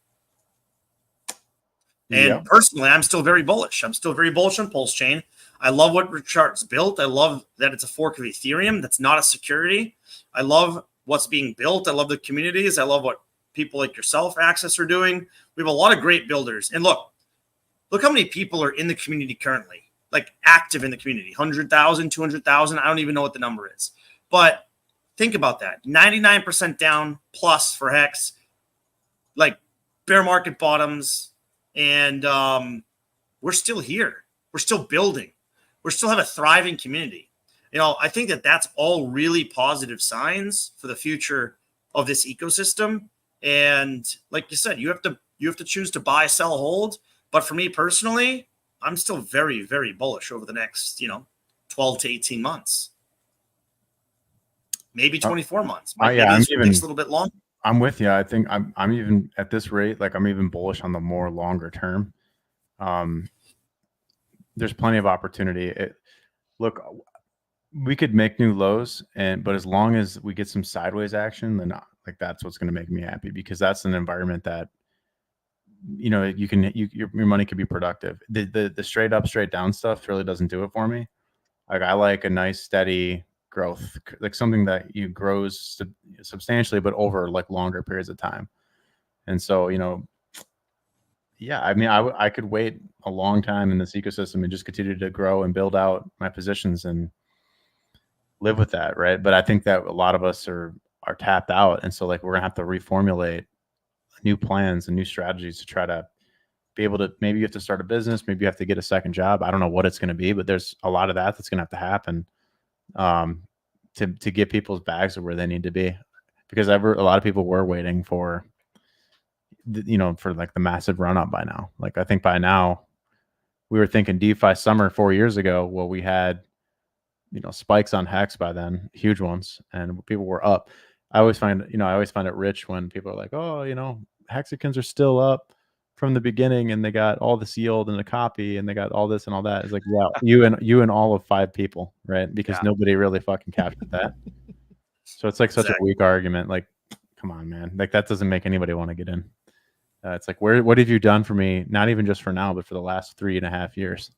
And personally, I'm still very bullish. I'm still very bullish on Pulse Chain. I love what Richard's built. I love that it's a fork of Ethereum. That's not a security. I love what's being built. I love the communities. I love what people like yourself, Access, are doing. We have a lot of great builders. And look how many people are in the community currently, like active in the community, 100,000, 200,000. I don't even know what the number is. But think about that. 99% down plus for Hex, like bear market bottoms. And we're still here. We're still building. We still have a thriving community. I think that that's all really positive signs for the future of this ecosystem. And like you said, you have to choose to buy, sell, hold. But for me personally, I'm still very, very bullish over the next, 12 to 18 months. Maybe 24 months. Maybe it takes a little bit longer. I'm with you. I think I'm even at this rate, like I'm even bullish on the more longer term. There's plenty of opportunity. Look, we could make new lows, but as long as we get some sideways action, then like that's what's going to make me happy, because that's an environment that your money could be productive. The straight up, straight down stuff really doesn't do it for me. Like I like a nice steady growth, like something that grows substantially, but over like longer periods of time. And so, I mean, I could wait a long time in this ecosystem and just continue to grow and build out my positions and live with that, right? But I think that a lot of us are tapped out, and so like we're gonna have to reformulate new plans and new strategies to try to be able to. Maybe you have to start a business, maybe you have to get a second job. I don't know what it's going to be, but there's a lot of that's going to have to happen to get people's bags to where they need to be, because a lot of people were waiting for for like the massive run up by now. Like I think by now we were thinking DeFi summer 4 years ago. Well, we had spikes on Hex by then, huge ones, and people were up. I always find it rich when people are like, oh, Hexicans are still up from the beginning, and they got all this yield and a copy, and they got all this and all that. It's like, yeah, you and all of 5 people, right? Because nobody really fucking captured that. So it's like such a weak argument. Like, come on, man. Like that doesn't make anybody want to get in. It's like, what have you done for me? Not even just for now, but for the last 3.5 years.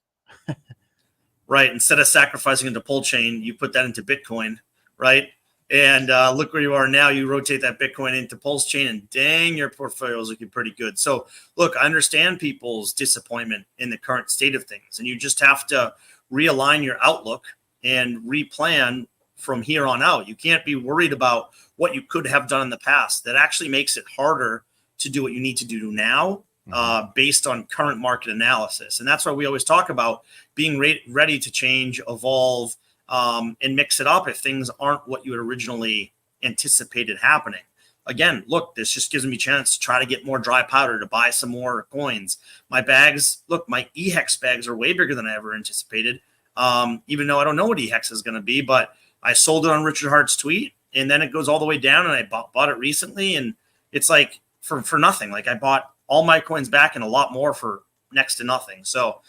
Right. Instead of sacrificing into Pulse Chain, you put that into Bitcoin, right? And look where you are now. You rotate that Bitcoin into Pulse Chain, and dang, your portfolio is looking pretty good. So, look, I understand people's disappointment in the current state of things, and you just have to realign your outlook and replan from here on out. You can't be worried about what you could have done in the past. That actually makes it harder to do what you need to do now based on current market analysis. And that's why we always talk about being ready to change, evolve, and mix it up if things aren't what you had originally anticipated happening. Again, look, this just gives me a chance to try to get more dry powder to buy some more coins. My bags, look, my EHEX bags are way bigger than I ever anticipated, even though I don't know what EHEX is going to be. But I sold it on Richard Hart's tweet, and then it goes all the way down, and I bought it recently, and it's like for nothing. Like I bought all my coins back and a lot more for next to nothing. So,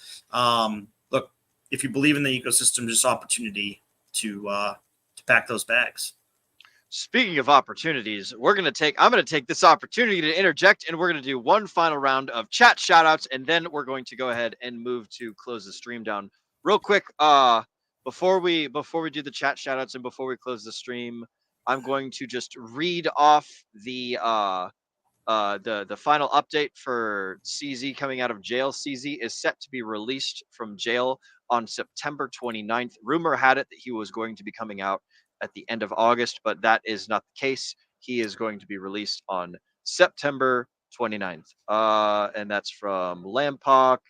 look, if you believe in the ecosystem, just opportunity to pack those bags. Speaking of opportunities, I'm going to take this opportunity to interject, and we're going to do one final round of chat shoutouts, and then we're going to go ahead and move to close the stream down real quick. Before we do the chat shoutouts and before we close the stream, I'm going to just read off the final update for CZ coming out of jail. CZ is set to be released from jail on September 29th. Rumor had it that he was going to be coming out at the end of August, but that is not the case. He is going to be released on September 29th. And that's from Lampock,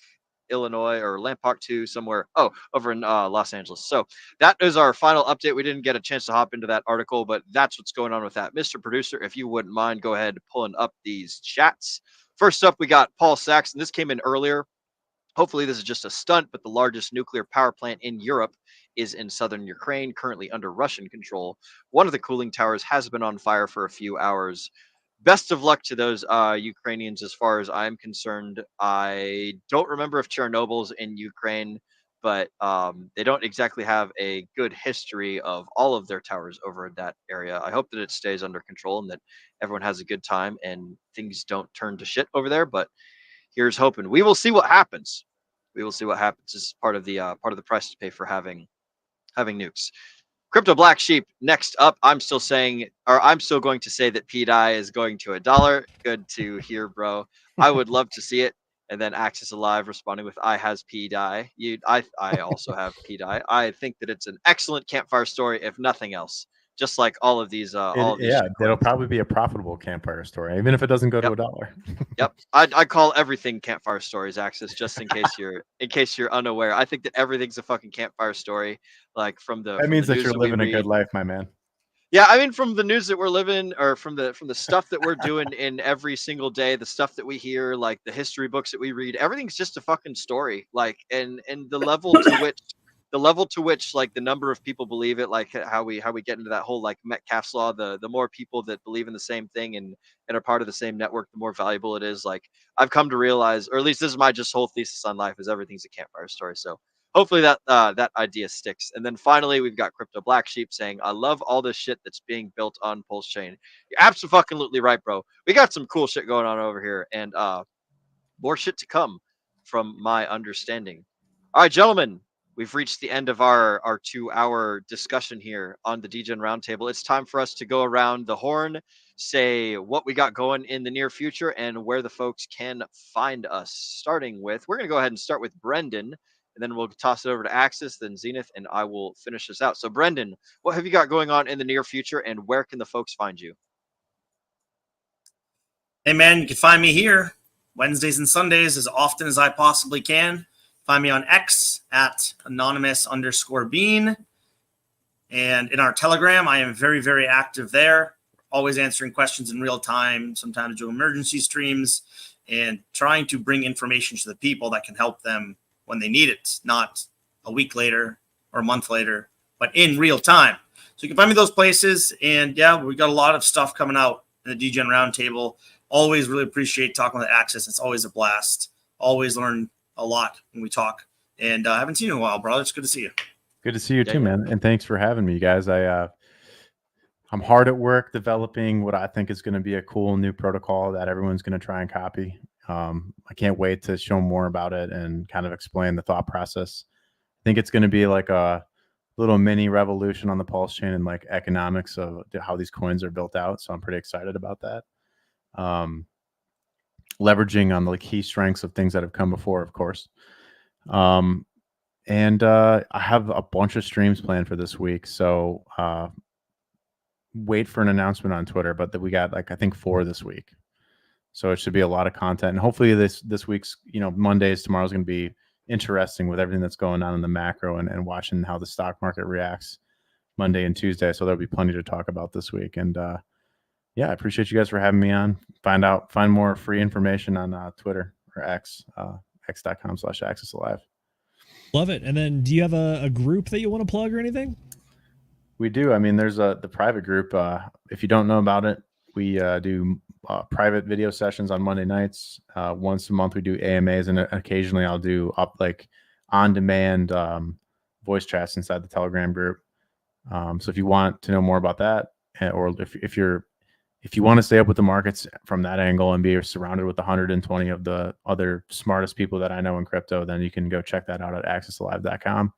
Illinois, or Lampock 2 somewhere. Oh, over in Los Angeles. So that is our final update. We didn't get a chance to hop into that article, but that's what's going on with that. Mr. Producer, if you wouldn't mind, go ahead pulling up these chats. First up, we got Paul Saxon. This came in earlier. Hopefully this is just a stunt, but the largest nuclear power plant in Europe is in southern Ukraine, currently under Russian control. One of the cooling towers has been on fire for a few hours. Best of luck to those Ukrainians as far as I'm concerned. I don't remember if Chernobyl's in Ukraine. but they don't exactly have a good history of all of their towers over in that area. I hope that it stays under control and that everyone has a good time and things don't turn to shit over there. But here's hoping. We will see what happens. We will see what happens. This is part of the price to pay for having nukes. Crypto Black Sheep next up. I'm still going to say that PDI is going to $1. Good to hear, bro. I would love to see it. And then Axis Alive responding with I has PDI. I also have PDI. I think that it's an excellent campfire story, if nothing else. Just like all of these yeah, it'll probably be a profitable campfire story, even if it doesn't go to $1. Yep, I call everything campfire stories, Axis, just in case you're unaware. I think that everything's a fucking campfire story. Like That means that you're living a good life, my man. Yeah, I mean, from the news that we're living, or from the stuff that we're doing in every single day, the stuff that we hear, like the history books that we read, everything's just a fucking story. Like, and the level to which like the number of people believe it, like how we get into that whole like Metcalfe's law, the more people that believe in the same thing and are part of the same network, the more valuable it is. Like, I've come to realize, or at least this is my just whole thesis on life, is everything's a campfire story. So hopefully that idea sticks. And then finally, we've got Crypto Black Sheep saying, I love all this shit that's being built on Pulse Chain. You're absolutely right, bro. We got some cool shit going on over here, and more shit to come from my understanding. All right, gentlemen, we've reached the end of our 2-hour discussion here on the DGen Roundtable. It's time for us to go around the horn, say what we got going in the near future, and where the folks can find us. Starting with, we're going to go ahead and start with Brendan, and then we'll toss it over to Axis, then Zenith, and I will finish this out. So, Brendan, what have you got going on in the near future, and where can the folks find you? Hey, man, you can find me here Wednesdays and Sundays as often as I possibly can. Find me on X at anonymous_bean. And in our Telegram, I am very, very active there, always answering questions in real time, sometimes doing emergency streams, and trying to bring information to the people that can help them when they need it, not a week later or a month later, but in real time. So you can find me those places. And yeah, we got a lot of stuff coming out in the DGen Roundtable. Always really appreciate talking with Axis. It's always a blast. Always learn a lot when we talk. And I haven't seen you in a while, brother. It's good to see you. Good to see you too, man. And thanks for having me, guys. I'm hard at work developing what I think is going to be a cool new protocol that everyone's going to try and copy. I can't wait to show more about it and kind of explain the thought process. I think it's going to be like a little mini revolution on the Pulse chain and like economics of how these coins are built out. So I'm pretty excited about that. Leveraging on the key strengths of things that have come before, of course. And I have a bunch of streams planned for this week. So wait for an announcement on Twitter, but we got like, I think 4 this week. So it should be a lot of content. And hopefully this week's, Mondays, tomorrow's going to be interesting with everything that's going on in the macro and watching how the stock market reacts Monday and Tuesday. So there'll be plenty to talk about this week. And yeah, I appreciate you guys for having me on. Find more free information on Twitter or X, x.com/axisalive. Love it. And then do you have a group that you want to plug or anything? We do. I mean, there's the private group. If you don't know about it, we do private video sessions on Monday nights. Once a month we do AMAs, and occasionally I'll do on-demand voice chats inside the Telegram group. So if you want to know more about that, or if you want to stay up with the markets from that angle and be surrounded with 120 of the other smartest people that I know in crypto, then you can go check that out at axisalive.com.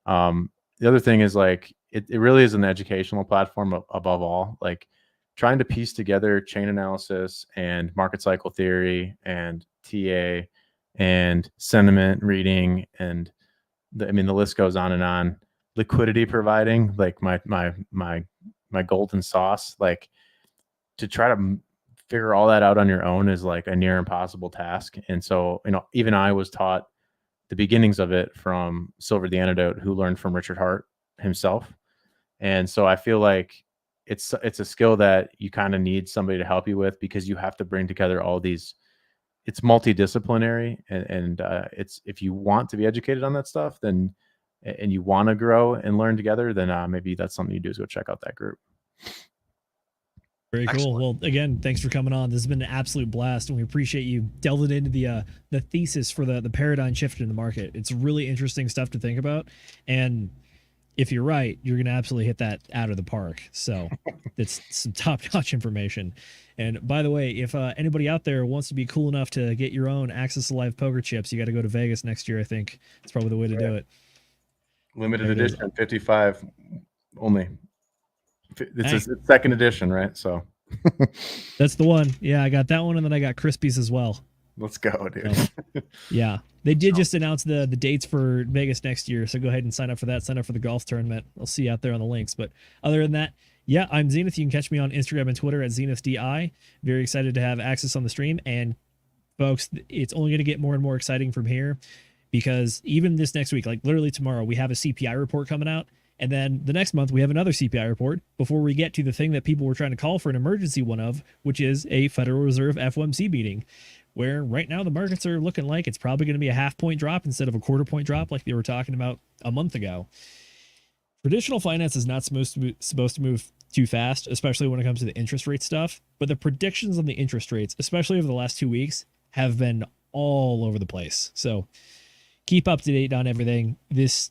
The other thing is like, it really is an educational platform above all, like trying to piece together chain analysis and market cycle theory and TA and sentiment reading. And the list goes on and on. Liquidity providing, like my golden sauce, like to try to figure all that out on your own is like a near impossible task. And so, even I was taught the beginnings of it from Silver the Antidote, who learned from Richard Hart himself. And so I feel like it's a skill that you kind of need somebody to help you with, because you have to bring together all these. It's multidisciplinary, and it's, if you want to be educated on that stuff, then, and you want to grow and learn together, then maybe that's something you do, is go check out that group. Very cool. Excellent. Well, again, thanks for coming on. This has been an absolute blast, and we appreciate you delving into the thesis for the paradigm shift in the market. It's really interesting stuff to think about, and if you're right, you're going to absolutely hit that out of the park. So it's some top-notch information. And by the way, if anybody out there wants to be cool enough to get your own Access to Live poker chips, you got to go to Vegas next year. I think it's probably the way to do it. Limited edition, 55 only. It's a second edition, right? So that's the one. Yeah, I got that one, and then I got Crispies as well. Let's go, dude. So, yeah, they did just announce the dates for Vegas next year, so go ahead and sign up for that. Sign up for the golf tournament. I'll see you out there on the links. But other than that, yeah, I'm Zenith. You can catch me on Instagram and Twitter at ZenithDI. Very excited to have Access on the stream, and folks, it's only going to get more and more exciting from here, because even this next week, like literally tomorrow, we have a CPI report coming out. And then the next month, we have another CPI report before we get to the thing that people were trying to call for an emergency one of, which is a Federal Reserve FOMC meeting, where right now the markets are looking like it's probably going to be a 0.5 point drop instead of a 1/4 point drop like they were talking about a month ago. Traditional finance is not supposed to move too fast, especially when it comes to the interest rate stuff. But the predictions on the interest rates, especially over the last 2 weeks, have been all over the place. So keep up to date on everything. This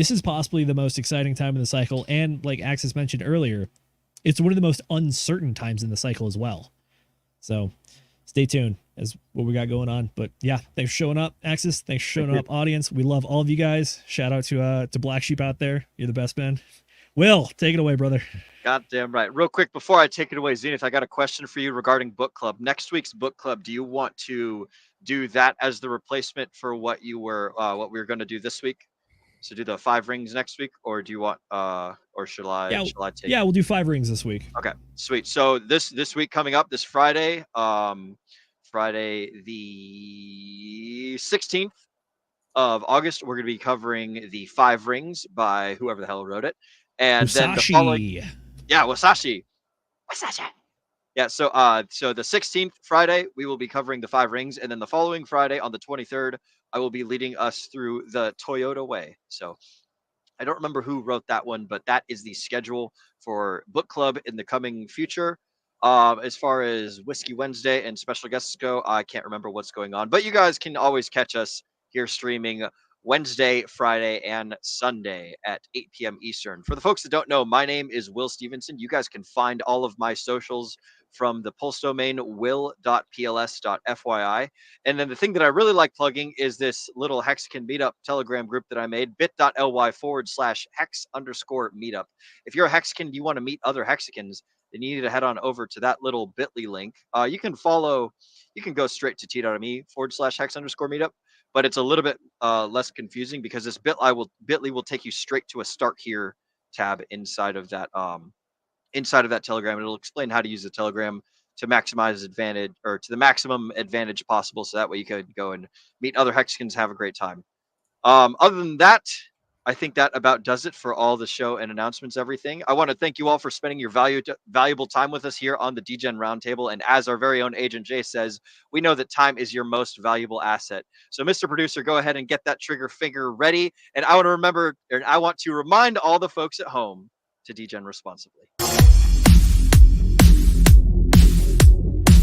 is possibly the most exciting time in the cycle. And like Axis mentioned earlier, it's one of the most uncertain times in the cycle as well. So stay tuned as what we got going on. But yeah, thanks for showing up, Axis. Thanks for showing up, audience. We love all of you guys. Shout out to Black Sheep out there. You're the best, man. Will, take it away, brother. Goddamn right. Real quick, before I take it away, Zenith, I got a question for you regarding book club. Next week's book club, do you want to do that as the replacement for what we were going to do this week? So do the 5 rings next week, or do you want or shall I take Yeah, we'll do 5 rings this week. Okay, sweet. So this week coming up, this Friday, Friday the 16th of August, we're going to be covering the 5 rings by whoever the hell wrote it. And Musashi. then the following, Wasashi. Yeah, so the 16th Friday, we will be covering the 5 rings, and then the following Friday on the 23rd, I will be leading us through the Toyota way. So I don't remember who wrote that one, but that is the schedule for book club in the coming future. As far as Whiskey Wednesday and special guests go, I can't remember what's going on, but you guys can always catch us here streaming Wednesday, Friday, and Sunday at 8 p.m. Eastern. For the folks that don't know, my name is Will Stevenson. You guys can find all of my socials from the Pulse domain will.pls.fyi. And then the thing that I really like plugging is this little Hexagon Meetup Telegram group that I made, bit.ly/hex_meetup. If you're a Hexagon, you want to meet other Hexagons, then you need to head on over to that little bit.ly link. You can go straight to t.me/hex_meetup. But it's a little bit less confusing because this bit.ly will take you straight to a Start Here tab inside of that Telegram. It'll explain how to use the Telegram to maximize advantage, or to the maximum advantage possible, so that way you could go and meet other Hexagons, have a great time. Other than that, I think that about does it for all the show and announcements, everything. I want to thank you all for spending your valuable time with us here on the DGen Roundtable. And as our very own Agent Jay says, we know that time is your most valuable asset. So, Mr. Producer, go ahead and get that trigger finger ready. And I want to remind all the folks at home to DGen responsibly.